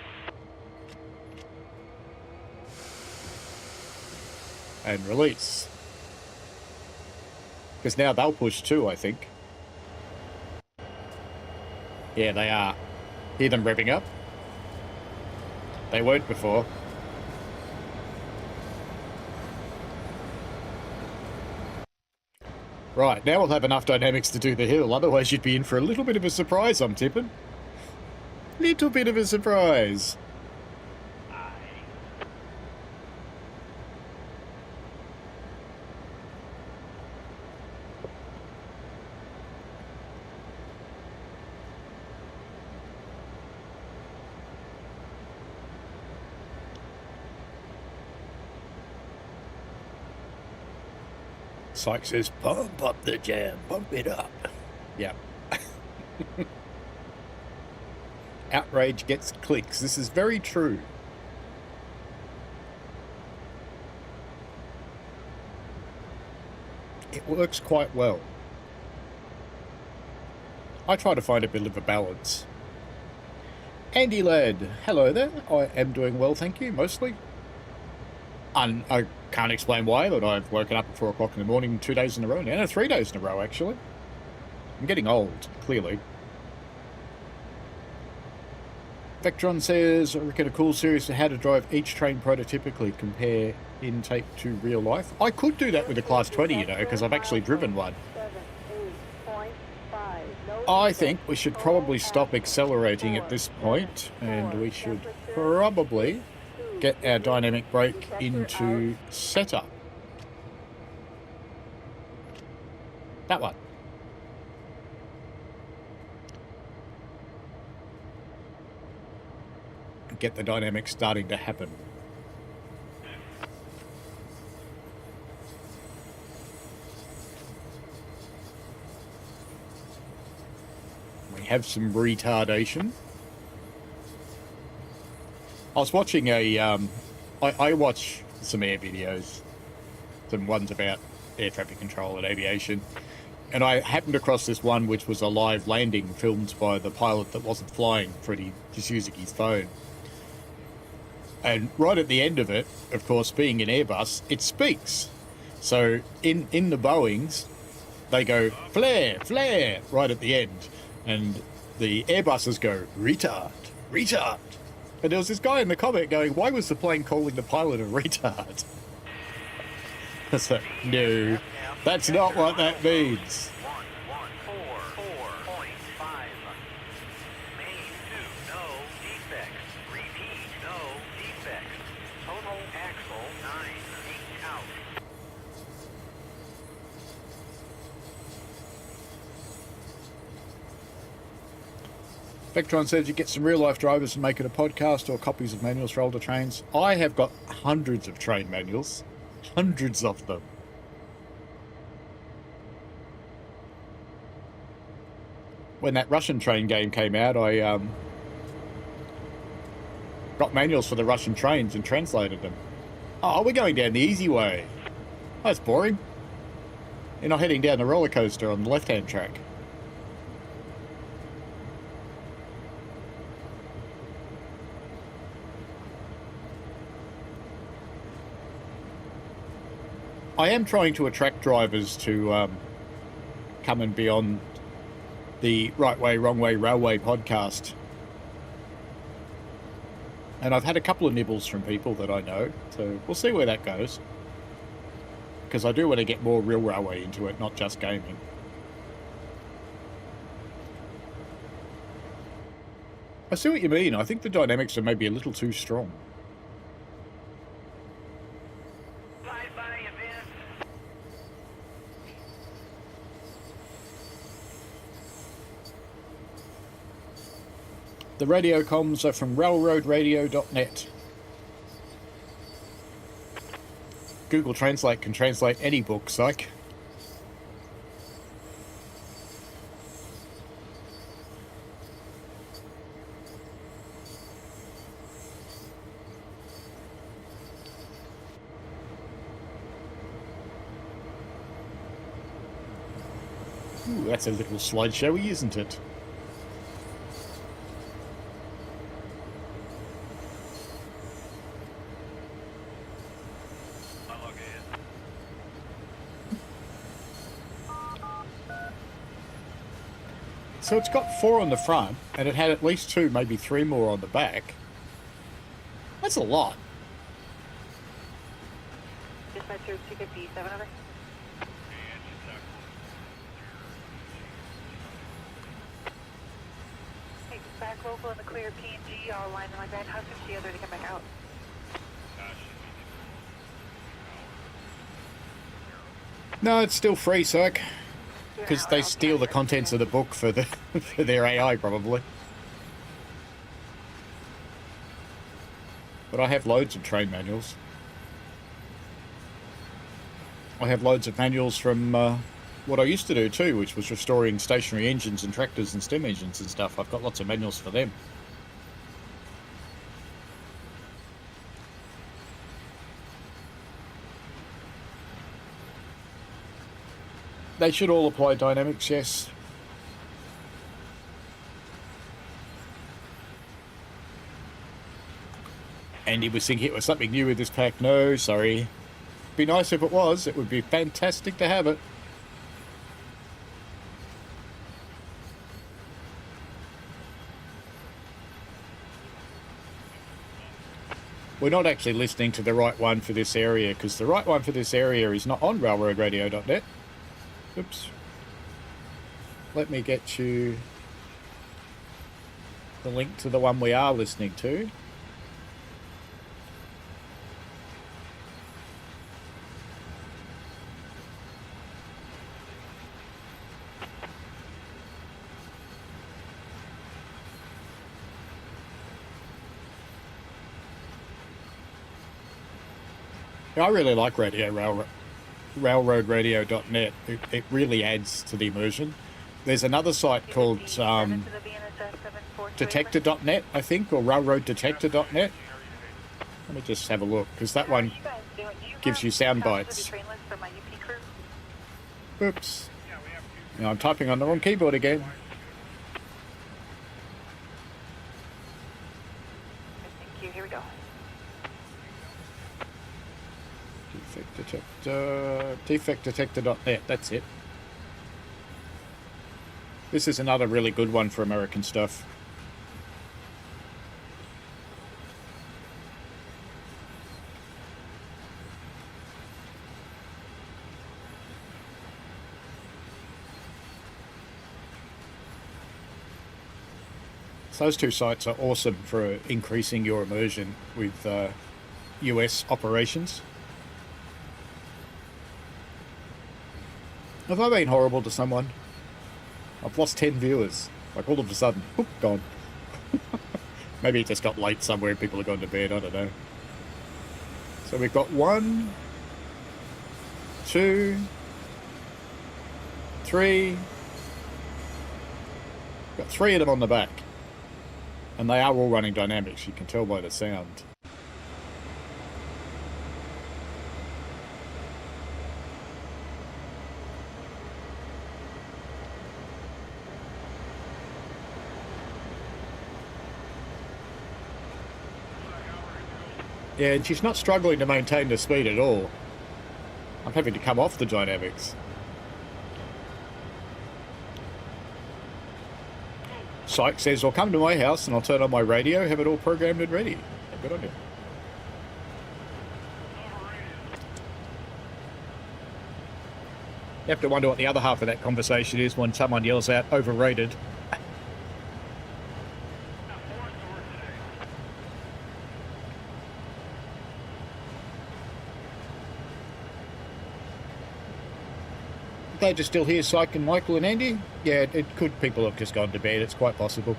Speaker 2: And release. Because now they'll push too, I think. Yeah, they are. Hear them revving up? They weren't before. Right, now we'll have enough dynamics to do the hill, otherwise you'd be in for a little bit of a surprise, I'm tipping. Little bit of a surprise. Syke says, pump up the jam, pump it up. Yeah. Outrage gets clicks. This is very true. it works quite well. I try to find a bit of a balance. Andy Ladd, hello there. I am doing well, thank you, mostly. And I can't explain why, but I've woken up at 4 o'clock in the morning 2 days in a row now. No, 3 days in a row, actually. I'm getting old, clearly. Vectron says, I reckon a cool series to how to drive each train prototypically, compare intake to real life. I could do that with a Class 20, you know, because I've actually driven one. I think we should probably stop accelerating at this point, and we should probably get our dynamic brake into setup. That one. Get the dynamics starting to happen. We have some retardation. I was watching a, I watch some air videos, some ones about air traffic control and aviation, and I happened across this one which was a live landing filmed by the pilot that wasn't flying, Freddie, just using his phone. And right at the end of it, of course, being an Airbus, it speaks. So in the Boeings, they go, flare, flare, right at the end. And the Airbuses go, retard, retard. And there was this guy in the comment going, why was the plane calling the pilot a retard? I said, no, that's not what that means.
Speaker 3: 114.5. Main 2, no defects. Repeat, no defects. Total axle 9 feet out.
Speaker 2: Vectron says you get some real-life drivers and make it a podcast or copies of manuals for older trains. I have got hundreds of train manuals. Hundreds of them. When that Russian train game came out, I got manuals for the Russian trains and translated them. Oh, we're going down the easy way. That's boring. You're not heading down the roller coaster on the left-hand track. I am trying to attract drivers to come and be on the Right Way, Wrong Way Railway podcast. And I've had a couple of nibbles from people that I know, so we'll see where that goes. Because I do want to get more real railway into it, not just gaming. I see what you mean. I think the dynamics are maybe a little too strong. The radio comms are from railroadradio.net. Google Translate can translate any book, psych. Ooh, that's a little slideshowy, isn't it? So it's got 4 on the front, and it had at least 2, maybe 3 more on the back. That's a lot.
Speaker 1: Dispatcher 257, over. Hey, back local in the clear P&G, I'll line them like that. How soon is the other to come back out?
Speaker 2: No, it's still free, psych. Because they steal the contents of the book for the for their AI, probably. But I have loads of train manuals. I have loads of manuals from what I used to do too, which was restoring stationary engines and tractors and steam engines and stuff. I've got lots of manuals for them. They should all apply dynamics, yes. Andy was thinking it was something new with this pack. No, sorry. Be nice if it was. It would be fantastic to have it. We're not actually listening to the right one for this area, because the right one for this area is not on railroadradio.net. Oops. Let me get you the link to the one we are listening to. I really like railroadradio.net. It really adds to the immersion. There's another site called detector.net, I think, or railroaddetector.net. Let me just have a look, because that one gives you sound bites. Oops. Now I'm typing on the wrong keyboard again.
Speaker 1: Thank you. Here we go.
Speaker 2: Defectdetector.net, that's it. This is another really good one for American stuff. So those two sites are awesome for increasing your immersion with US operations. Have I been horrible to someone? I've lost 10 viewers. Like all of a sudden, whoop, gone. Maybe it just got late somewhere and people have gone to bed, I don't know. So we've got 1, 2, 3. Got 3 of them on the back. And they are all running dynamics, you can tell by the sound. Yeah, and she's not struggling to maintain the speed at all. I'm having to come off the dynamics. Syke says, I'll come to my house and I'll turn on my radio, have it all programmed and ready. Good on you. You have to wonder what the other half of that conversation is when someone yells out, overrated. Glad you're still here, Syke and Michael and Andy. Yeah, it could. People have just gone to bed. It's quite possible.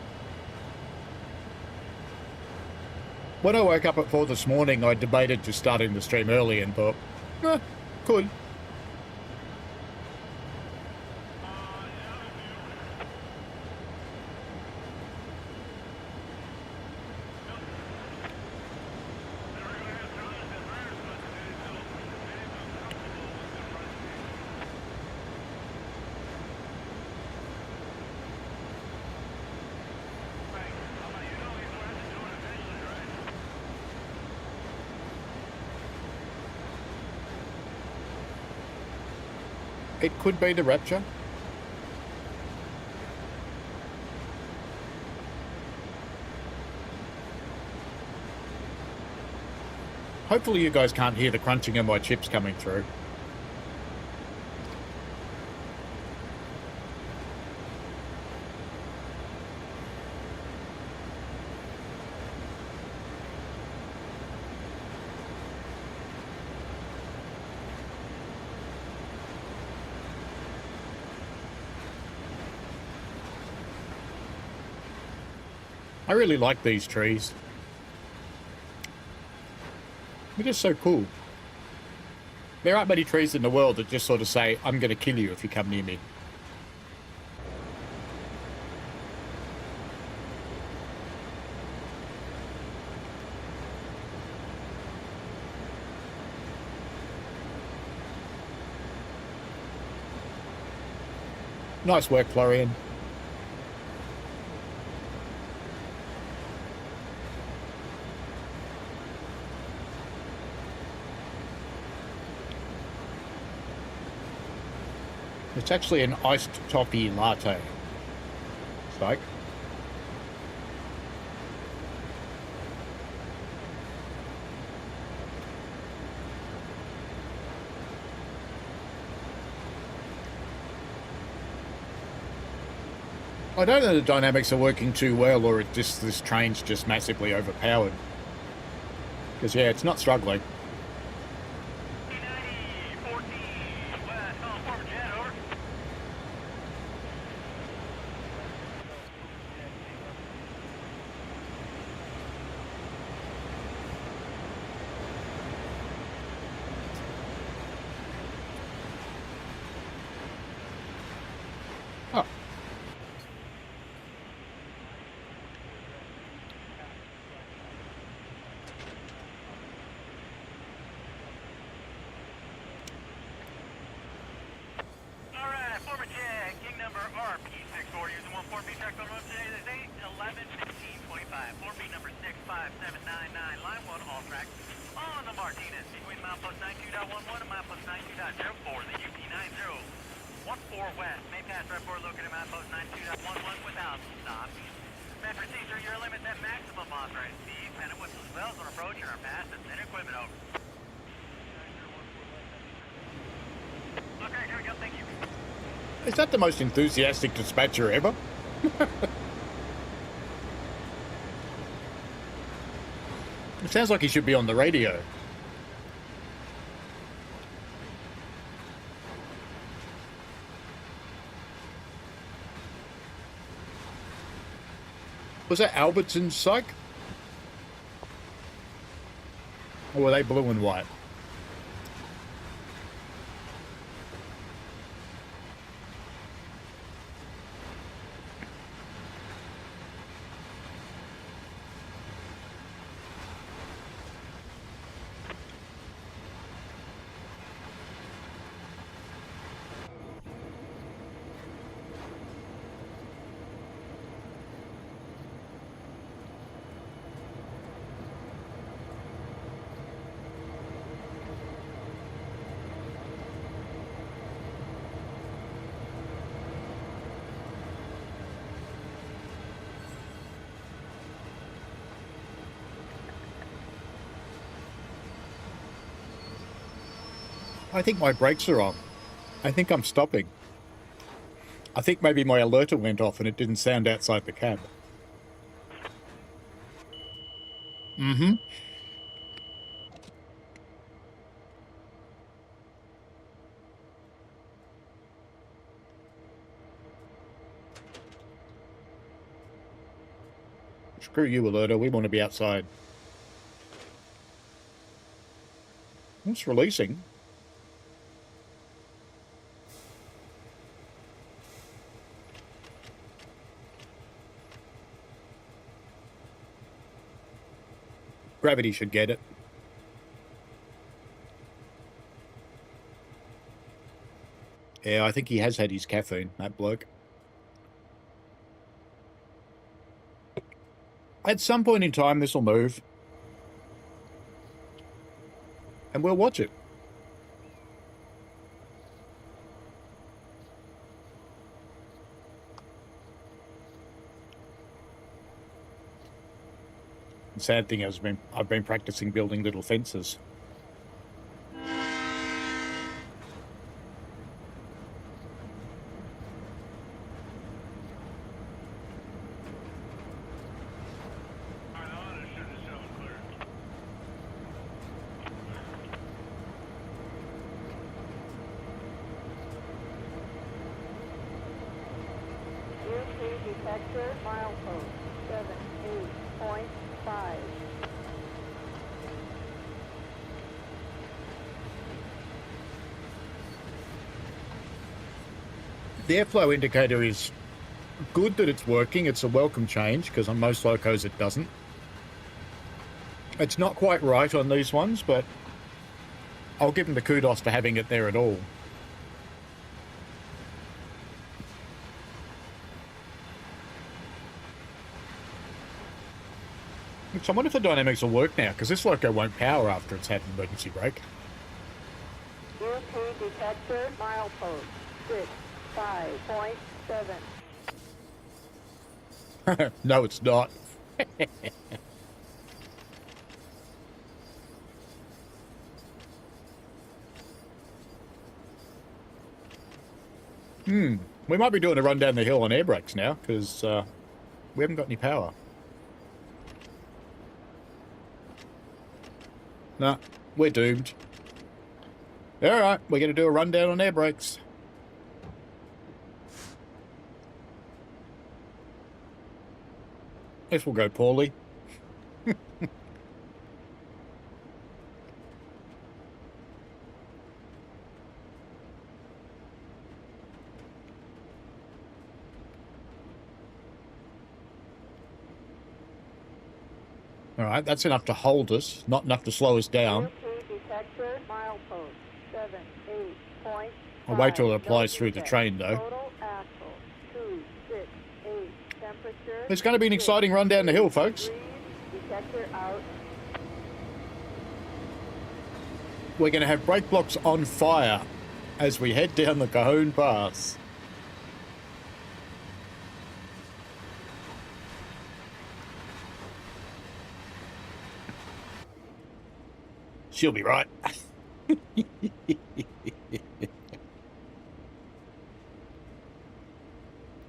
Speaker 2: When I woke up at 4 this morning, I debated just starting the stream early and thought, could. It could be the Rapture. Hopefully you guys can't hear the crunching of my chips coming through. I really like these trees. They're just so cool. There aren't many trees in the world that just sort of say, I'm going to kill you if you come near me. Nice work, Florian. It's actually an iced toffee latte. Psych. I don't know the dynamics are working too well, or it just this train's just massively overpowered. Because yeah, it's not struggling.
Speaker 3: 14, west on forward jet, over.
Speaker 2: Oh.
Speaker 3: Alright, forward jet, king number RP64, using 14B track on road today, this 8-11-15-25, 4B number 65799, line 1, all track, on the Martinez, between milepost 92.11 and milepost 92.04, the UP90, 14 west, may pass report located milepost 92.11 without stop. May proceed through your limits at maximum authorized speed, and it whistles bells on approach and are passed and then equipment over. Okay, here we go, thank you.
Speaker 2: Is that the most enthusiastic dispatcher ever? It sounds like he should be on the radio. Was that Albertson's psych? Or were they blue and white? I think my brakes are on. I think I'm stopping. I think maybe my alerter went off and it didn't sound outside the cab. Mm-hmm. Screw you, alerter. We want to be outside. It's releasing. Gravity should get it. Yeah, I think he has had his caffeine, that bloke. At some point in time, this will move. And we'll watch it. The sad thing is, I've been practicing building little fences.
Speaker 1: Detector, milepost 78.5.
Speaker 2: The airflow indicator is good that it's working. It's a welcome change because on most locos it doesn't. It's not quite right on these ones, but I'll give them the kudos for having it there at all. So I wonder if the dynamics will work now, because this loco won't power after it's had an emergency brake.
Speaker 1: UP detector, milepost 65.7.
Speaker 2: No, it's not. We might be doing a run down the hill on air brakes now, because we haven't got any power. Nah, we're doomed. Alright, we're going to do a rundown on air brakes. This will go poorly. Alright, that's enough to hold us, not enough to slow us down.
Speaker 1: UP detector, milepost 78.5.
Speaker 2: I'll wait till it applies through the train, though.
Speaker 1: Total axle 268. Temperature.
Speaker 2: It's going to be an exciting run down the hill, folks.
Speaker 1: Detector out.
Speaker 2: We're going to have brake blocks on fire as we head down the Cajon Pass. She'll be right.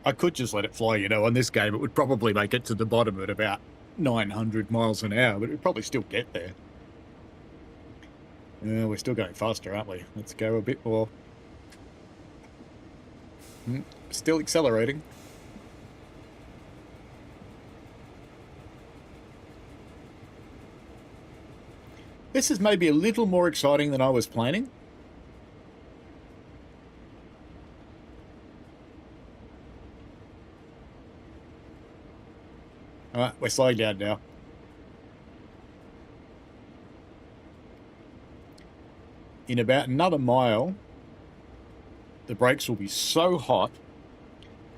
Speaker 2: I could just let it fly, you know. On this game, it would probably make it to the bottom at about 900 miles an hour, but it would probably still get there. Yeah, we're still going faster, aren't we? Let's go a bit more. Still accelerating. This is maybe a little more exciting than I was planning. Alright, we're slowing down now. In about another mile, the brakes will be so hot,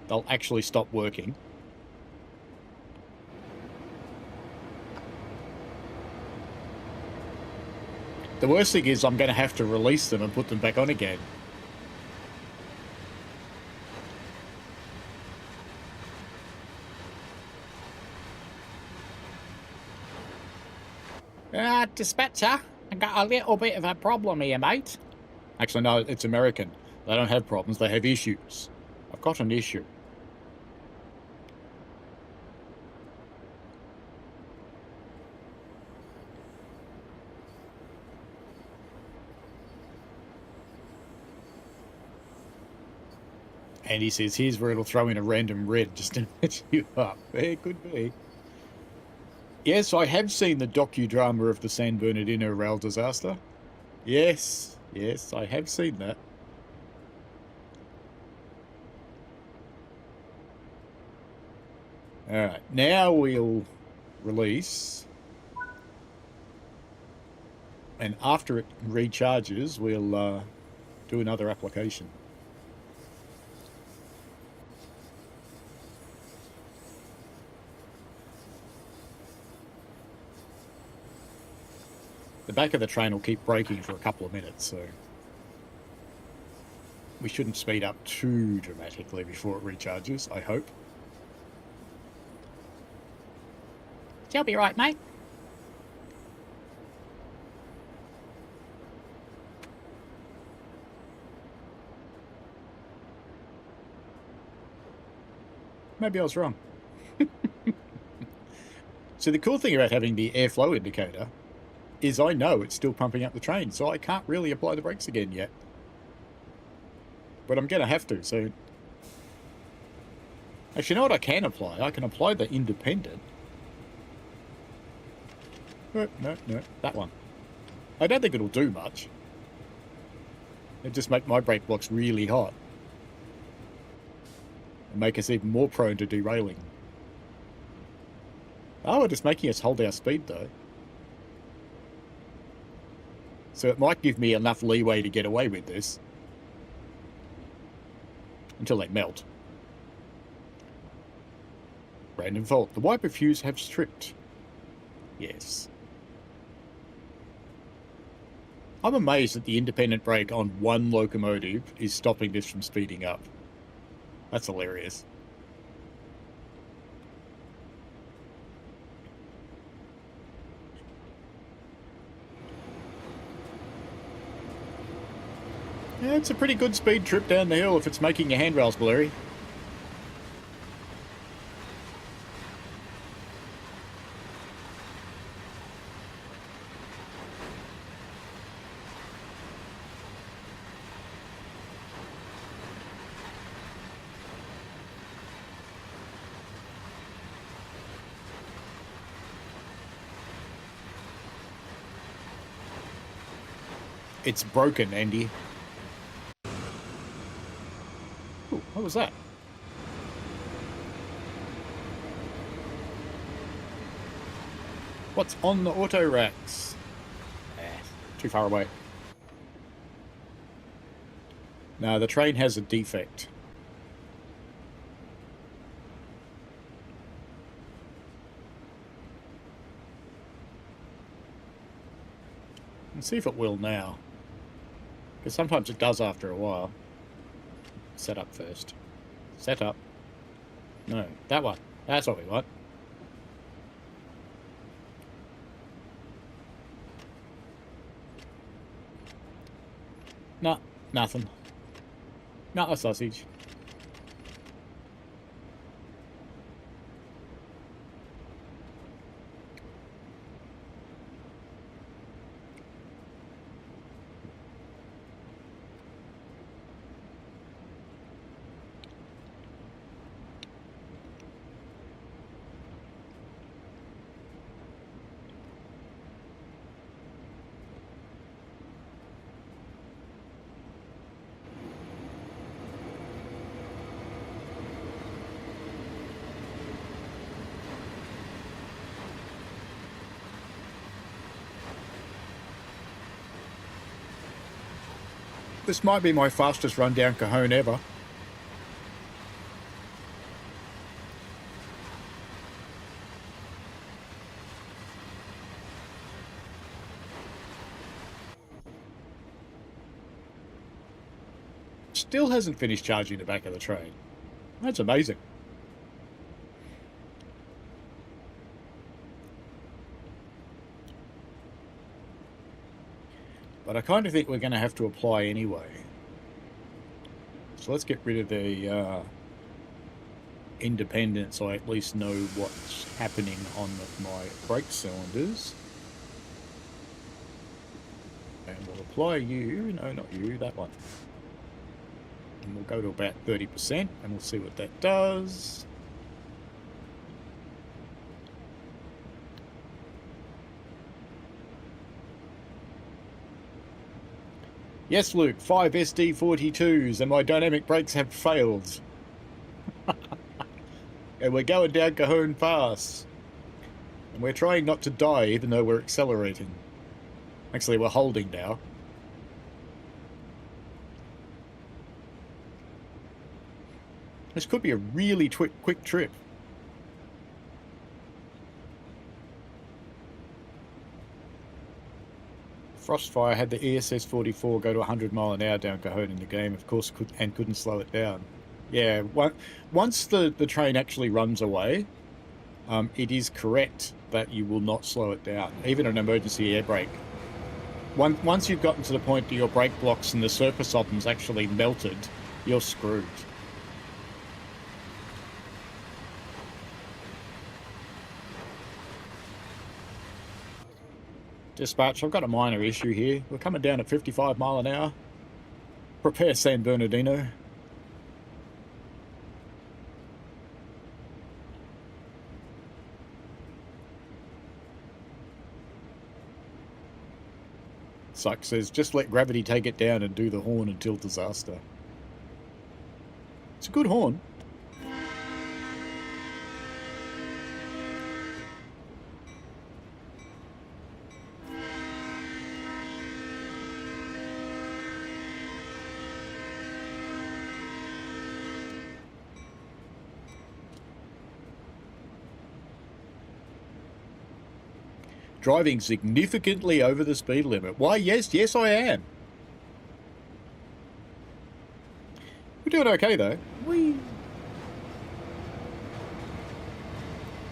Speaker 2: they'll actually stop working. The worst thing is I'm going to have to release them and put them back on again. Dispatcher, I got a little bit of a problem here, mate. Actually, no, it's American. They don't have problems, they have issues. I've got an issue. And he says, here's where it'll throw in a random red just to match you up. It could be. Yes, I have seen the docudrama of the San Bernardino rail disaster. Yes, I have seen that. Alright, now we'll release. And after it recharges, we'll do another application. The back of the train will keep braking for a couple of minutes, so we shouldn't speed up too dramatically before it recharges, I hope. You'll be right, mate. Maybe I was wrong. So the cool thing about having the airflow indicator is I know it's still pumping up the train, so I can't really apply the brakes again yet. But I'm going to have to, so... Actually, you know what I can apply? I can apply the independent. No, that one. I don't think it'll do much. It'll just make my brake blocks really hot. And make us even more prone to derailing. Oh, it's making us hold our speed, though. So it might give me enough leeway to get away with this. Until they melt. Random fault. The wiper fuse have stripped. Yes. I'm amazed that the independent brake on one locomotive is stopping this from speeding up. That's hilarious. Yeah, it's a pretty good speed trip down the hill if it's making your handrails blurry. It's broken, Andy. Ooh, what was that? What's on the auto racks? Too far away. No, the train has a defect. Let's see if it will now. Because sometimes it does after a while. Set up first. Set up. No, that one. That's what we want. No, nothing. Not a sausage. This might be my fastest run down Cajon ever. Still hasn't finished charging the back of the train. That's amazing. But I kind of think we're going to have to apply anyway. So let's get rid of the independent so I at least know what's happening on my brake cylinders. And we'll apply you, no not you, that one. And we'll go to about 30% and we'll see what that does. Yes, Luke, 5 SD42s and my dynamic brakes have failed. And we're going down Cajon Pass. And we're trying not to die even though we're accelerating. Actually, we're holding now. This could be a really quick trip. Frostfire had the ESS-44 go to 100 mile an hour down Cajon in the game, of course, couldn't slow it down. Yeah, once the train actually runs away, it is correct that you will not slow it down, even an emergency air brake. Once you've gotten to the point that your brake blocks and the surface of them's actually melted, you're screwed. Dispatch, I've got a minor issue here. We're coming down at 55 mile an hour. Prepare San Bernardino. Suck says, just let gravity take it down and do the horn until disaster. It's a good horn. driving significantly over the speed limit. Why, yes, I am. We're doing okay, though.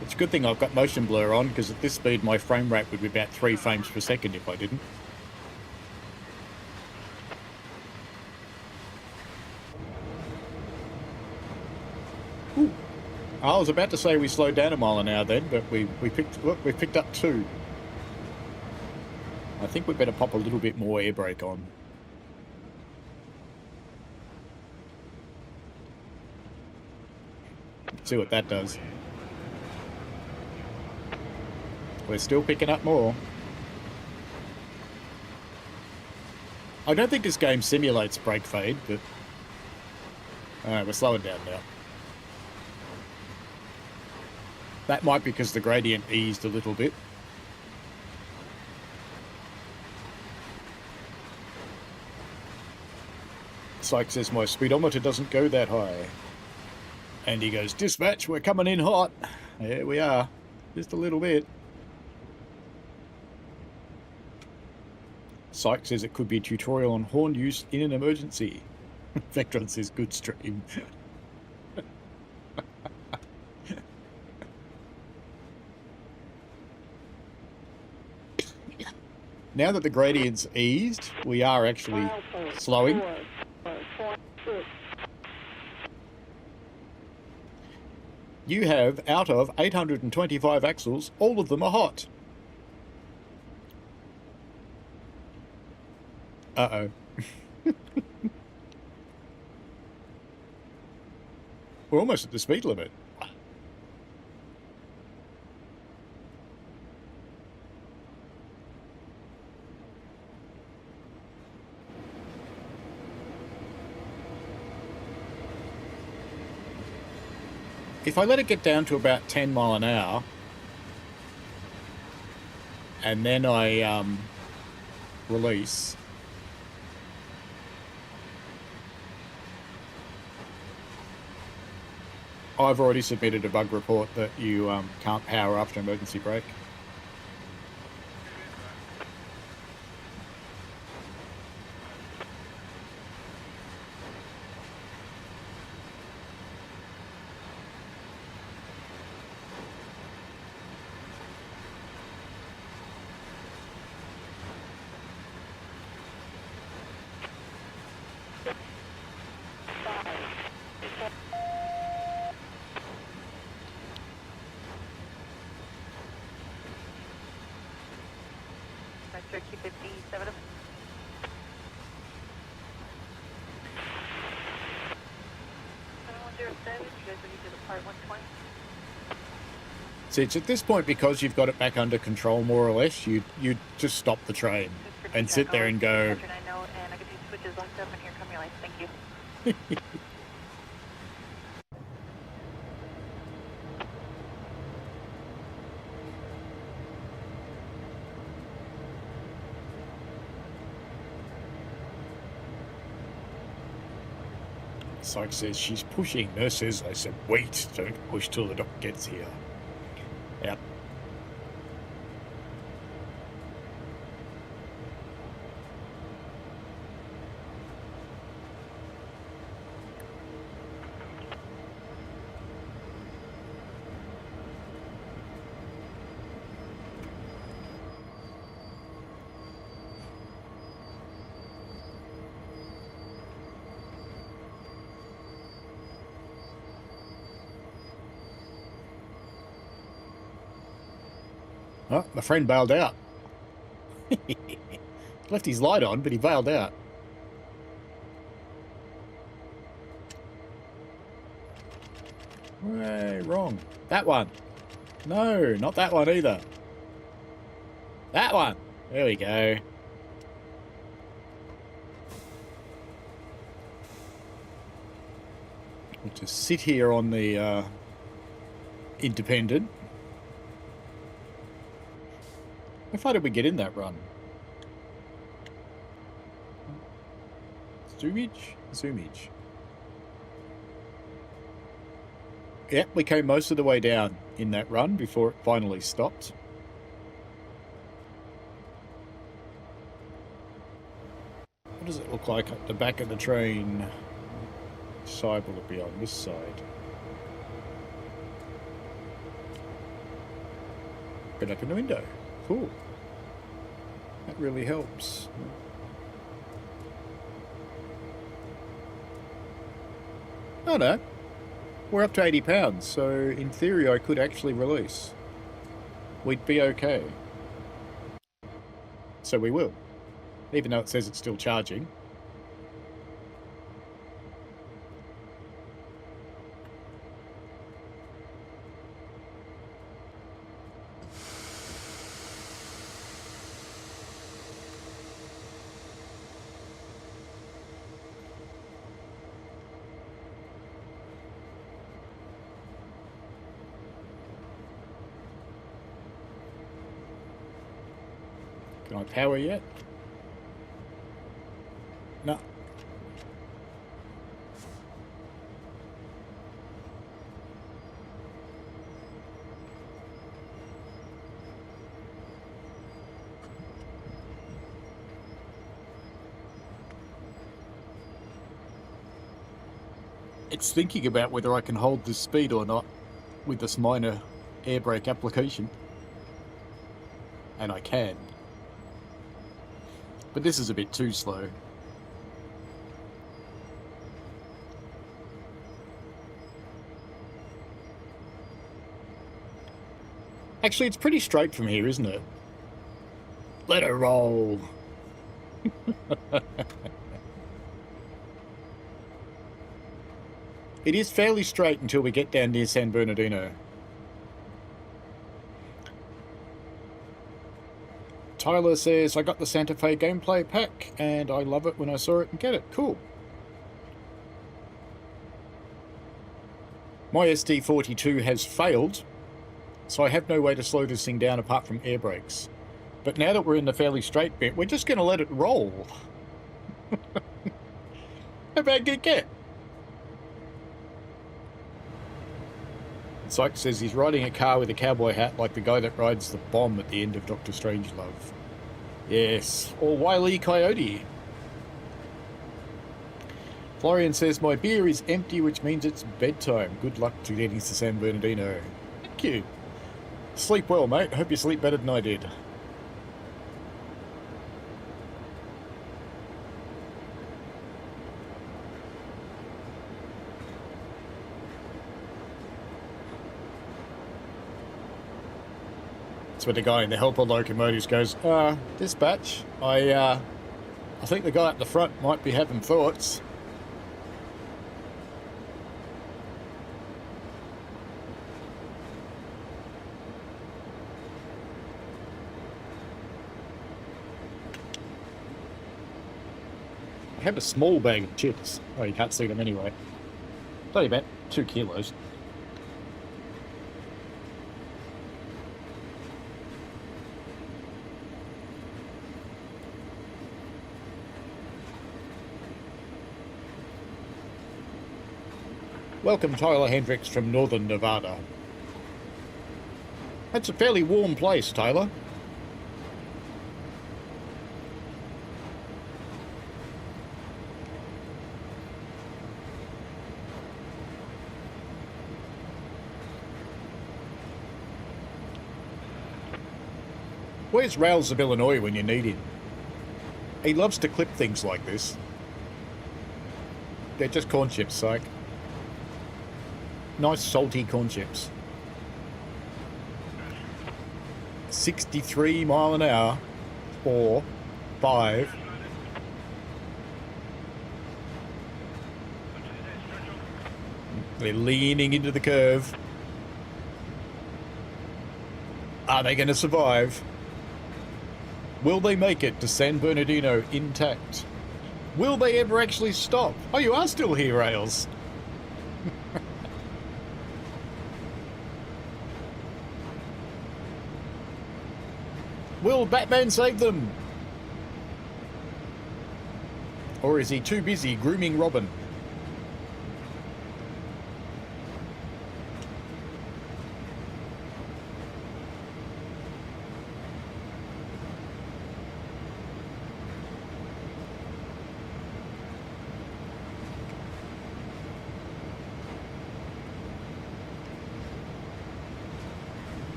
Speaker 2: It's a good thing I've got motion blur on, because at this speed my frame rate would be about 3 frames per second if I didn't. Ooh. I was about to say we slowed down a mile an hour then, but we picked up 2. I think we better pop a little bit more air brake on. See what that does. We're still picking up more. I don't think this game simulates brake fade, but we're slowing down now. That might be because the gradient eased a little bit. Syke says my speedometer doesn't go that high. And he goes, dispatch, we're coming in hot. There we are. Just a little bit. Syke says it could be a tutorial on horn use in an emergency. Vectron says good stream. Now that the gradient's eased, we are actually slowing. You have, out of 825 axles, all of them are hot. Uh-oh. We're almost at the speed limit. If I let it get down to about 10 mile an hour, and then I release, I've already submitted a bug report that you can't power after emergency brake.
Speaker 1: Turkey 57. You guys ready to depart 120?
Speaker 2: See, it's at this point, because you've got it back under control more or less, you just stop the train and sit there and go.
Speaker 1: And I get these switches locked up, and here come your lights. Thank you.
Speaker 2: Syke says she's pushing. Nurse says, I said, wait, don't push till the doc gets here. Yep. Oh, my friend bailed out. Left his light on, but he bailed out. Hey, wrong. That one. No, not that one either. That one. There we go. We'll just sit here on the independent. How far did we get in that run? Zoomage? Zoomage. Yep, we came most of the way down in that run before it finally stopped. look like at the back of the train? Side will it be on this side? Open up in the window. Cool. That really helps. Oh no. We're up to 80 pounds, so in theory I could actually release. We'd be okay. So we will. Even though it says it's still charging. Can I power yet? No. It's thinking about whether I can hold this speed or not with this minor air brake application. And I can. But this is a bit too slow. Actually, it's pretty straight from here, isn't it? Let her roll. It is fairly straight until we get down near San Bernardino. Tyler says, I got the Santa Fe gameplay pack, and I love it when I saw it and get it. Cool. My SD42 has failed, so I have no way to slow this thing down apart from air brakes. But now that we're in the fairly straight bit, we're just going to let it roll. How bad can it get? Syke says he's riding a car with a cowboy hat like the guy that rides the bomb at the end of Dr. Strangelove. Yes, or Wile E. Coyote. Florian says, my beer is empty, which means it's bedtime. Good luck to getting to San Bernardino. Thank you. Sleep well, mate. Hope you sleep better than I did. That's where the guy in the helper locomotives goes, dispatch, I think the guy at the front might be having thoughts. I have a small bag of chips. Oh, you can't see them anyway. It's only about 2 kilos. Welcome, Tyler Hendricks from Northern Nevada. That's a fairly warm place, Tyler. Where's Rails of Illinois when you need him? He loves to clip things like this. They're just corn chips, Syke. Nice salty corn chips. 63 mile an hour. 4, 5. They're leaning into the curve. Are they going to survive? Will they make it to San Bernardino intact? Will they ever actually stop? Oh, you are still here, Rails. Will Batman save them? Or is he too busy grooming Robin?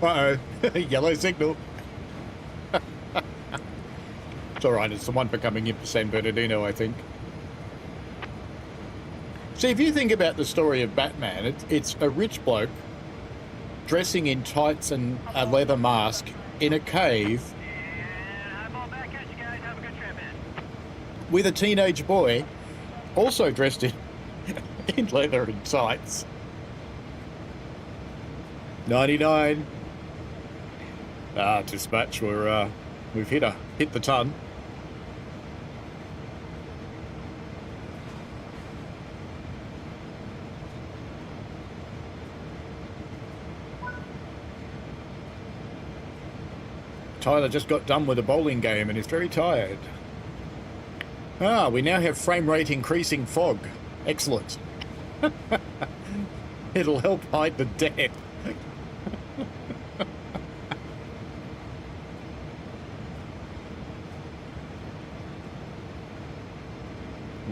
Speaker 2: Uh-oh. Yellow signal. It's alright, it's the one for coming in for San Bernardino, I think. See, if you think about the story of Batman, it's a rich bloke dressing in tights and a leather mask in a cave
Speaker 3: And eyeball back at you guys. Have a good trip, man.
Speaker 2: with a teenage boy also dressed in leather and tights. 99. Dispatch, we've hit the ton. Tyler just got done with a bowling game and is very tired. We now have frame rate increasing fog. Excellent. It'll help hide the dead.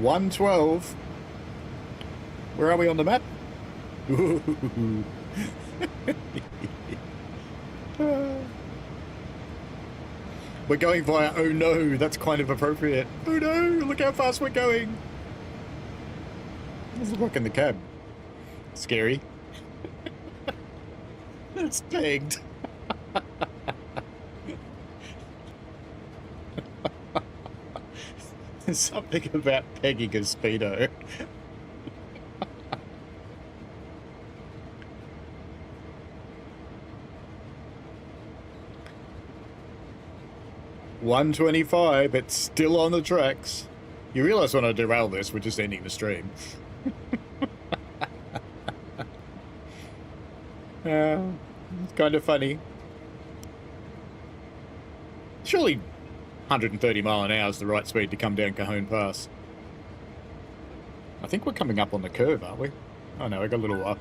Speaker 2: $112. Where are we on the map? We're going via, oh no, that's kind of appropriate. Oh no, look how fast we're going. What's the look in the cab? Scary. It's pegged. There's something about pegging a Speedo. $125, it's still on the tracks. You realise when I derail this, we're just ending the stream. It's kind of funny. Surely 130 mile an hour is the right speed to come down Cajon Pass. I think we're coming up on the curve, aren't we? Oh no, I got a little up.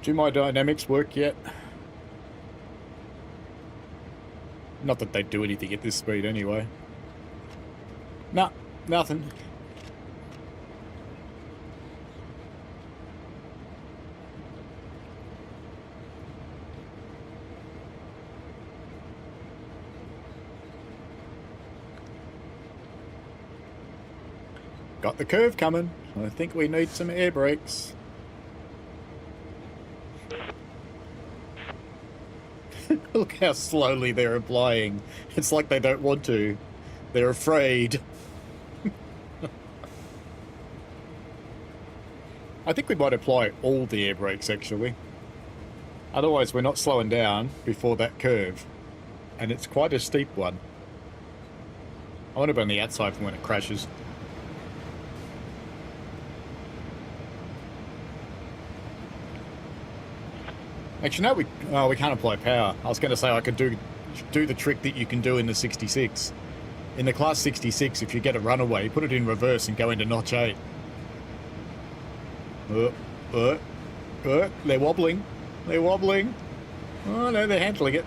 Speaker 2: Do my dynamics work yet? Not that they'd do anything at this speed anyway. Nah, nothing. Got the curve coming. I think we need some air brakes. Look how slowly they're applying. It's like they don't want to. They're afraid. I think we might apply all the air brakes, actually. Otherwise, we're not slowing down before that curve. And it's quite a steep one. I want to be on the outside for when it crashes. Actually, no, we can't apply power. I was going to say I could do the trick that you can do in the 66. In the Class 66, if you get a runaway, put it in reverse and go into notch 8. They're wobbling. They're wobbling. Oh no, they're handling it.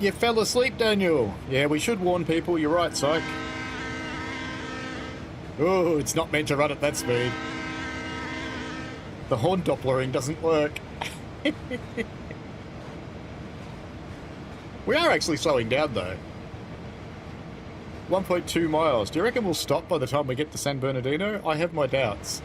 Speaker 2: You fell asleep, Daniel. Yeah, we should warn people. You're right, Psych. Oh, it's not meant to run at that speed. The horn Dopplering doesn't work. We are actually slowing down, though. 1.2 miles. Do you reckon we'll stop by the time we get to San Bernardino? I have my doubts.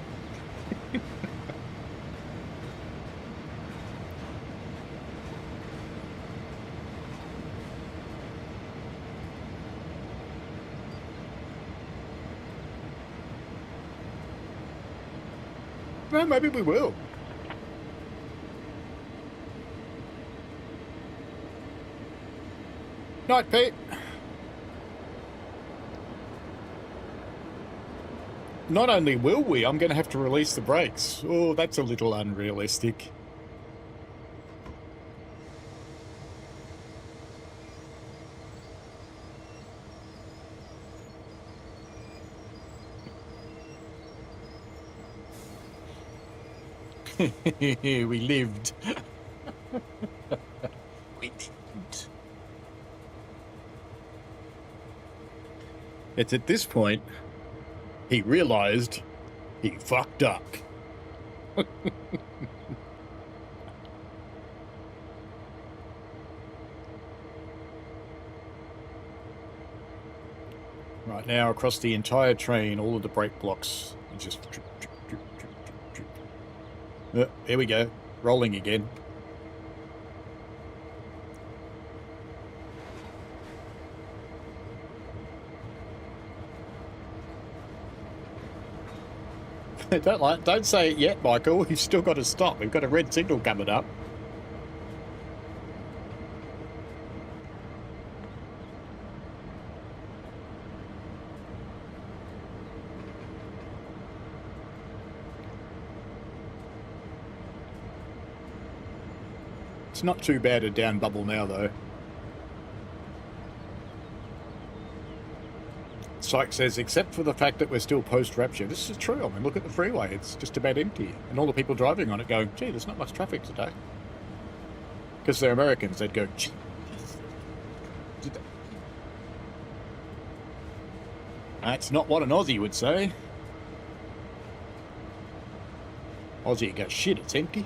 Speaker 2: No, maybe we will. Night, Pete. Not only will we, I'm going to have to release the brakes. Oh, that's a little unrealistic. We lived. We didn't. It's at this point he realized he fucked up. Right now, across the entire train, all of the brake blocks are just... Here we go. Rolling again. Don't say it yet, Michael. We've still got to stop. We've got a red signal coming up. It's not too bad a down bubble now, though. Syke says, except for the fact that we're still post-rapture. This is true. I mean, look at the freeway. It's just about empty. And all the people driving on it going, gee, there's not much traffic today. Because they're Americans. They'd go, gee. That's not what an Aussie would say. Aussie goes, shit, it's empty.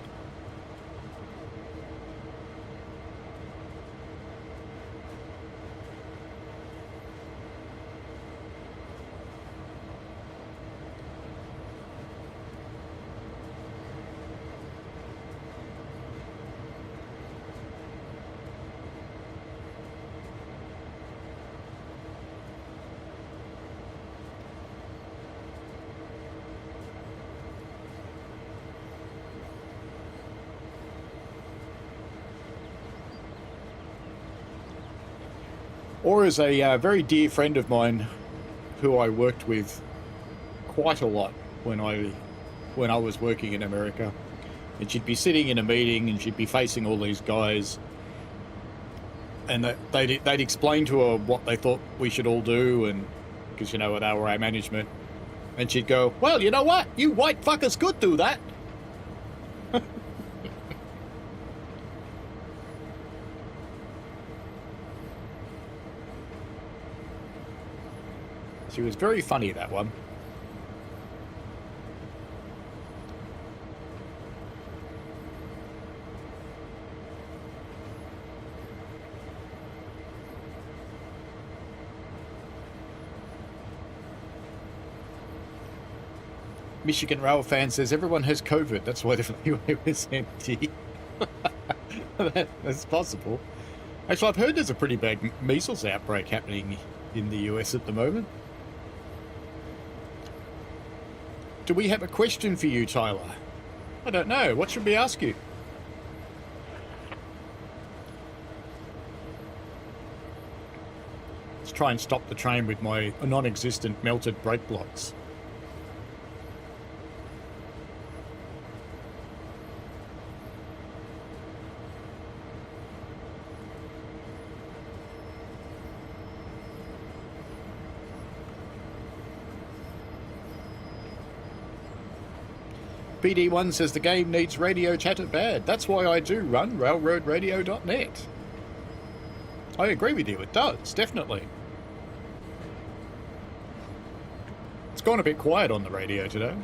Speaker 2: Or is a very dear friend of mine who I worked with quite a lot when I was working in America. And she'd be sitting in a meeting and she'd be facing all these guys. And they'd explain to her what they thought we should all do, and because, you know, they were our management. And she'd go, well, you know what? You white fuckers could do that. She was very funny, that one. Michigan Rail fan says everyone has COVID. That's why the freeway was empty. That's possible. Actually, I've heard there's a pretty bad measles outbreak happening in the US at the moment. Do we have a question for you, Tyler? I don't know. What should we ask you? Let's try and stop the train with my non-existent melted brake blocks. BD1 says the game needs radio chatter bad. That's why I do run railroadradio.net. I agree with you, it does, definitely. It's gone a bit quiet on the radio today.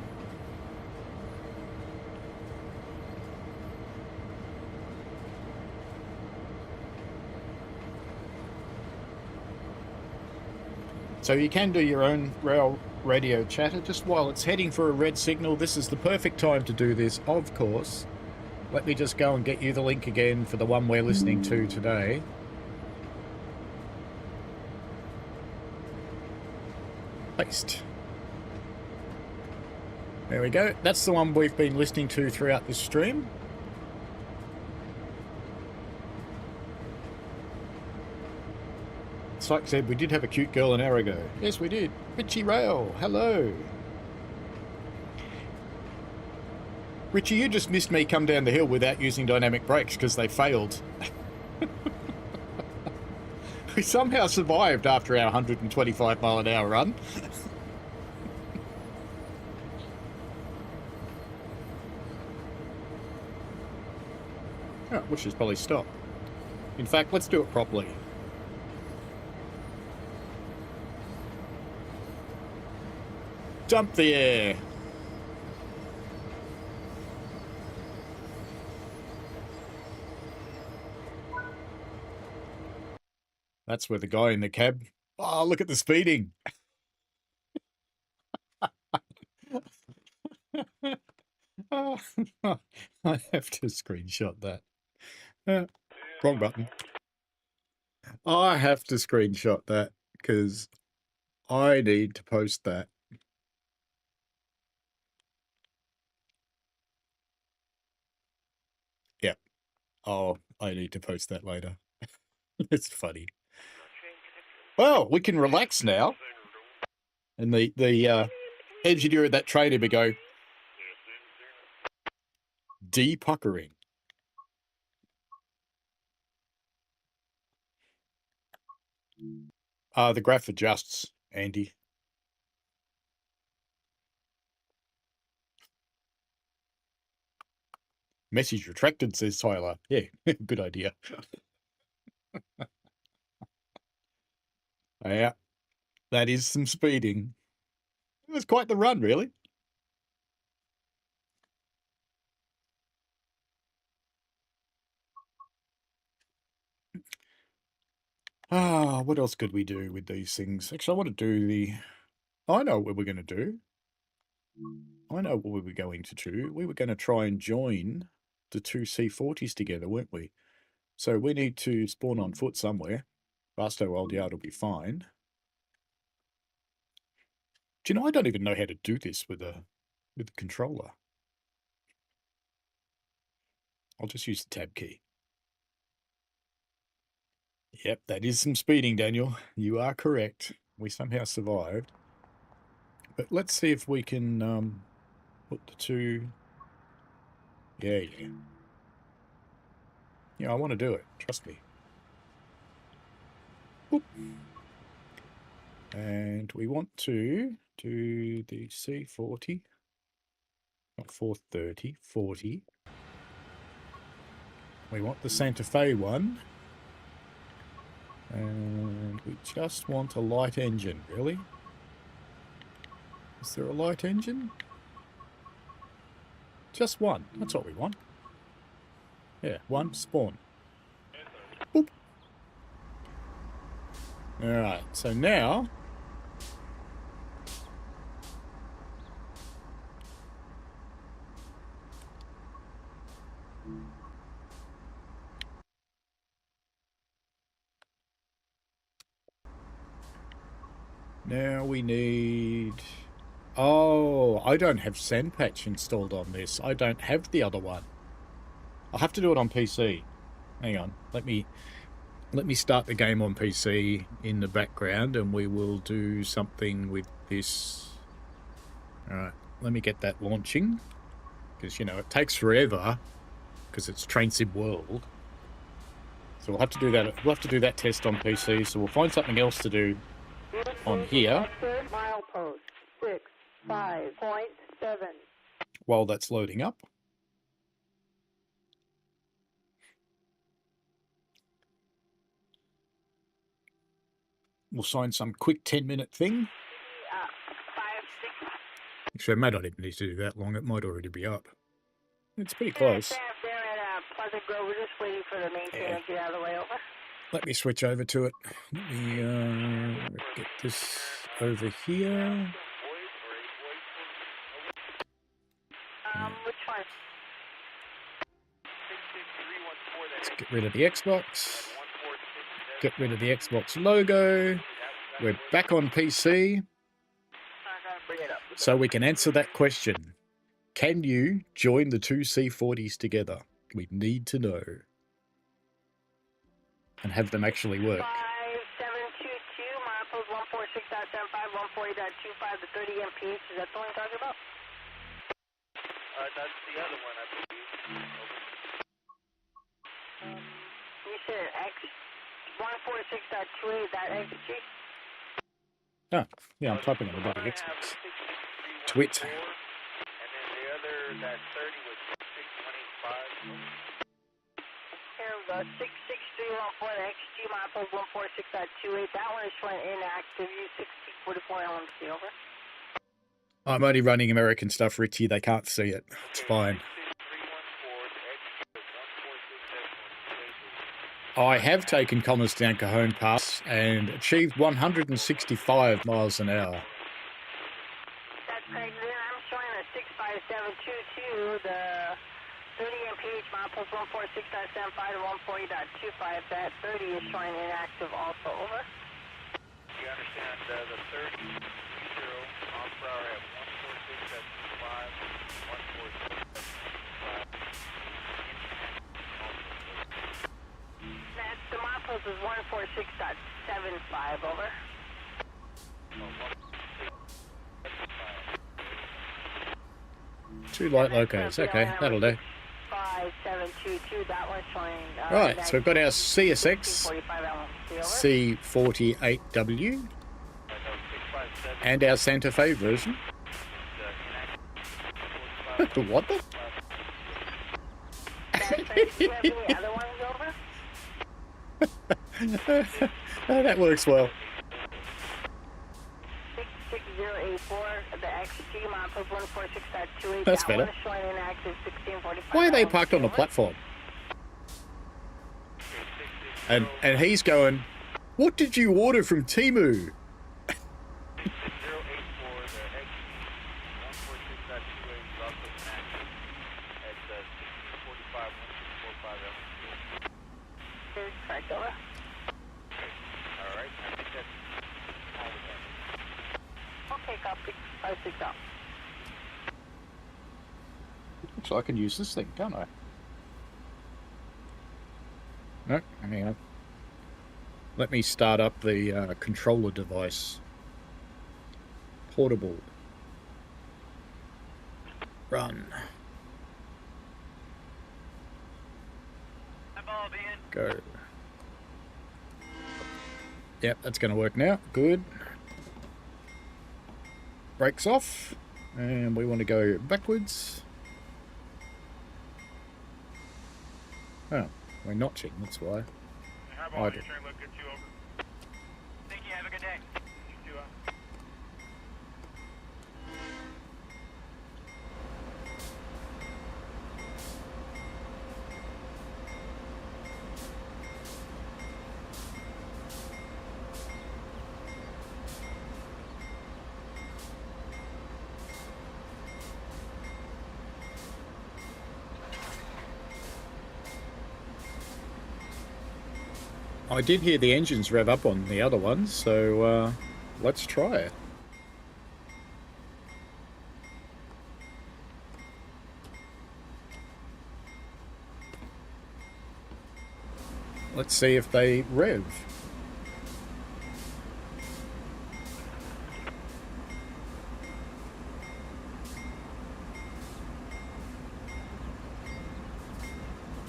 Speaker 2: So you can do your own rail radio chatter just while it's heading for a red signal. This is the perfect time to do this, of course. Let me just go and get you the link again for the one we're listening to today. Paste. There we go. That's the one we've been listening to throughout this stream. Syke said we did have a cute girl an hour ago. Yes, we did. Richie Rail, hello. Richie, you just missed me come down the hill without using dynamic brakes because they failed. We somehow survived after our 125 mile an hour run. Oh, we should probably stop. In fact, let's do it properly. Jump the air. That's where the guy in the cab. Oh, look at the speeding. Oh, I have to screenshot that. Wrong button. I have to screenshot that because I need to post that. Yep. Oh, I need to post that later. It's funny. Well, we can relax now. And the engineer of that trainer would go, depuckering. The graph adjusts, Andy. Message retracted, says Tyler. Yeah, good idea. Yeah, that is some speeding. It was quite the run, really. What else could we do with these things? Actually, I want to do the... I know what we're going to do. I know what we were going to do. We were going to try and join the two C40s together, weren't we? So we need to spawn on foot somewhere. Basto Old Yard will be fine. Do you know, I don't even know how to do this with the controller. I'll just use the tab key. Yep, that is some speeding, Daniel. You are correct. We somehow survived. But let's see if we can put the two... Yeah. Yeah, I want to do it. Trust me. Boop. And we want to do the C40. Not 430, 40. We want the Santa Fe one. And we just want a light engine, really? Is there a light engine? Just one. That's what we want. Yeah, one spawn. Boop. Alright, so now... Now we need... Oh, I don't have Sandpatch installed on this. I don't have the other one. I'll have to do it on PC. Hang on. Let me start the game on PC in the background and we will do something with this. Alright, let me get that launching. Because, you know, it takes forever because it's Train Sim World. So we'll have to do that. We'll have to do that test on PC. So we'll find something else to do on here.
Speaker 1: Milepost 65.7.
Speaker 2: While that's loading up. We'll sign some quick 10-minute thing.
Speaker 1: 5-6.
Speaker 2: Actually, I may not even need to do that long. It might already be up. It's pretty close.
Speaker 1: They're at Pleasant Grove. We're just waiting for the maintainer to get out of the way. Over.
Speaker 2: Let me switch over to it. Let me get this over here.
Speaker 1: Which one?
Speaker 2: Let's get rid of the Xbox. Get rid of the Xbox logo. We're back on PC. So we can answer that question. Can you join the two C40s together? We need to know. And have them actually work.
Speaker 1: 5722, milepost 146.75, 140.25 to 30 mph. Is that the one you're talking about?
Speaker 4: That's the other one, I believe.
Speaker 1: You said X 146.28, that XG?
Speaker 2: Ah, yeah, I'm typing on the body Xbox. Twit.
Speaker 4: And then the other, that 30 was 625.
Speaker 1: Here we go, 66314, XG, milepost 146.28. That one is showing inactive. Use 6044 LMC, over.
Speaker 2: I'm only running American stuff, Richie. They can't see it. It's fine. I have taken commas down Cajon Pass and achieved 165 miles an hour.
Speaker 1: That's correct. Then I'm showing a 65722. The 30 mph milepost 146.75 to 140.25. That 30 is showing inactive also. Over.
Speaker 4: You understand the 30 miles per hour at 146.75, 146.25.
Speaker 1: That's the milepost is 146.75. Over.
Speaker 2: Two light locos. Okay, that'll do.
Speaker 1: 5722. That one's showing.
Speaker 2: Right, so we've got our CSX
Speaker 1: 45 LMC. Over.
Speaker 2: C48W and our Santa Fe version. What the?
Speaker 1: That's correct. Do you have any other ones over?
Speaker 2: That works well.
Speaker 1: 66084, the XG milepost 146.28.
Speaker 2: That's
Speaker 1: that
Speaker 2: better.
Speaker 1: one is showing inactive 1645.
Speaker 2: Why are they parked on the
Speaker 1: Over.
Speaker 2: platform? And he's going, what did you order from Temu?
Speaker 4: 084, the XG 146.28 is also inactive at 1645, 1645 LMC.
Speaker 1: Is correct. Over.
Speaker 4: All right, I think that's all we have.
Speaker 1: Okay, copy. 56 out.
Speaker 2: So I can use this thing, can't I? No, hang on. Let me start up the controller device. Portable. Run.
Speaker 3: Hi, Bob, Ian.
Speaker 2: Go. Yep, that's going to work now. Good. Brakes off. And we want to go backwards. Oh, we're notching, that's why.
Speaker 3: Hi,
Speaker 2: Bob, your
Speaker 3: train look good too, over. Thank you, have a good day. You too,
Speaker 2: I did hear the engines rev up on the other ones, so let's try it. Let's see if they rev.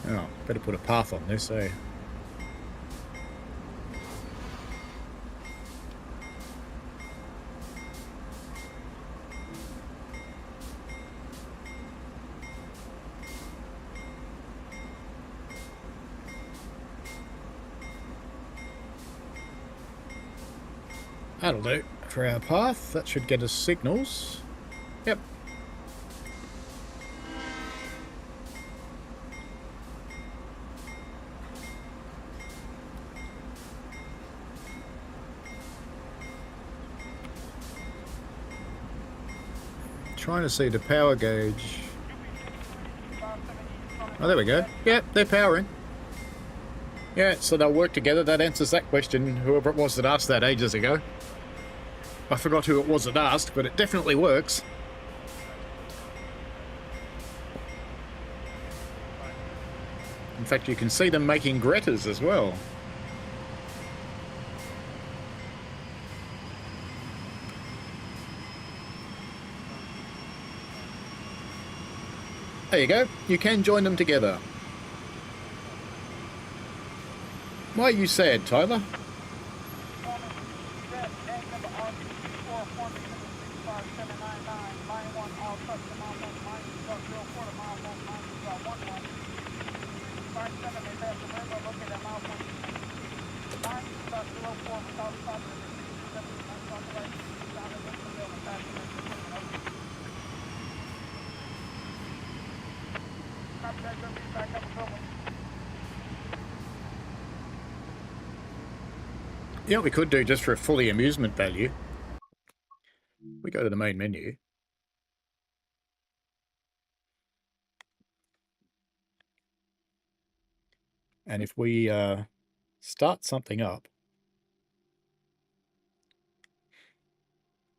Speaker 2: Oh, better put a path on this, eh? That'll do for our path. That should get us signals. Yep. Trying to see the power gauge. Oh, there we go. Yep, they're powering. Yeah, so they'll work together. That answers that question, whoever it was that asked that ages ago. I forgot who it was that asked, but it definitely works. In fact, you can see them making Gretas as well. There you go. You can join them together. Why are you sad, Tyler? You know what we could do just for a fully amusement value? We go to the main menu. And if we start something up,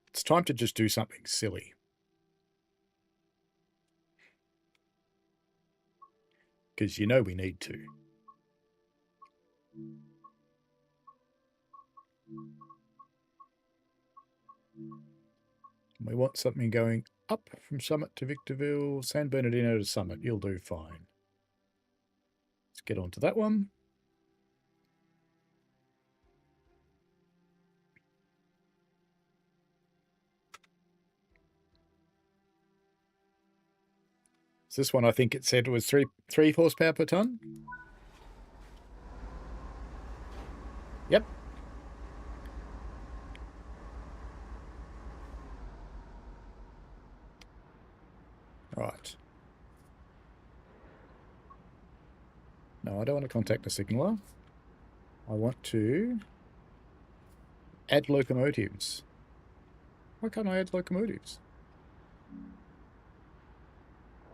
Speaker 2: it's time to just do something silly. Because you know we need to. We want something going up from Summit to Victorville, San Bernardino to Summit. You'll do fine. Let's get on to that one. So this one, I think it said was three horsepower per ton. Yep. Right. No, I don't want to contact the signaller. I want to add locomotives. Why can't I add locomotives?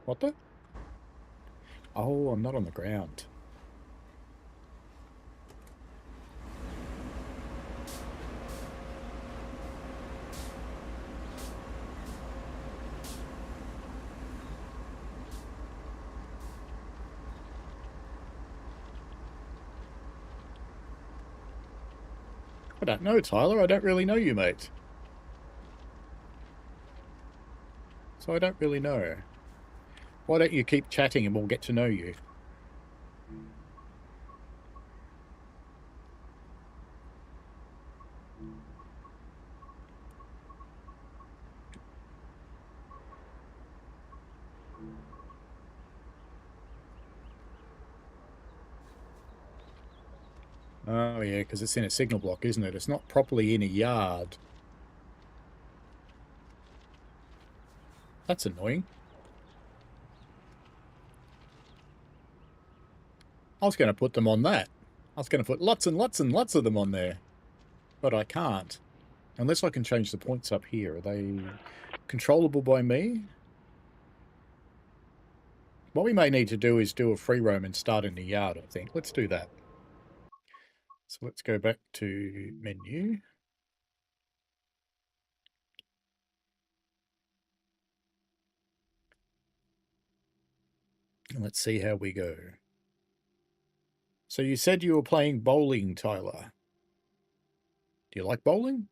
Speaker 2: What the? Oh, I'm not on the ground. I don't know, Tyler. I don't really know you, mate. So I don't really know. Why don't you keep chatting and we'll get to know you? Oh, yeah, because it's in a signal block, isn't it? It's not properly in a yard. That's annoying. I was going to put them on that. I was going to put lots and lots and lots of them on there. But I can't. Unless I can change the points up here. Are they controllable by me? What we may need to do is do a free roam and start in the yard, I think. Let's do that. So let's go back to menu. And let's see how we go. So you said you were playing bowling, Tyler. Do you like bowling?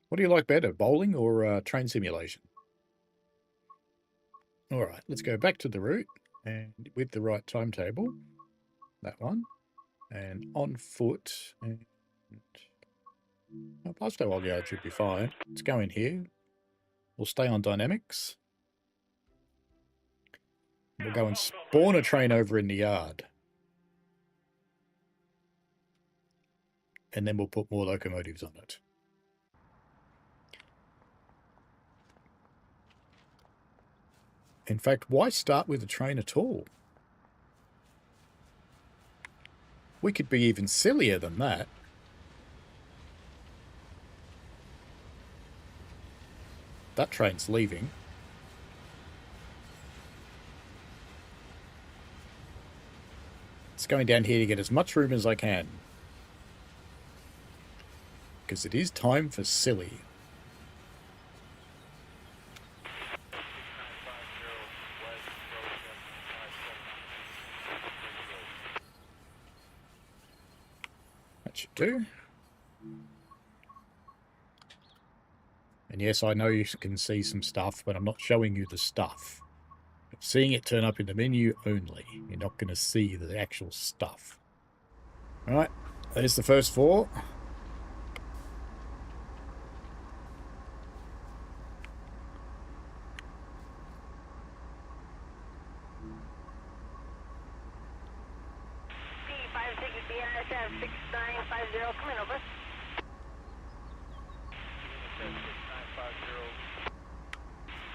Speaker 2: What do you like better, bowling or train simulation? All right, let's go back to the route and with the right timetable. That one. And on foot. And Pasto Olyard should be fine. Let's go in here. We'll stay on dynamics. We'll go and spawn a train over in the yard. And then we'll put more locomotives on it. In fact, why start with a train at all? We could be even sillier than that. That train's leaving. It's going down here to get as much room as I can. Because it is time for silly. That should do. And yes, I know you can see some stuff, but I'm not showing you the stuff. I'm seeing it turn up in the menu only. You're not going to see the actual stuff. Alright, there's the first four.
Speaker 1: Come in, over.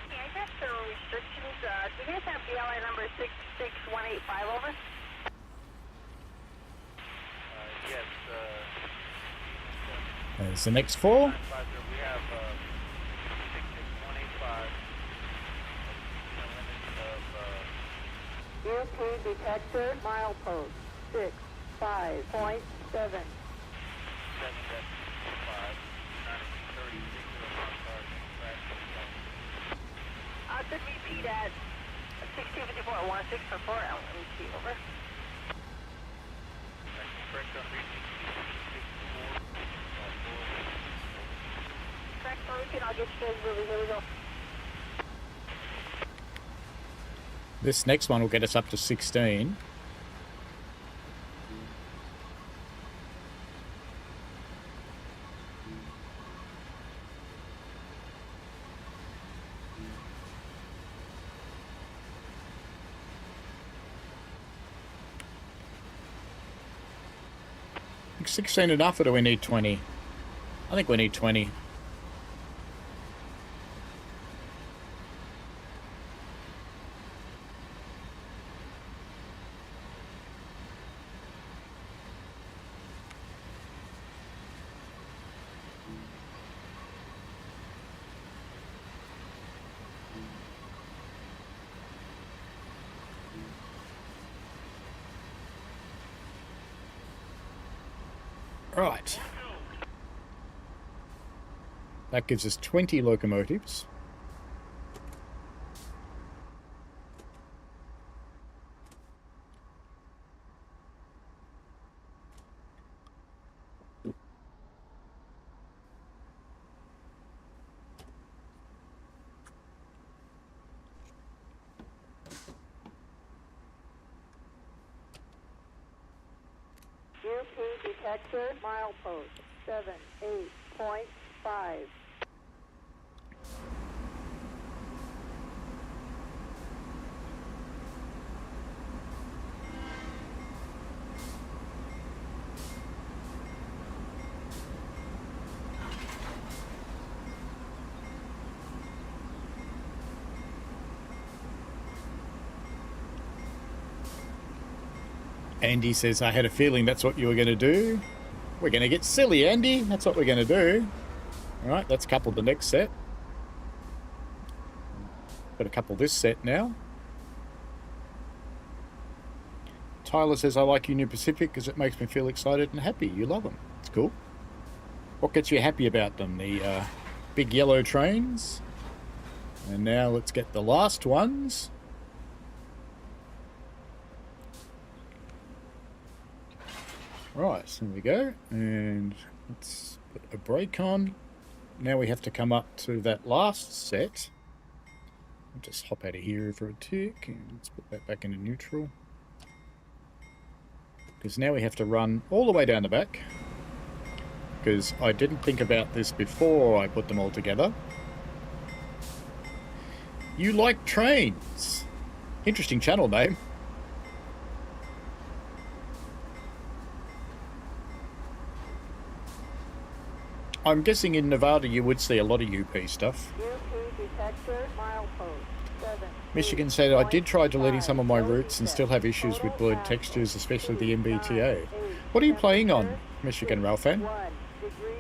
Speaker 1: Yeah, I got some restrictions Do you guys have BLI number 66185 over?
Speaker 4: Yes,
Speaker 2: There's the next four.
Speaker 4: we have 66185.
Speaker 1: UP detector milepost 65.7.
Speaker 4: 7.5.
Speaker 1: Could repeat at 1654 16 for 4 LMC over.
Speaker 4: Correct on repeat.
Speaker 1: Correct for repeat, I'll get you guys moving. Here we go.
Speaker 2: This next one will get us up to 16. I think 16 enough, or do we need 20? I think we need 20. Right. That gives us 20 locomotives.
Speaker 1: UP detector milepost 78.5.
Speaker 2: Andy says, I had a feeling that's what you were going to do. We're going to get silly, Andy. That's what we're going to do. All right, let's couple the next set. Got to couple this set now. Tyler says, I like Union Pacific because it makes me feel excited and happy. You love them. It's cool. What gets you happy about them? The big yellow trains. And now let's get the last ones. Right, so there we go. And let's put a brake on. Now we have to come up to that last set. I'll just hop out of here for a tick. And let's put that back into neutral. Because now we have to run all the way down the back. Because I didn't think about this before I put them all together. You like trains? Interesting channel name. I'm guessing in Nevada you would see a lot of UP stuff.
Speaker 1: UP detector milepost 7.
Speaker 2: Michigan said, I did try deleting some of my routes and still have issues with blurred textures, especially the MBTA. What are you playing on, Michigan Rail fan?
Speaker 1: 1 degrees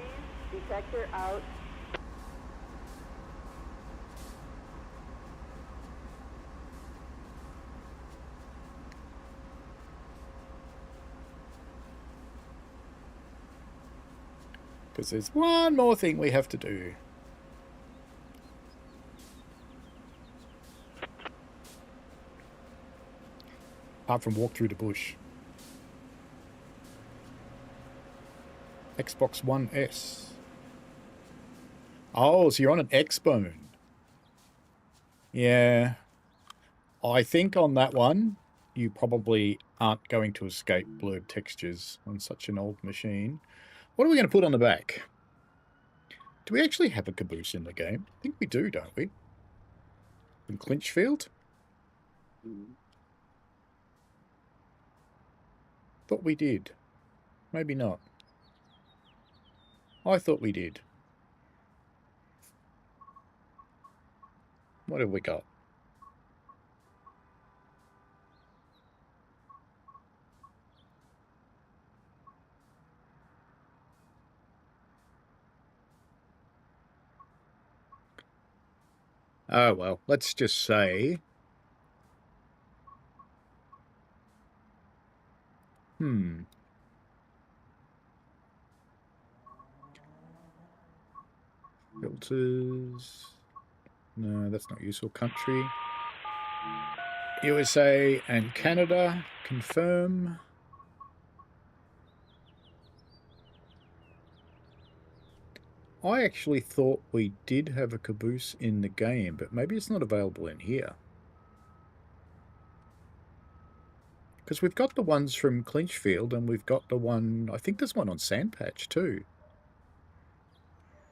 Speaker 1: detector out.
Speaker 2: Because there's one more thing we have to do. Apart from walk through the bush. Xbox One S. Oh, so you're on an Xbone. Yeah. I think on that one, you probably aren't going to escape blurred textures on such an old machine. What are we going to put on the back? Do we actually have a caboose in the game? I think we do, don't we? In Clinchfield? Thought we did. Maybe not. I thought we did. What have we got? Oh, well, let's just say... Filters... No, that's not useful. Country. USA and Canada. Confirm. I actually thought we did have a caboose in the game, but maybe it's not available in here. Because we've got the ones from Clinchfield, and we've got the one... I think there's one on Sandpatch too.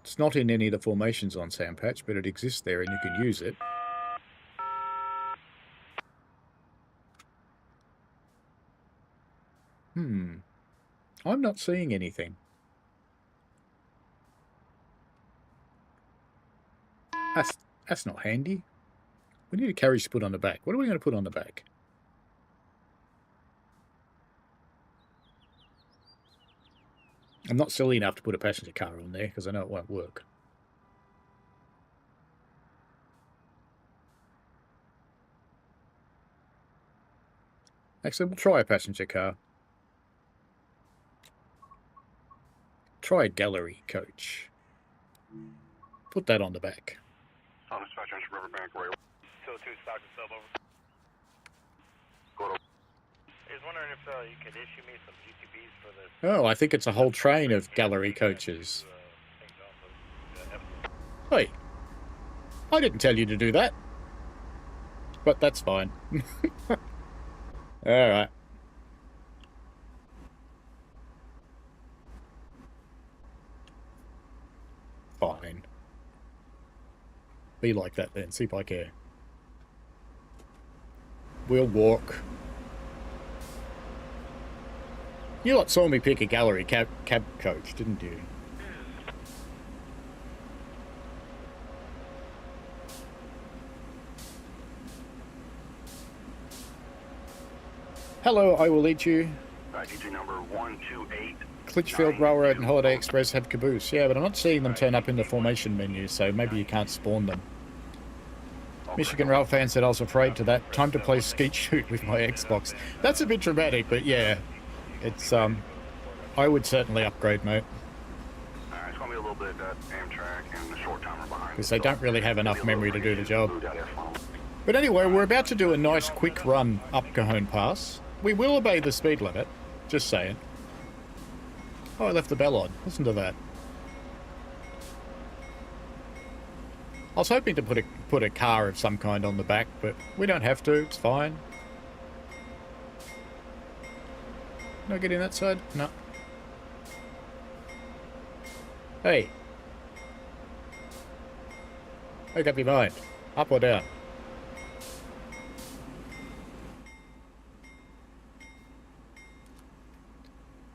Speaker 2: It's not in any of the formations on Sandpatch, but it exists there and you can use it. I'm not seeing anything. That's not handy. We need a carriage to put on the back. What are we going to put on the back? I'm not silly enough to put a passenger car on there because I know it won't work. Actually, we'll try a passenger car. Try a gallery coach. Put that on the back.
Speaker 5: On dispatch, Riverbank Rail.
Speaker 3: 202 stock and sub over.
Speaker 5: Go to.
Speaker 3: I was wondering if you could issue me some GTBs for this.
Speaker 2: Oh, I think it's a whole train of gallery coaches. Hey, I didn't tell you to do that. But that's fine. Alright. Fine. Be like that then, see if I care. We'll walk. You lot saw me pick a gallery cab coach, didn't you? Hello, I will eat you.
Speaker 5: DG number 128.
Speaker 2: Clinchfield Railroad and Holiday Express have caboose. Yeah, but I'm not seeing them turn up in the formation menu, so maybe you can't spawn them. Michigan Rail fan said I was afraid to that. Time to play Skeet Shoot with my Xbox. That's a bit dramatic, but yeah. It's, I would certainly upgrade, mate.
Speaker 5: It's going to be a little bit Amtrak and the short timer behind.
Speaker 2: Because they don't really have enough memory to do the job. But anyway, we're about to do a nice quick run up Cajon Pass. We will obey the speed limit. Just saying. Oh, I left the bell on. Listen to that. I was hoping to put a car of some kind on the back, but we don't have to. It's fine. Can I get in that side? No. Hey. Make up your mind. Up or down?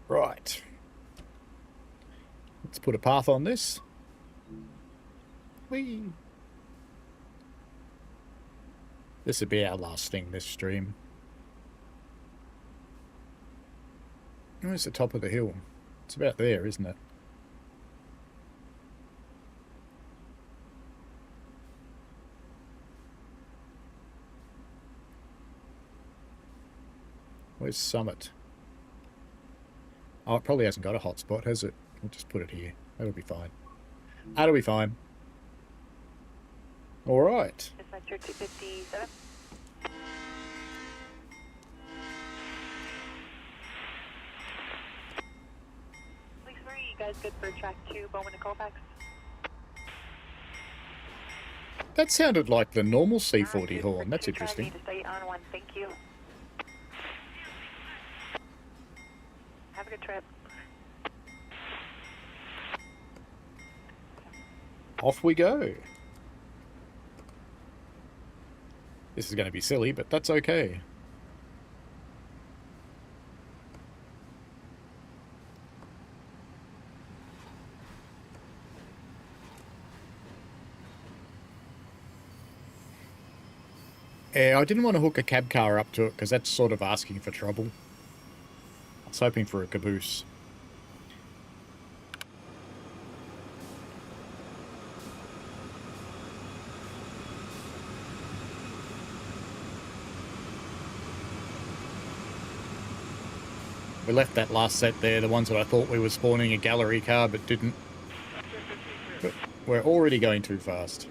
Speaker 2: Right. Let's put a path on this. Whee! This would be our last thing this stream. Where's the top of the hill? It's about there, isn't it? Where's Summit? Oh, it probably hasn't got a hotspot, has it? We'll just put it here. That'll be fine. That'll be fine. Alright.
Speaker 1: Dispatcher 257.
Speaker 6: Police 3, you guys good for track 2, Bowman to Colfax?
Speaker 2: That sounded like the normal C40 horn. That's interesting.
Speaker 1: Need to stay on one, thank you. Have a good trip.
Speaker 2: Off we go. This is going to be silly, but that's okay. Yeah, I didn't want to hook a cab car up to it because that's sort of asking for trouble. I was hoping for a caboose. We left that last set there, the ones that I thought we were spawning a gallery car but didn't. But we're already going too fast.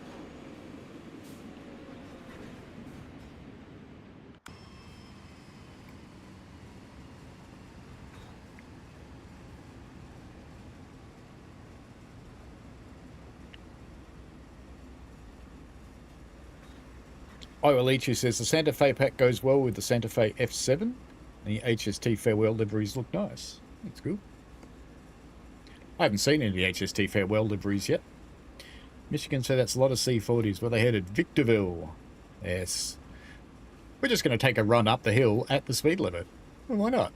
Speaker 2: Iwalichi says the Santa Fe pack goes well with the Santa Fe F7. The HST farewell liveries look nice. That's good. I haven't seen any of the HST farewell liveries yet. Michigan said that's a lot of C40s. Where they headed? Victorville. Yes. We're just going to take a run up the hill at the speed limit. Well, why not?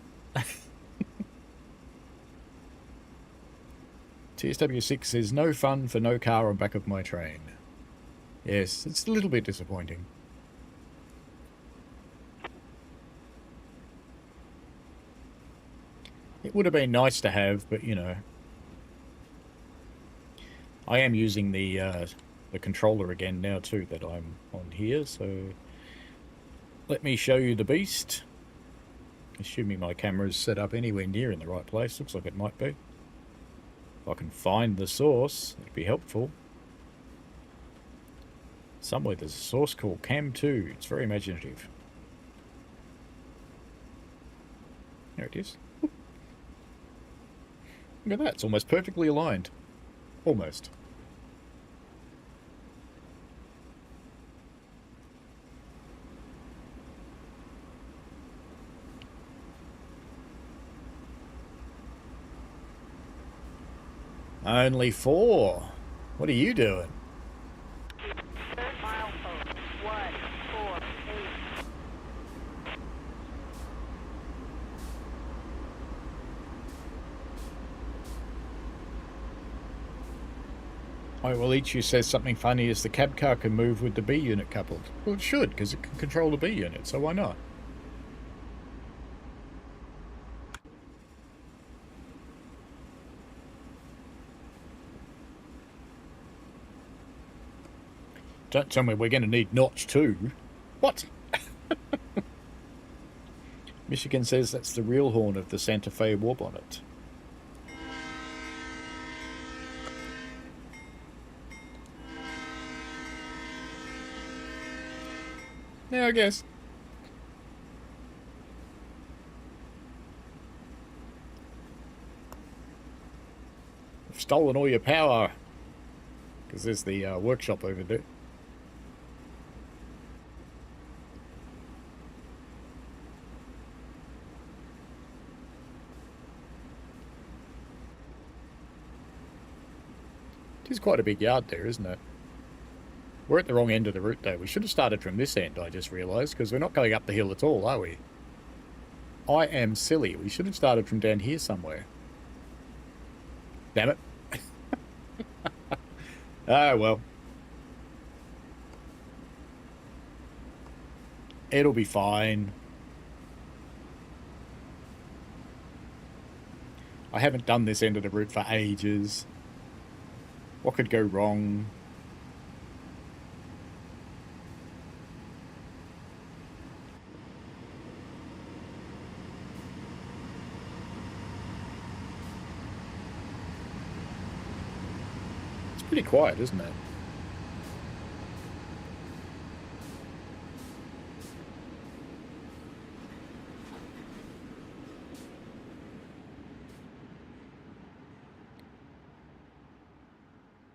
Speaker 2: TSW6 says no fun for no car on back of my train. Yes, it's a little bit disappointing. It would have been nice to have, but you know, I am using the controller again now too that I'm on here. So let me show you the beast. Assuming my camera's set up anywhere near in the right place, looks like it might be. If I can find the source, it'd be helpful. Somewhere there's a source called Cam2. It's very imaginative. There it is. Look at that, it's almost perfectly aligned. Almost. Only 4. What are you doing?
Speaker 1: Third milepost, 148.
Speaker 2: Iwalichi says something funny is the cab car can move with the B unit coupled. Well, it should, because it can control the B unit, so why not? Don't tell me we're going to need Notch too. What? Michigan says that's the real horn of the Santa Fe war bonnet. Yeah, I guess. I've stolen all your power. Because there's the workshop over there. It is quite a big yard there, isn't it? We're at the wrong end of the route, though. We should have started from this end, I just realised, because we're not going up the hill at all, are we? I am silly. We should have started from down here somewhere. Damn it. Oh, well. It'll be fine. I haven't done this end of the route for ages. What could go wrong? It's pretty quiet, isn't it?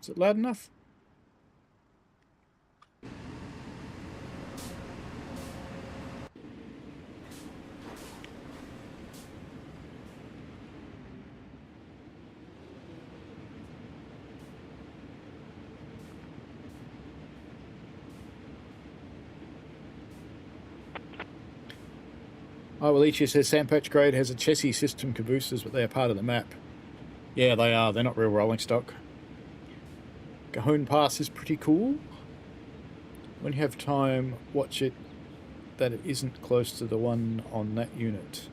Speaker 2: Is it loud enough? Oh, well, Ichi says Sandpatch Grade has a chassis system cabooses, but they are part of the map. Yeah, they are. They're not real rolling stock. Cajon Pass is pretty cool. When you have time, watch it that it isn't close to the one on that unit.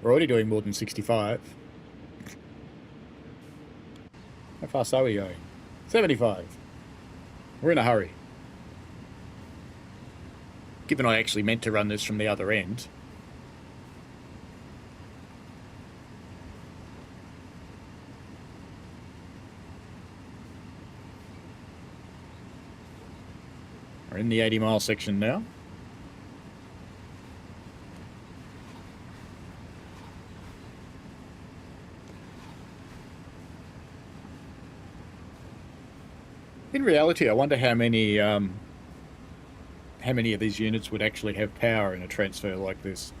Speaker 2: We're already doing more than 65. How fast are we going? 75. We're in a hurry. Given I actually meant to run this from the other end. We're in the 80-mile section now. In reality, I wonder how many of these units would actually have power in a transfer like this.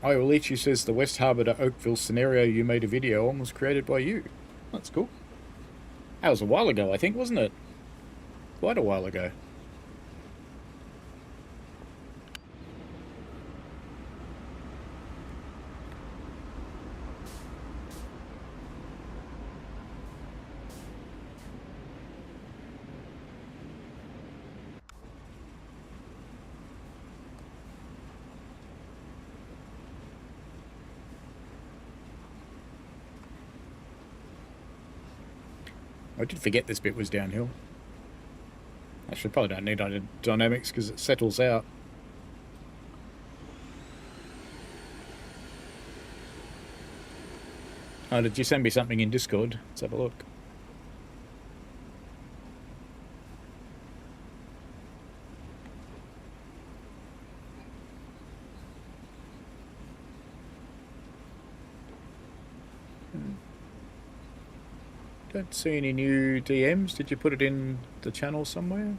Speaker 2: Iolichi says the West Harbour to Oakville scenario you made a video on was created by you. That's cool. That was a while ago, I think, wasn't it? Quite a while ago. I did forget this bit was downhill. Actually, probably don't need aerodynamics because it settles out. Oh, did you send me something in Discord? Let's have a look. Don't see any new DMs. Did you put it in the channel somewhere?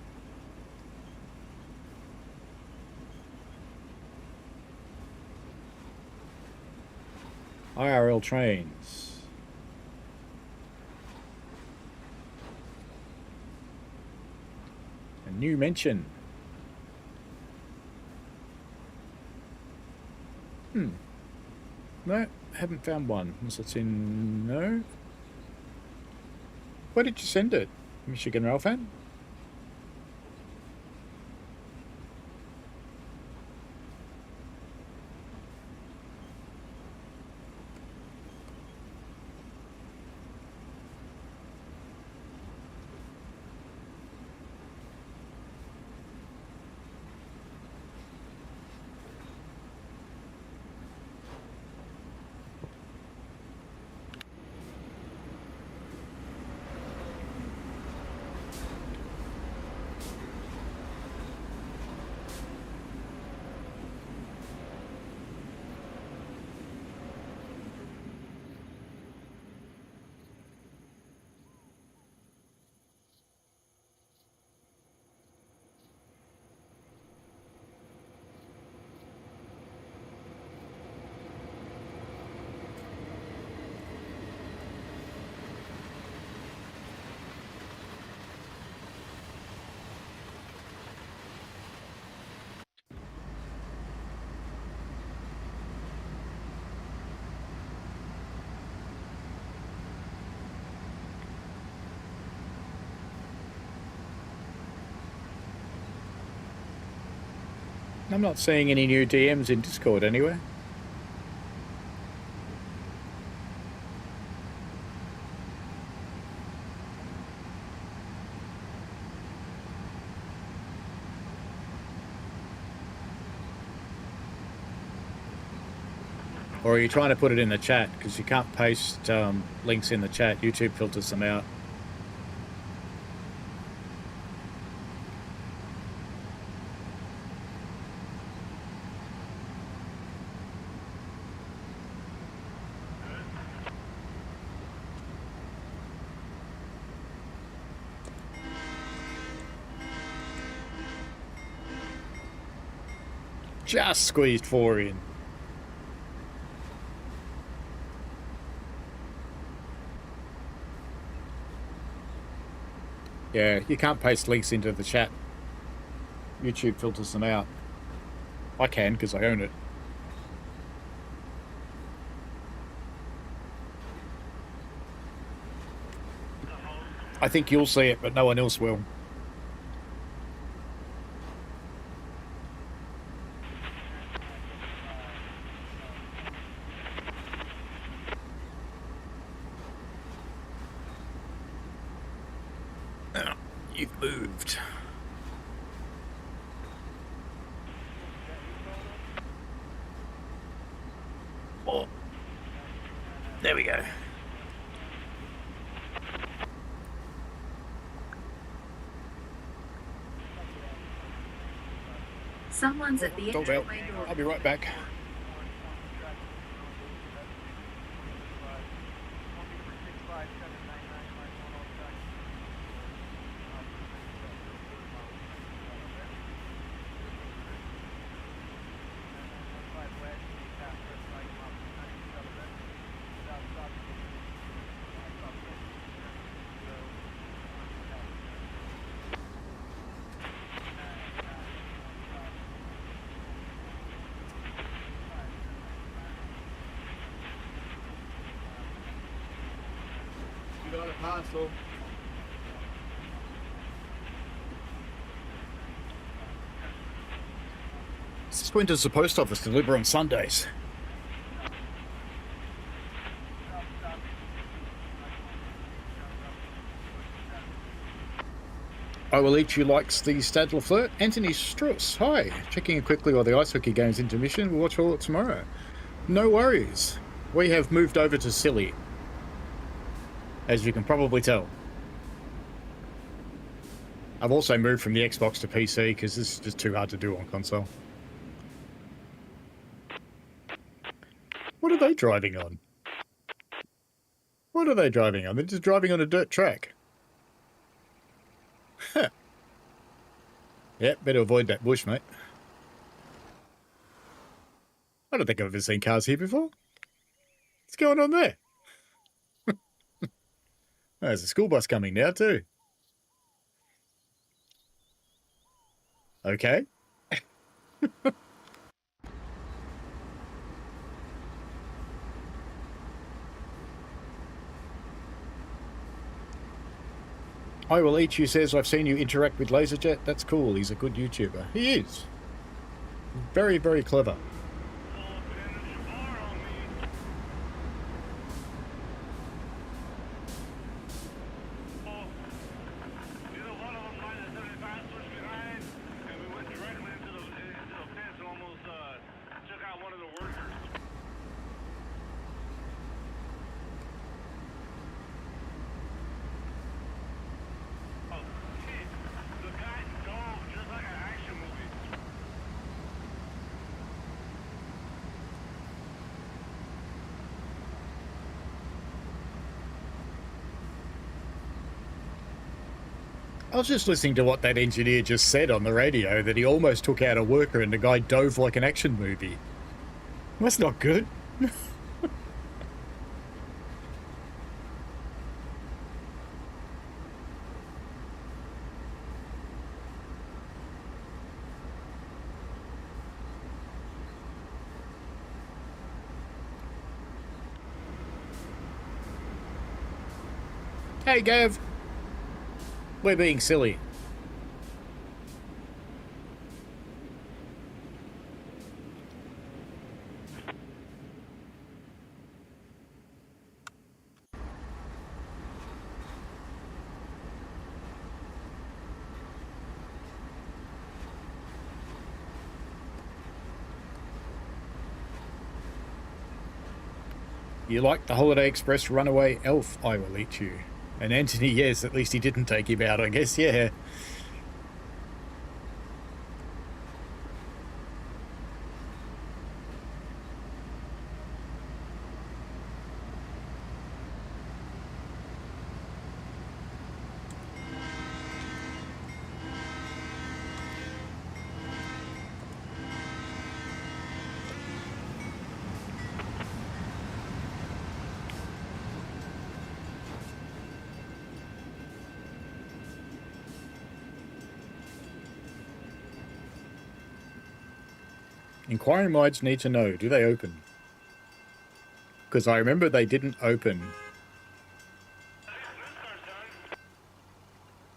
Speaker 2: IRL trains. A new mention. No, haven't found one. Unless it's in... No. Where did you send it? Michigan Rail Fan? I'm not seeing any new DMs in Discord anywhere. Or are you trying to put it in the chat? Because you can't paste links in the chat. YouTube filters them out. Just squeezed 4 in. Yeah, you can't paste links into the chat. YouTube filters them out. I can because I own it. I think you'll see it, but no one else will. You've moved. Oh, there we go.
Speaker 7: Someone's at the
Speaker 2: Dog's out.
Speaker 7: entryway door.
Speaker 2: I'll be right back. You got a parcel. Just went to the post office to deliver on Sundays. I will eat you likes the Stadler flirt. Anthony Struss, hi. Checking in quickly while the ice hockey game's intermission. We'll watch all it tomorrow. No worries. We have moved over to Silly, as you can probably tell. I've also moved from the Xbox to PC because this is just too hard to do on console. What are they driving on? What are they driving on? They're just driving on a dirt track. Huh. Yep, better avoid that bush, mate. I don't think I've ever seen cars here before. What's going on there? There's a school bus coming now too. Okay. I Will Eat You says, I've seen you interact with Laserjet. That's cool. He's a good YouTuber. He is. Very, very clever. I was just listening to what that engineer just said on the radio, that he almost took out a worker and the guy dove like an action movie. That's not good. Hey, Gav. We're being silly. You like the Holiday Express Runaway Elf? I Will Eat You. And Anthony, yes, at least he didn't take him out, I guess, yeah. Inquiry minds need to know, do they open? Because I remember they didn't open.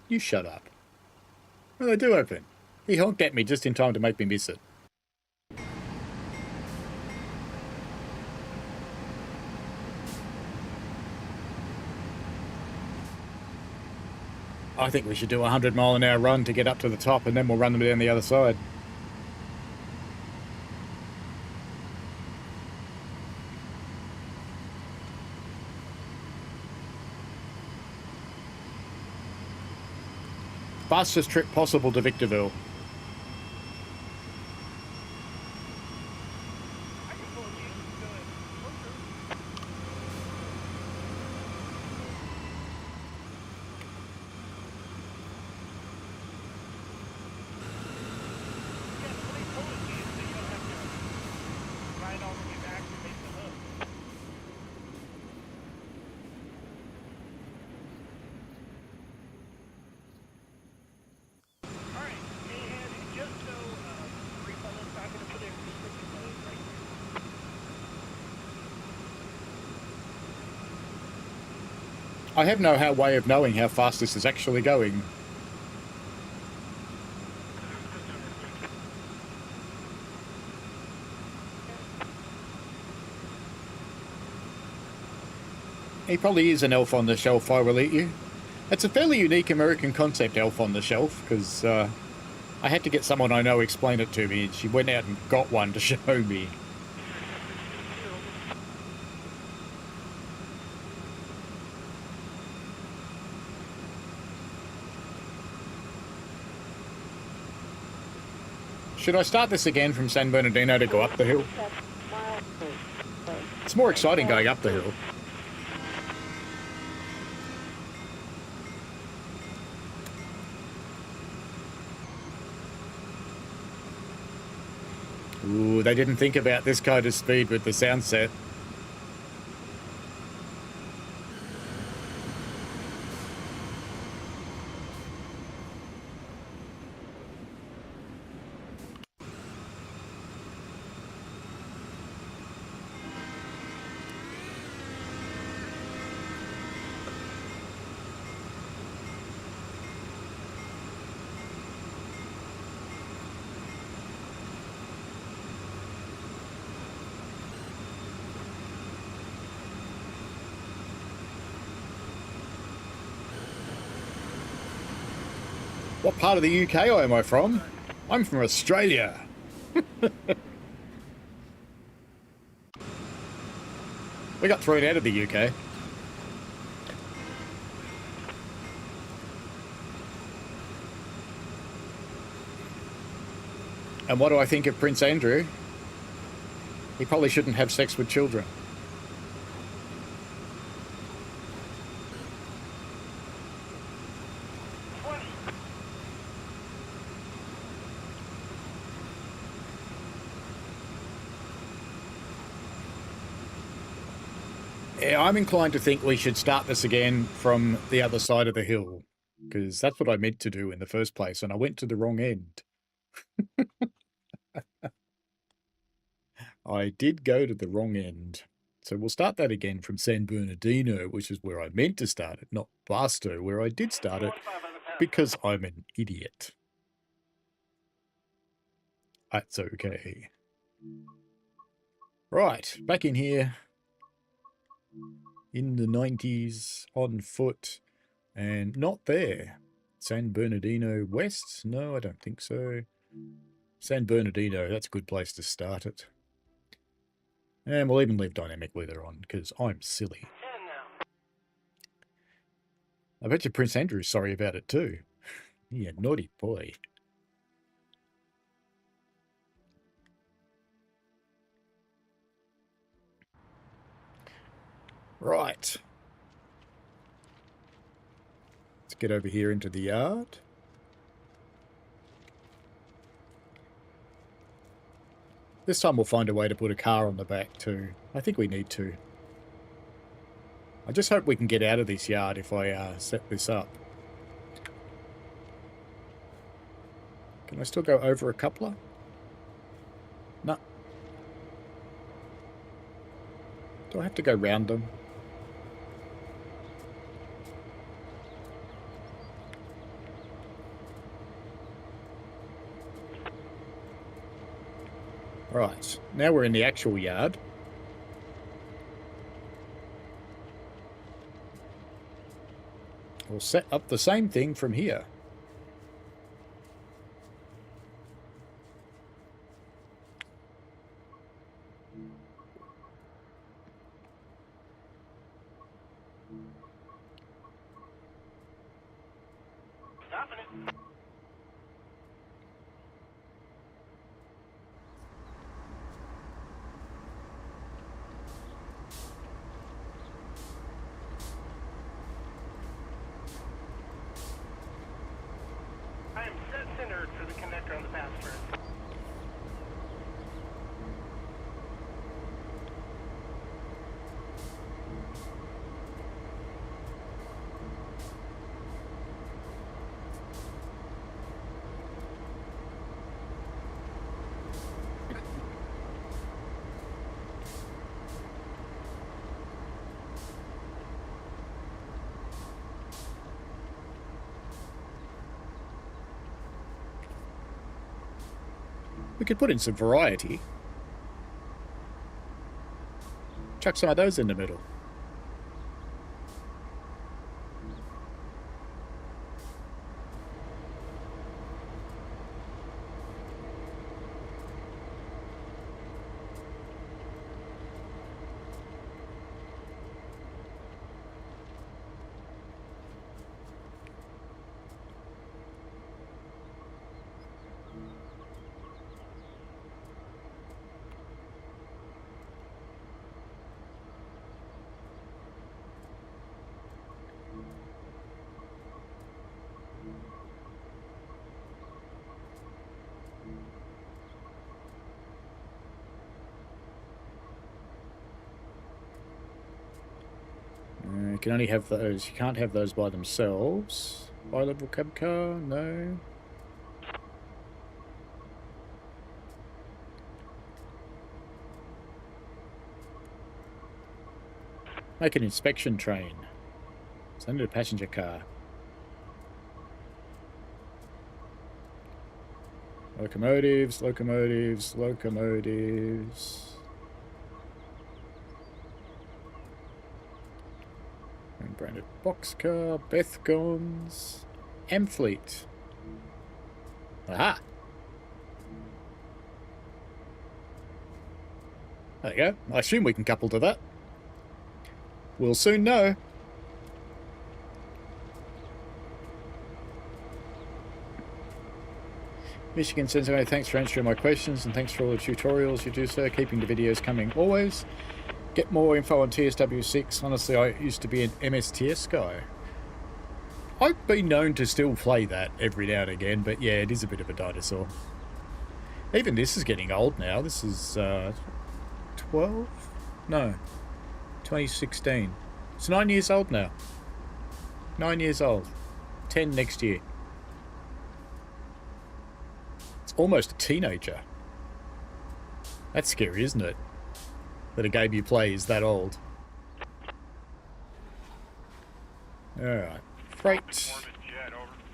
Speaker 2: You shut up. Well, they do open. He honked at me just in time to make me miss it. I think we should do a 100-mile-an-hour run to get up to the top, and then we'll run them down the other side. Fastest trip possible to Victorville. I have no way of knowing how fast this is actually going. He probably is an elf on the shelf, I will eat you. It's a fairly unique American concept, elf on the shelf, because I had to get someone I know explain it to me, and she went out and got one to show me. Should I start this again from San Bernardino to go up the hill? It's more exciting going up the hill. Ooh, they didn't think about this kind of speed with the sound set. What part of the UK am I from? I'm from Australia. We got thrown out of the UK. And what do I think of Prince Andrew? He probably shouldn't have sex with children. Yeah, I'm inclined to think we should start this again from the other side of the hill, because that's what I meant to do in the first place, and I went to the wrong end. I did go to the wrong end. So we'll start that again from San Bernardino, which is where I meant to start it, not Barstow, where I did start it, because I'm an idiot. That's okay. Right, back in here. In the 90s, on foot, and not there. San Bernardino West? No, I don't think so. San Bernardino, that's a good place to start it. And we'll even leave dynamic weather on, because I'm silly. I bet you Prince Andrew's sorry about it too. You naughty boy. Right. Let's get over here into the yard. This time we'll find a way to put a car on the back too. I think we need to. I just hope we can get out of this yard if I set this up. Can I still go over a coupler? No. Do I have to go round them? Right, now we're in the actual yard. We'll set up the same thing from here.
Speaker 3: Stopping it. I am set centered for the connector on the pass first.
Speaker 2: We could put in some variety. Chuck some of those in the middle. You can only have those. You can't have those by themselves. Bi-level cab car, no. Make an inspection train. Send it a passenger car. Locomotives, locomotives, locomotives. Branded boxcar, Bethgons, Amfleet. Aha! There you go. I assume we can couple to that. We'll soon know. Michigan Sensei, thanks for answering my questions and thanks for all the tutorials you do, sir. Keeping the videos coming always. Get more info on TSW6. Honestly, I used to be an MSTS guy. I've been known to still play that every now and again, but yeah, it is a bit of a dinosaur. Even this is getting old now. This is 12? No, 2016. It's 9 years old now. 9 years old. 10 next year. It's almost a teenager. That's scary, isn't it? That a game you play is that old. Alright. Freight.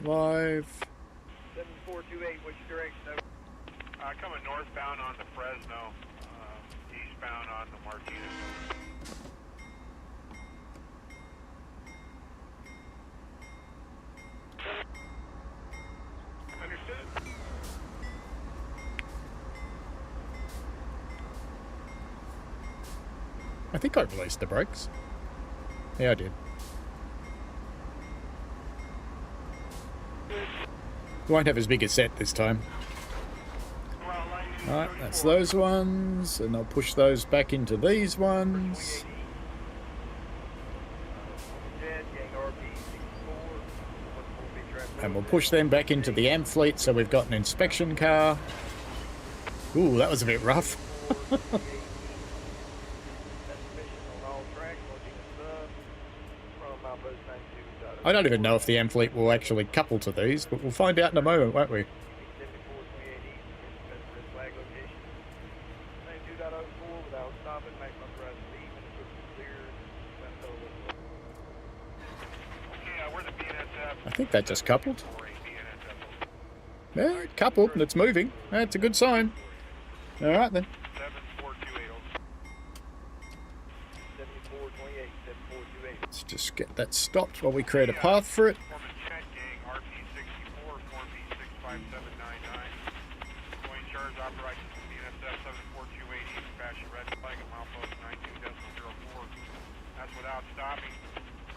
Speaker 2: Live.
Speaker 3: 7428, which direction? Coming northbound on the Fresno, eastbound on the Martinez. Understood.
Speaker 2: I think I released the brakes. Yeah, I did. We won't have as big a set this time. Alright, that's those ones, and I'll push those back into these ones. And we'll push them back into the Amfleet, so we've got an inspection car. Ooh, that was a bit rough. I don't even know if the Amfleet will actually couple to these, but we'll find out in a moment, won't we? I think that just coupled. Yeah, it coupled and it's moving. That's a good sign. All right then.
Speaker 3: 7428.
Speaker 4: 7428, 7428.
Speaker 2: Let's just get that stopped while we create a path for it.
Speaker 3: Foreman Chet Gang, RP64, 4B65799. Going charge operations from DNSF 74280, fashion red flag at milepost 92.04. That's without stopping.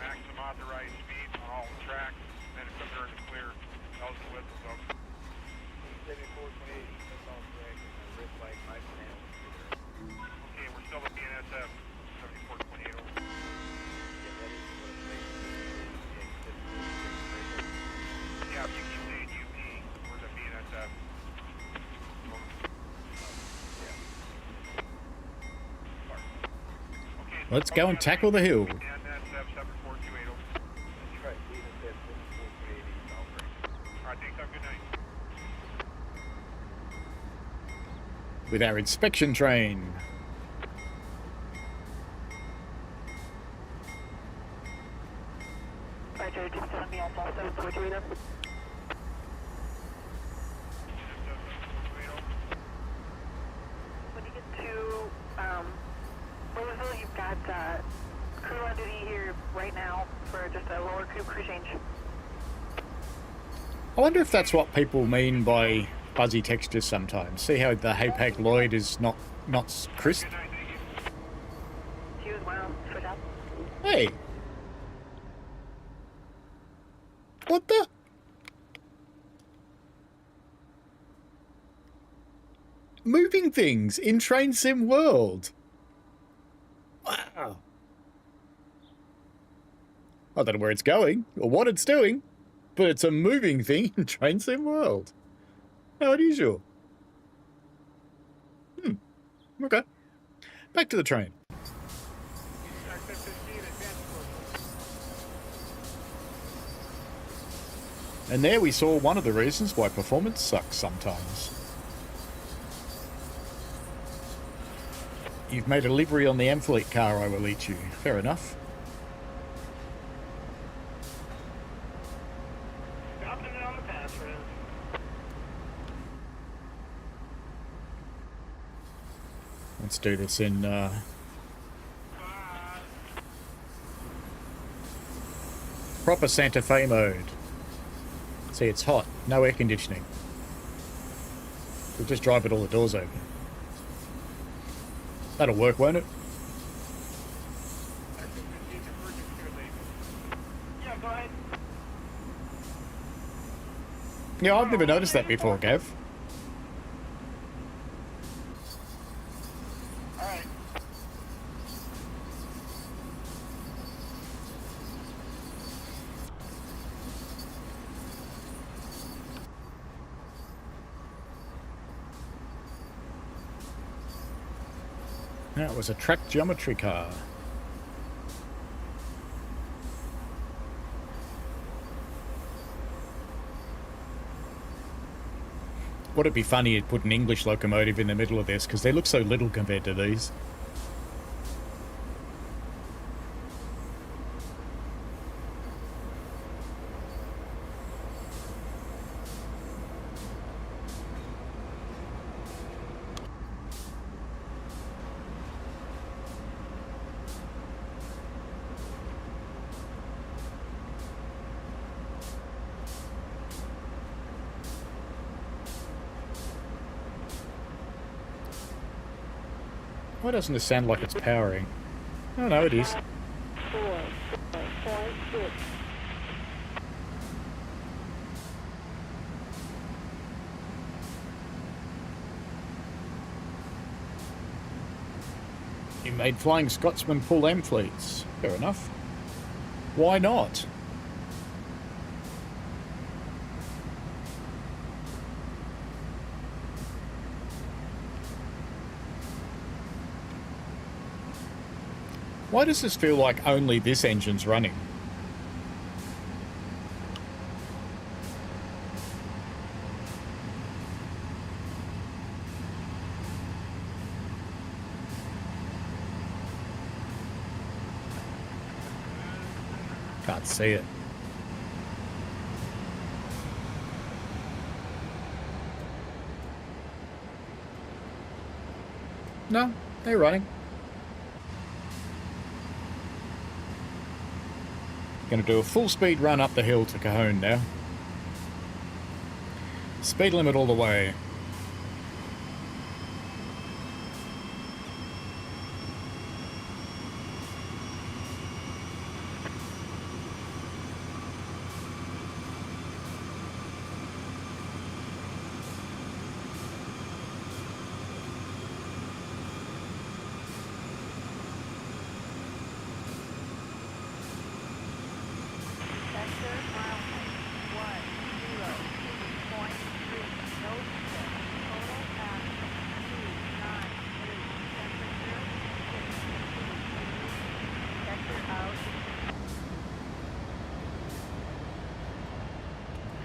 Speaker 3: Maximum authorized speed on all the tracks. Then it's under the clear. Bells and whistles up.
Speaker 4: 7428, that's all correct. Red flag, my plan.
Speaker 3: Okay, we're still at DNSF 7428 over.
Speaker 4: Yeah, that is what it makes.
Speaker 3: Yeah, you keep saying UP. We're the BNSF. Okay,
Speaker 2: Let's go and tackle the hill.
Speaker 3: DNSF 7428 over.
Speaker 4: That's right, DNSF 7428, all correct.
Speaker 3: All right, thanks. Have a good night.
Speaker 2: With our inspection train.
Speaker 1: Roger, just on me on 742 When you get to Roseville, you've got crew on duty here right now for just a lower crew change.
Speaker 2: I wonder if that's what people mean by fuzzy textures sometimes. See how the Hapag Lloyd is not crisp?
Speaker 3: Good night, thank you.
Speaker 1: You as well, switch up.
Speaker 2: Hey! What the? Moving things in Train Sim World. Wow. I don't know where it's going or what it's doing, but it's a moving thing in Train Sim World. How unusual. Okay. Back to the train. And there we saw one of the reasons why performance sucks sometimes. You've made a livery on the Amfleet car, I will eat you. Fair enough.
Speaker 3: Stopping it on the pass road.
Speaker 2: Let's do this in proper Santa Fe mode. See, it's hot. No air conditioning. We'll just drive with all the doors open. That'll work, won't it?
Speaker 3: Yeah, go ahead.
Speaker 2: Yeah, I've never noticed that before, Gav.
Speaker 3: All right.
Speaker 2: That was a track geometry car. Would it be funny to put an English locomotive in the middle of this, because they look so little compared to these. Why doesn't this sound like it's powering? Oh no, it is.
Speaker 1: 4.6.
Speaker 2: You made Flying Scotsman pull Amfleets. Fair enough. Why not? Why does this feel like only this engine's running? Can't see it. No, they're running. Going to do a full speed run up the hill to Cajon now. Speed limit all the way.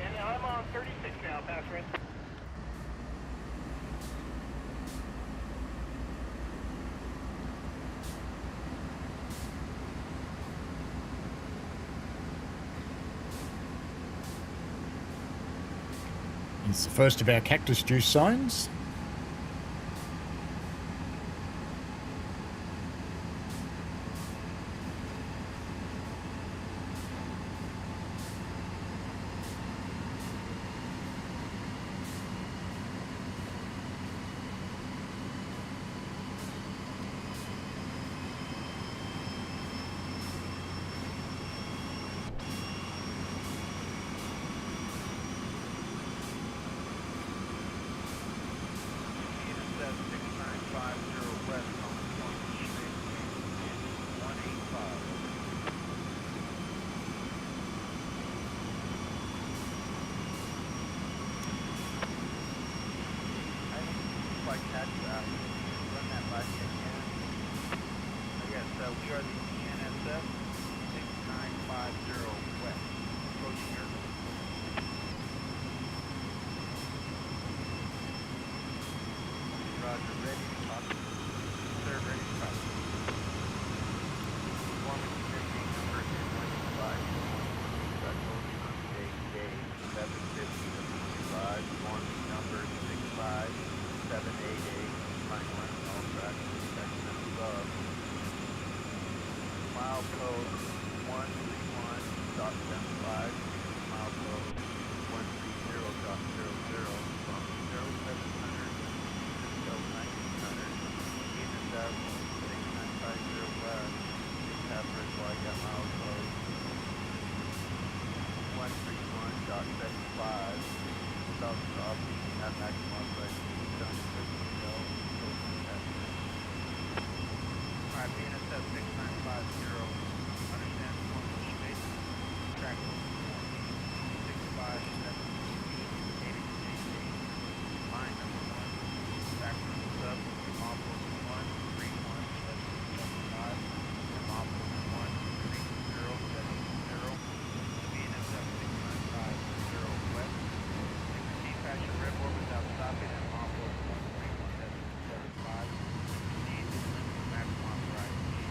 Speaker 3: And I'm on 36 now, pass red.
Speaker 2: It's the first of our cactus juice signs.
Speaker 3: We are the ENSF 6950 west, approaching your Roger, ready to copy. Sir, ready to copy. Performance checking number N95. Got coding on day 750 of the 25. Performance number 65788. Line 1, all tracks, section above. Mile code 131.75, mile code 130.00 from 0700 till 1900, ENSF 6950 west, Tapper Guaya mile code 131.75, south stop at maximum authorized speed, done for hotel, Alright, BNSF 6950, understand formal space, track 657, 80, line number 1, track sub, model 131.75, and model 130.70, BNSF 6950 west, 16 fashion red board without stopping, and model 131.75, need to limit maximum authorized speed.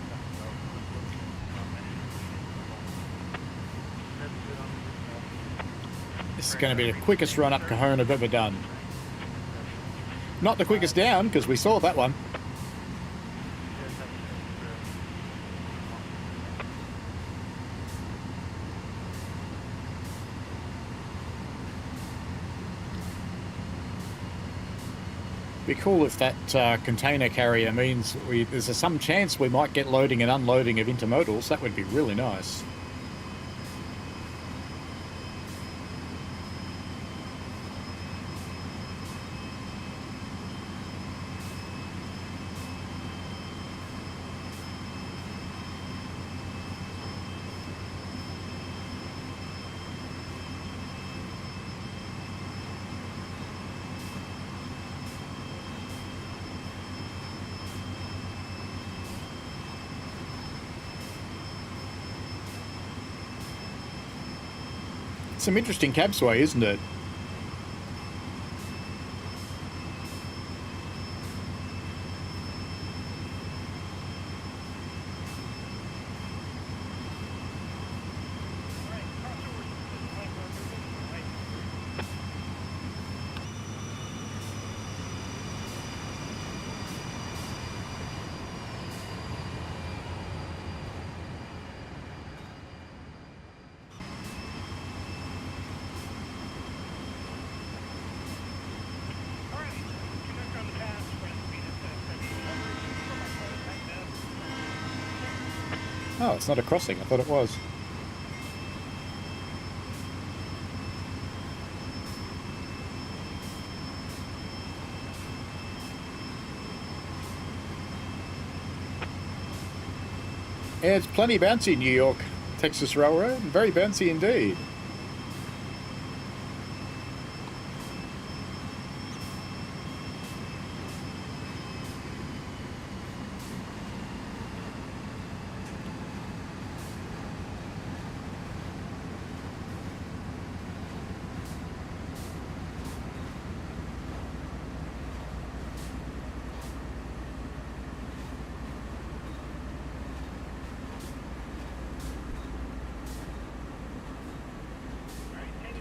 Speaker 2: This is going to be the quickest run up Cajon I've ever done. Not the quickest down, because we saw that one. Be cool if that container carrier means there's some chance we might get loading and unloading of intermodals. That would be really nice. Some interesting cab sway, isn't it? Oh, it's not a crossing. I thought it was. Yeah, it's plenty bouncy, New York Texas Railroad. Very bouncy indeed.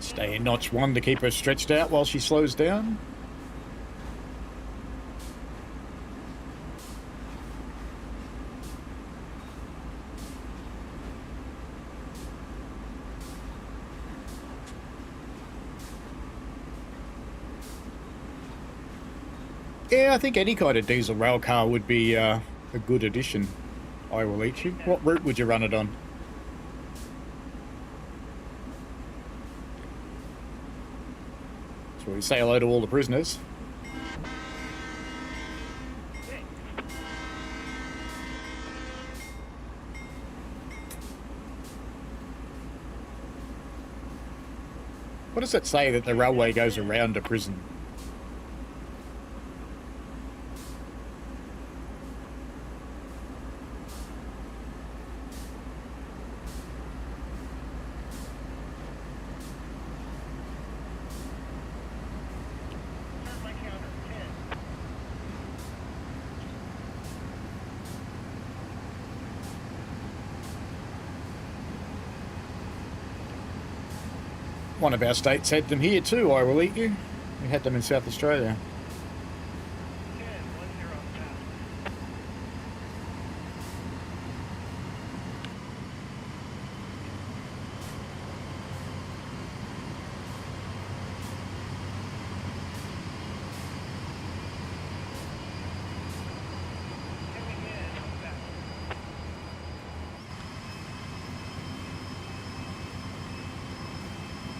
Speaker 2: Stay in notch 1 to keep her stretched out while she slows down. Yeah, I think any kind of diesel rail car would be a good addition. I will eat you. What route would you run it on? So we say hello to all the prisoners. What does it say that the railway goes around a prison? One of our states had them here too, I will eat you. We had them in South Australia.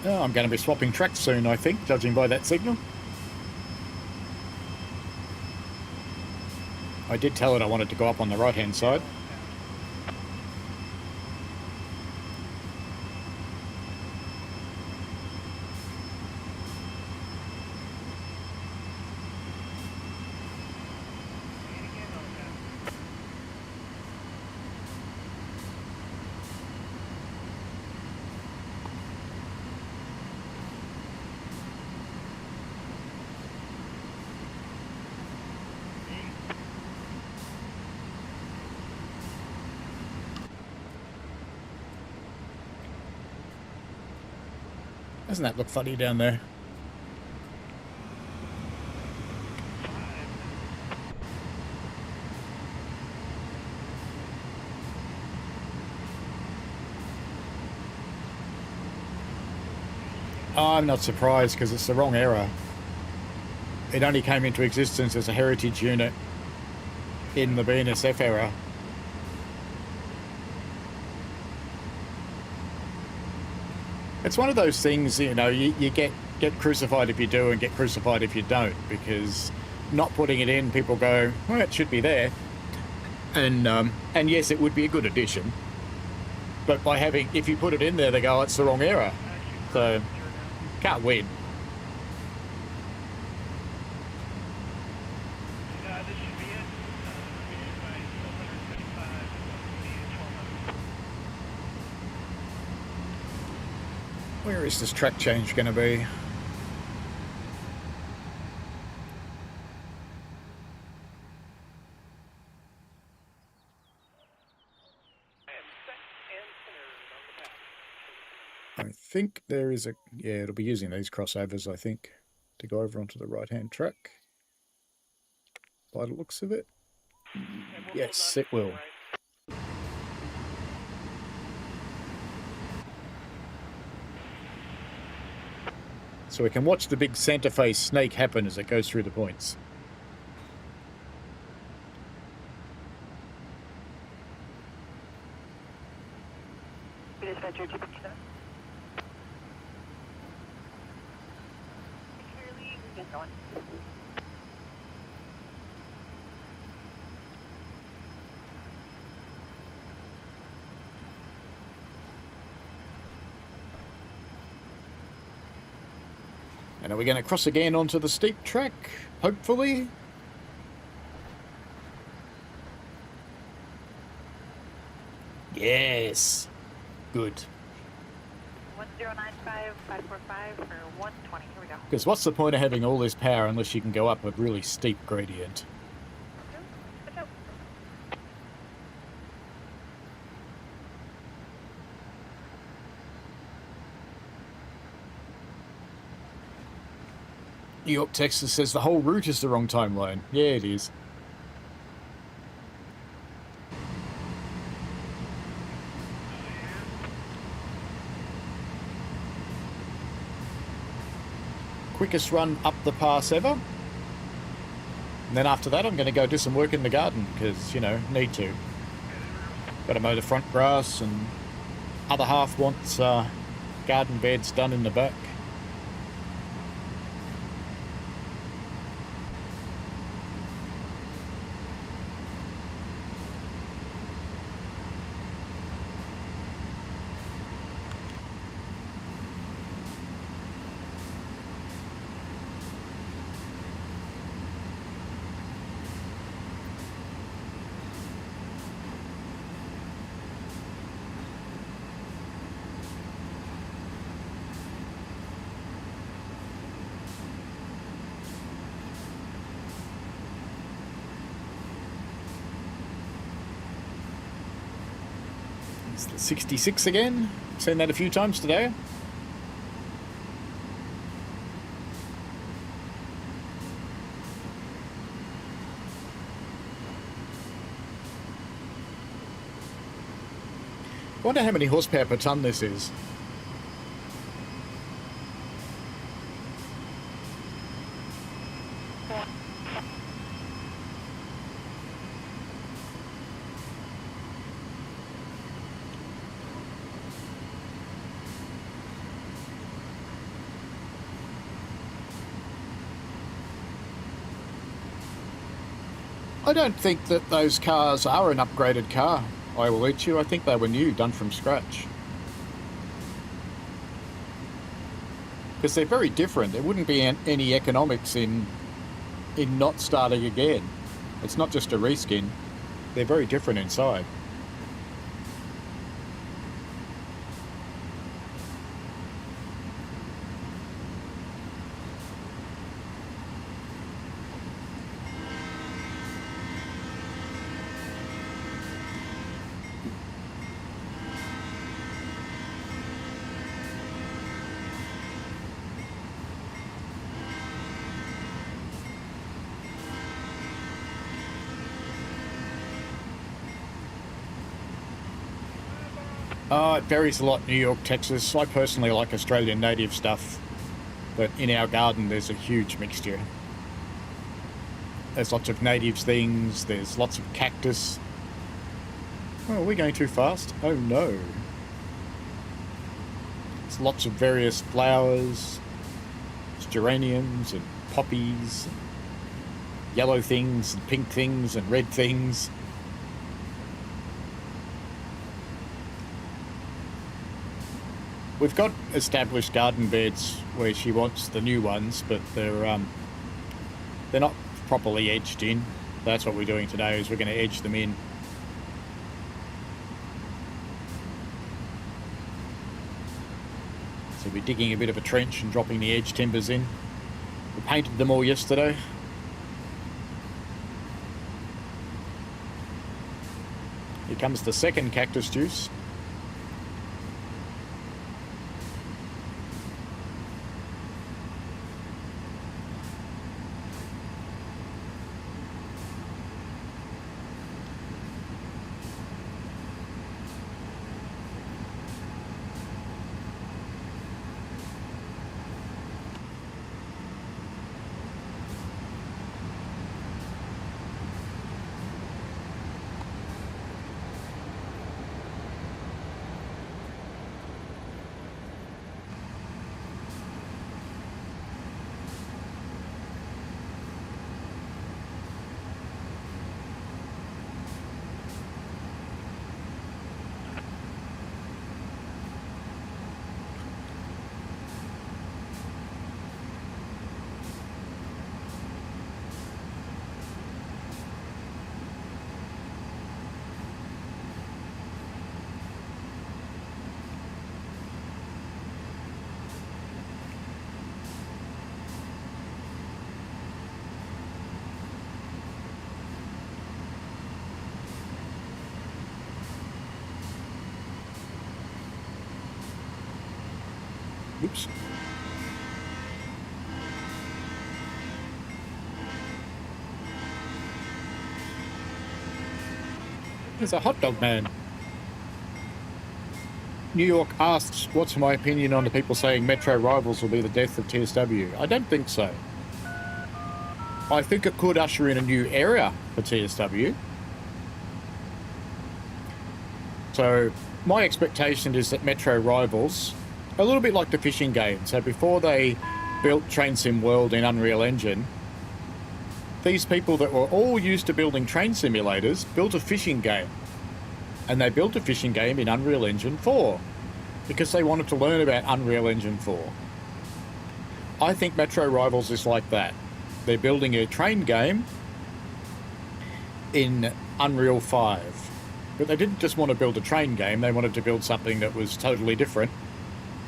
Speaker 2: Oh, I'm going to be swapping tracks soon, I think, judging by that signal. I did tell it I wanted to go up on the right-hand side. Doesn't that look funny down there? I'm not surprised because it's the wrong era. It only came into existence as a heritage unit in the BNSF era. It's one of those things, you know, you get crucified if you do and get crucified if you don't, because not putting it in, people go, well, it should be there. And yes, it would be a good addition. But by having, if you put it in there, they go, oh, it's the wrong era. So, can't win. Where is this track change going to be? I think there is a... Yeah, it'll be using these crossovers, I think, to go over onto the right-hand track. By the looks of it. Yes, it will. So we can watch the big Santa Fe snake happen as it goes through the points.
Speaker 6: Dispatcher 257. Securely, we get going.
Speaker 2: And are we going to cross again onto the steep track? Hopefully. Yes. Good.
Speaker 6: 1095 545 for 120. Here we go.
Speaker 2: Because what's the point of having all this power unless you can go up a really steep gradient?
Speaker 6: Watch out.
Speaker 2: New York, Texas says the whole route is the wrong timeline. Yeah, it is. Quickest run up the pass ever. And then after that, I'm going to go do some work in the garden because, you know, need to. Got to mow the front grass, and other half wants garden beds done in the back. It's the 66 again. Seen that a few times today. Wonder how many horsepower per tonne this is. I don't think that those cars are an upgraded car, I will eat you. I think they were new, done from scratch. Because they're very different. There wouldn't be any economics in not starting again. It's not just a reskin. They're very different inside. It varies a lot, New York, Texas. I personally like Australian native stuff, but in our garden there's a huge mixture. There's lots of native things, there's lots of cactus. Oh, are we going too fast? Oh no. There's lots of various flowers, there's geraniums and poppies, and yellow things and pink things and red things. We've got established garden beds where she wants the new ones, but they're not properly edged in. That's what we're doing today, is we're going to edge them in. So we're digging a bit of a trench and dropping the edge timbers in. We painted them all yesterday. Here comes the second cactus juice. Oops. There's a hot dog man. New York asks, what's my opinion on the people saying Metro Rivals will be the death of TSW? I don't think so. I think it could usher in a new era for TSW. So my expectation is that Metro Rivals, a little bit like the fishing game, so before they built Train Sim World in Unreal Engine, these people that were all used to building train simulators built a fishing game. And they built a fishing game in Unreal Engine 4 because they wanted to learn about Unreal Engine 4. I think Metro Rivals is like that. They're building a train game in Unreal 5. But they didn't just want to build a train game, they wanted to build something that was totally different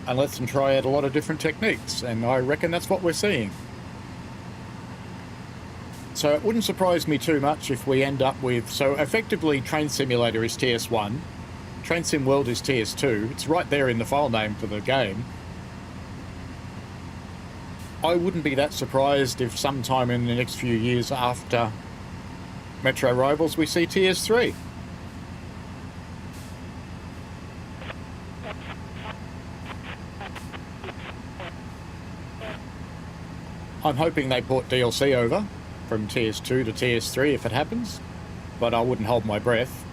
Speaker 2: and let them try out a lot of different techniques. And I reckon that's what we're seeing. So it wouldn't surprise me too much if we end up with... So effectively, Train Simulator is TS1. Train Sim World is TS2. It's right there in the file name for the game. I wouldn't be that surprised if sometime in the next few years after Metro Rivals we see TS3. I'm hoping they port DLC over from TS2 to TS3 if it happens, but I wouldn't hold my breath.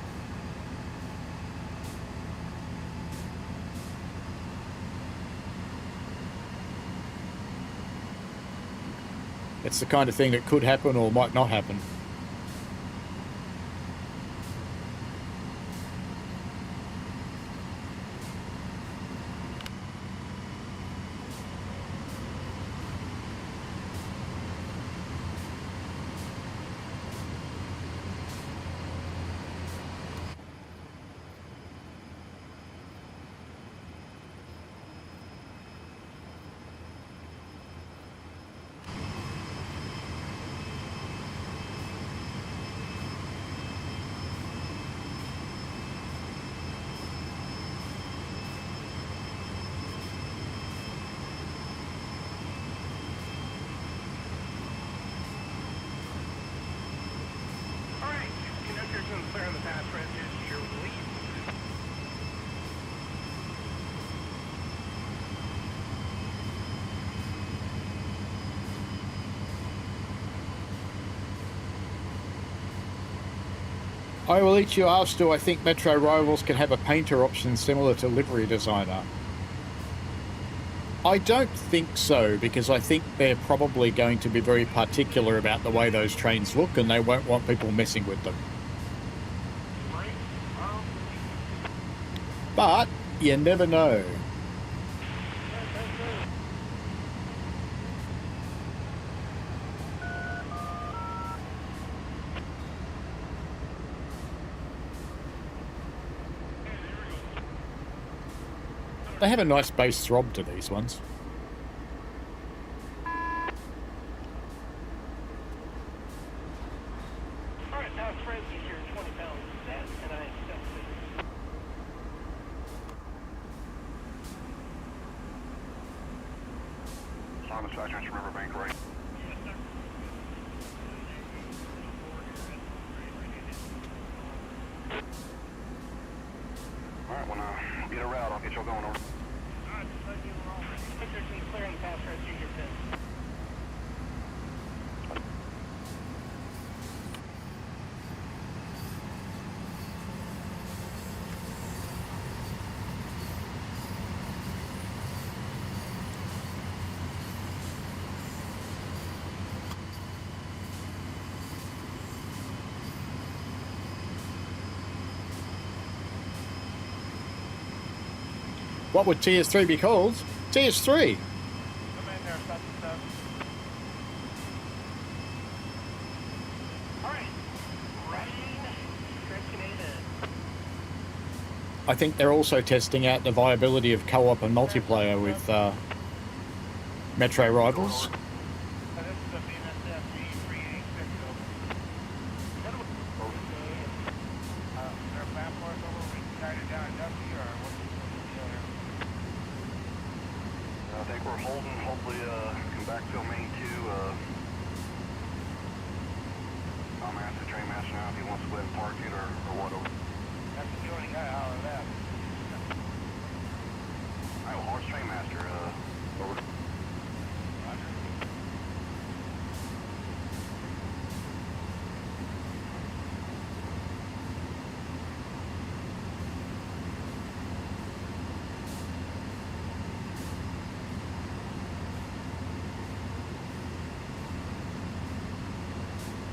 Speaker 2: It's the kind of thing that could happen or might not happen.
Speaker 3: Alright, conductor's been clearing the path for entries to your relief.
Speaker 2: I will eat you asked, do I think Metro Rivals can have a painter option similar to Livery Designer? I don't think so, because I think they're probably going to be very particular about the way those trains look and they won't want people messing with them. But you never know. They have a nice bass throb to these ones.
Speaker 3: Alright, now Frenzy's here, 20 pounds. And I accept it.
Speaker 5: Simon Sargent, Riverbank right. Alright, when I get a route, I'll get y'all going over.
Speaker 3: Alright, conductor's been clearing the path for entries to your pit.
Speaker 2: What would TS3 be called? TS3!
Speaker 3: Come in there, stop the stuff. Alright, rain, stretching.
Speaker 2: I think they're also testing out the viability of co-op and multiplayer with Metro Rivals.
Speaker 3: So this is the BNSF G386. Is there a map for us over we can guide it down Dusty or what's the deal here?
Speaker 5: think we're holding. Hopefully, come back to main 2. I'm gonna ask the train master now if he wants to go ahead and park it or whatever.
Speaker 4: That's the only guy hollering that.
Speaker 5: Alright, well, horse train master, over.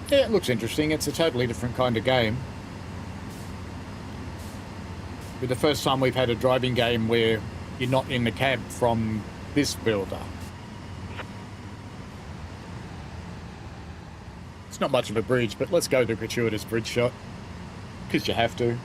Speaker 2: Yeah, it looks interesting. It's a totally different kind of game. But the first time we've had a driving game where you're not in the cab from this builder. It's not much of a bridge, but let's go to gratuitous bridge shot. Because you have to.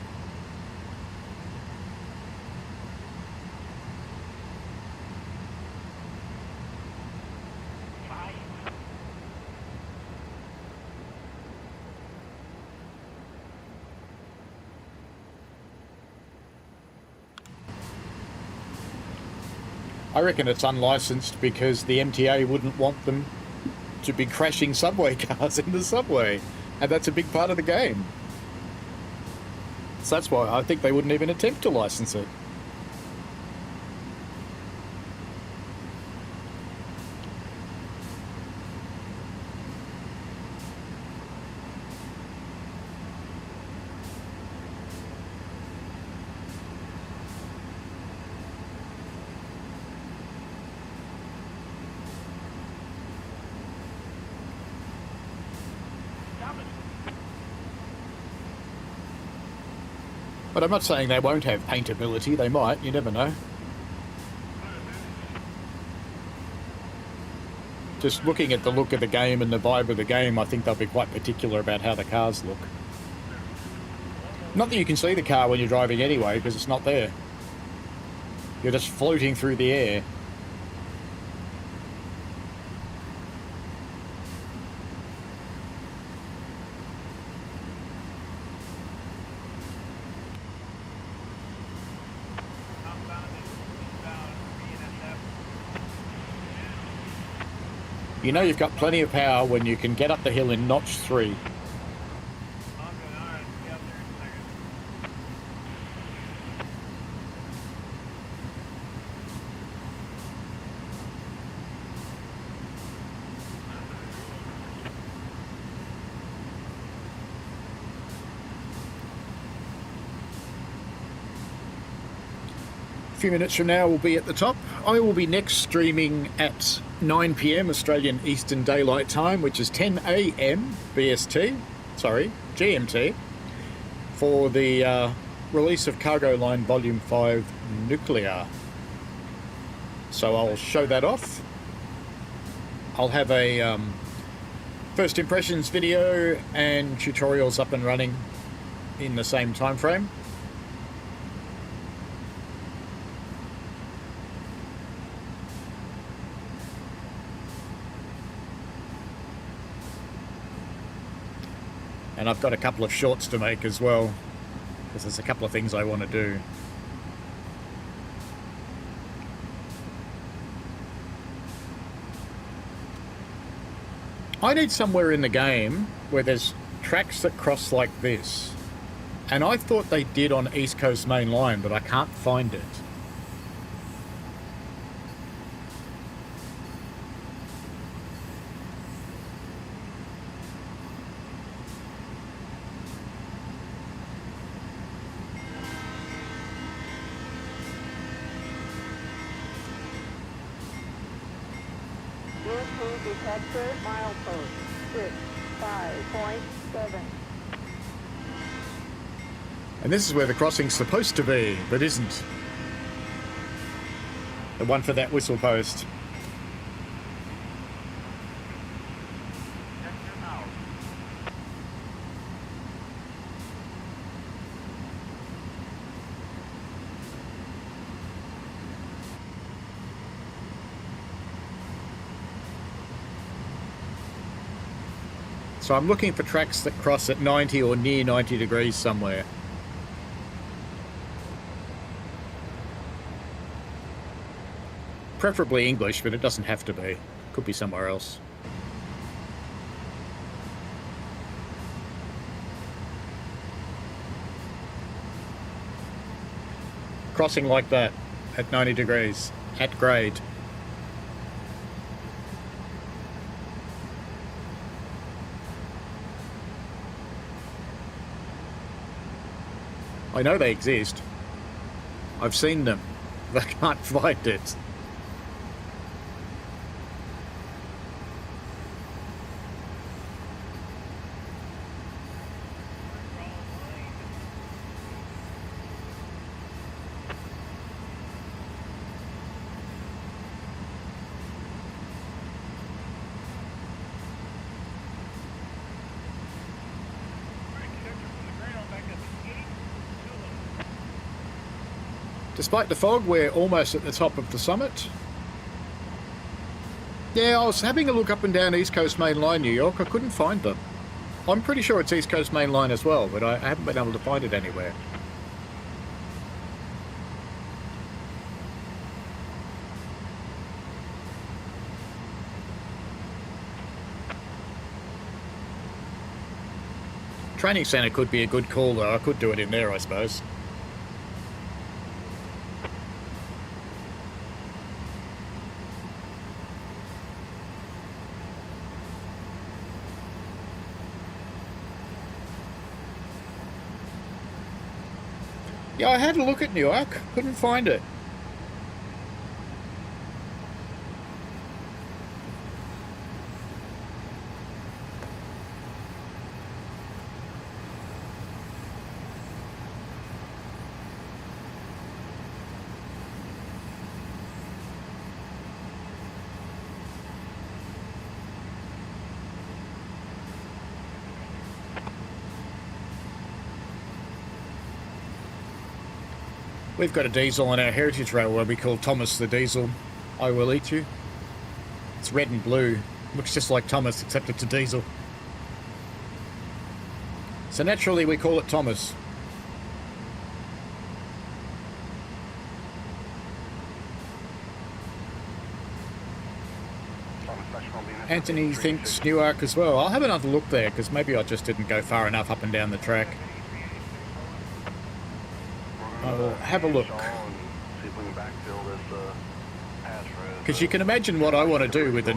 Speaker 2: I reckon it's unlicensed because the MTA wouldn't want them to be crashing subway cars in the subway. And that's a big part of the game. So that's why I think they wouldn't even attempt to license it. But I'm not saying they won't have paintability. They might. You never know. Just looking at the look of the game and the vibe of the game, I think they'll be quite particular about how the cars look. Not that you can see the car when you're driving anyway, because it's not there. You're just floating through the air. You know you've got plenty of power when you can get up the hill in notch 3. A few minutes from now we'll be at the top. I will be next streaming at 9 PM Australian Eastern Daylight Time, which is 10 AM GMT, for the release of Cargo Line Volume 5 Nuclear. So I'll show that off. I'll have a first impressions video and tutorials up and running in the same time frame. And I've got a couple of shorts to make as well, because there's a couple of things I want to do. I need somewhere in the game where there's tracks that cross like this. And I thought they did on East Coast Main Line, but I can't find it.
Speaker 1: Detector milepost 65.7.
Speaker 2: And this is where the crossing's supposed to be, but isn't. The one for that whistle post. So I'm looking for tracks that cross at 90 or near 90 degrees somewhere. Preferably English, but it doesn't have to be. Could be somewhere else. Crossing like that at 90 degrees at grade. I know they exist. I've seen them. I can't find it. Despite the fog, we're almost at the top of the summit. Yeah, I was having a look up and down East Coast Main Line, New York. I couldn't find them. I'm pretty sure it's East Coast Main Line as well, but I haven't been able to find it anywhere. Training centre could be a good call, though. I could do it in there, I suppose. Yeah, I had a look at Newark, couldn't find it. We've got a diesel on our Heritage Railway we call Thomas the Diesel. I will eat you. It's red and blue. Looks just like Thomas, except it's a diesel. So naturally we call it Thomas. Anthony thinks Newark as well. I'll have another look there, because maybe I just didn't go far enough up and down the track. I'll have a look. Because you can imagine what I want to do with the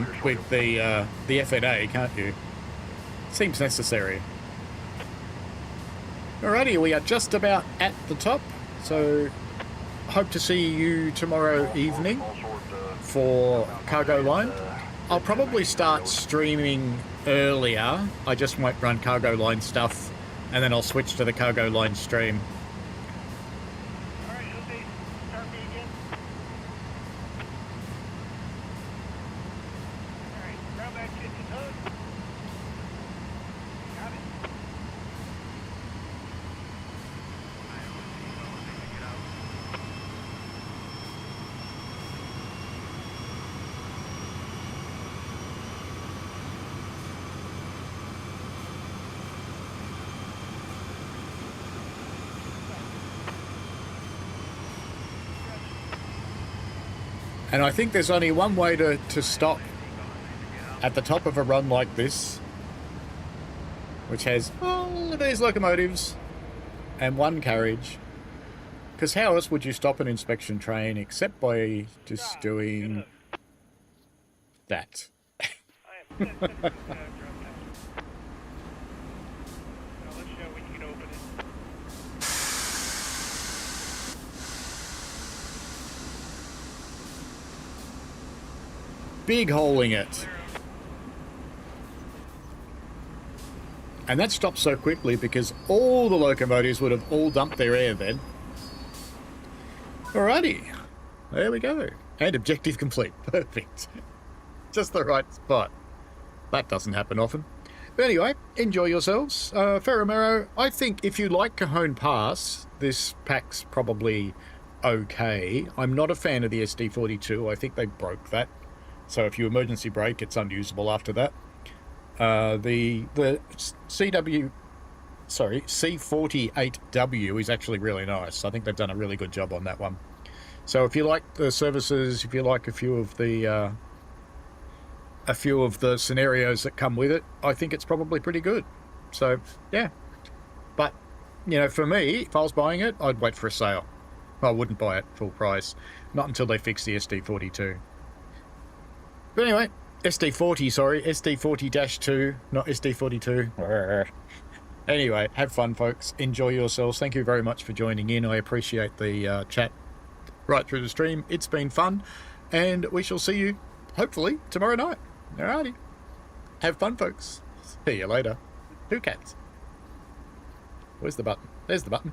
Speaker 2: FNA, can't you? Seems necessary. Alrighty, we are just about at the top, so hope to see you tomorrow evening for Cargo Line. I'll probably start streaming earlier. I just won't run Cargo Line stuff, and then I'll switch to the Cargo Line stream. And I think there's only one way to stop at the top of a run like this, which has all of these locomotives and one carriage. Because how else would you stop an inspection train except by just doing that? Big holing it. And that stopped so quickly because all the locomotives would have all dumped their air then. Alrighty. There we go. And objective complete. Perfect. Just the right spot. That doesn't happen often. But anyway, enjoy yourselves. Ferramero, I think if you like Cajon Pass, this pack's probably okay. I'm not a fan of the SD42. I think they broke that. So if you emergency brake, it's unusable after that. The C48W is actually really nice. I think they've done a really good job on that one. So if you like the services, if you like a few of the scenarios that come with it, I think it's probably pretty good. So yeah, but you know, for me, if I was buying it, I'd wait for a sale. I wouldn't buy it full price, not until they fix the SD42. But anyway, SD40, sorry, SD40-2, not SD42. Anyway, have fun, folks. Enjoy yourselves. Thank you very much for joining in. I appreciate the chat right through the stream. It's been fun, and we shall see you, hopefully, tomorrow night. Alrighty. Have fun, folks. See you later. Who cats? Where's the button? There's the button.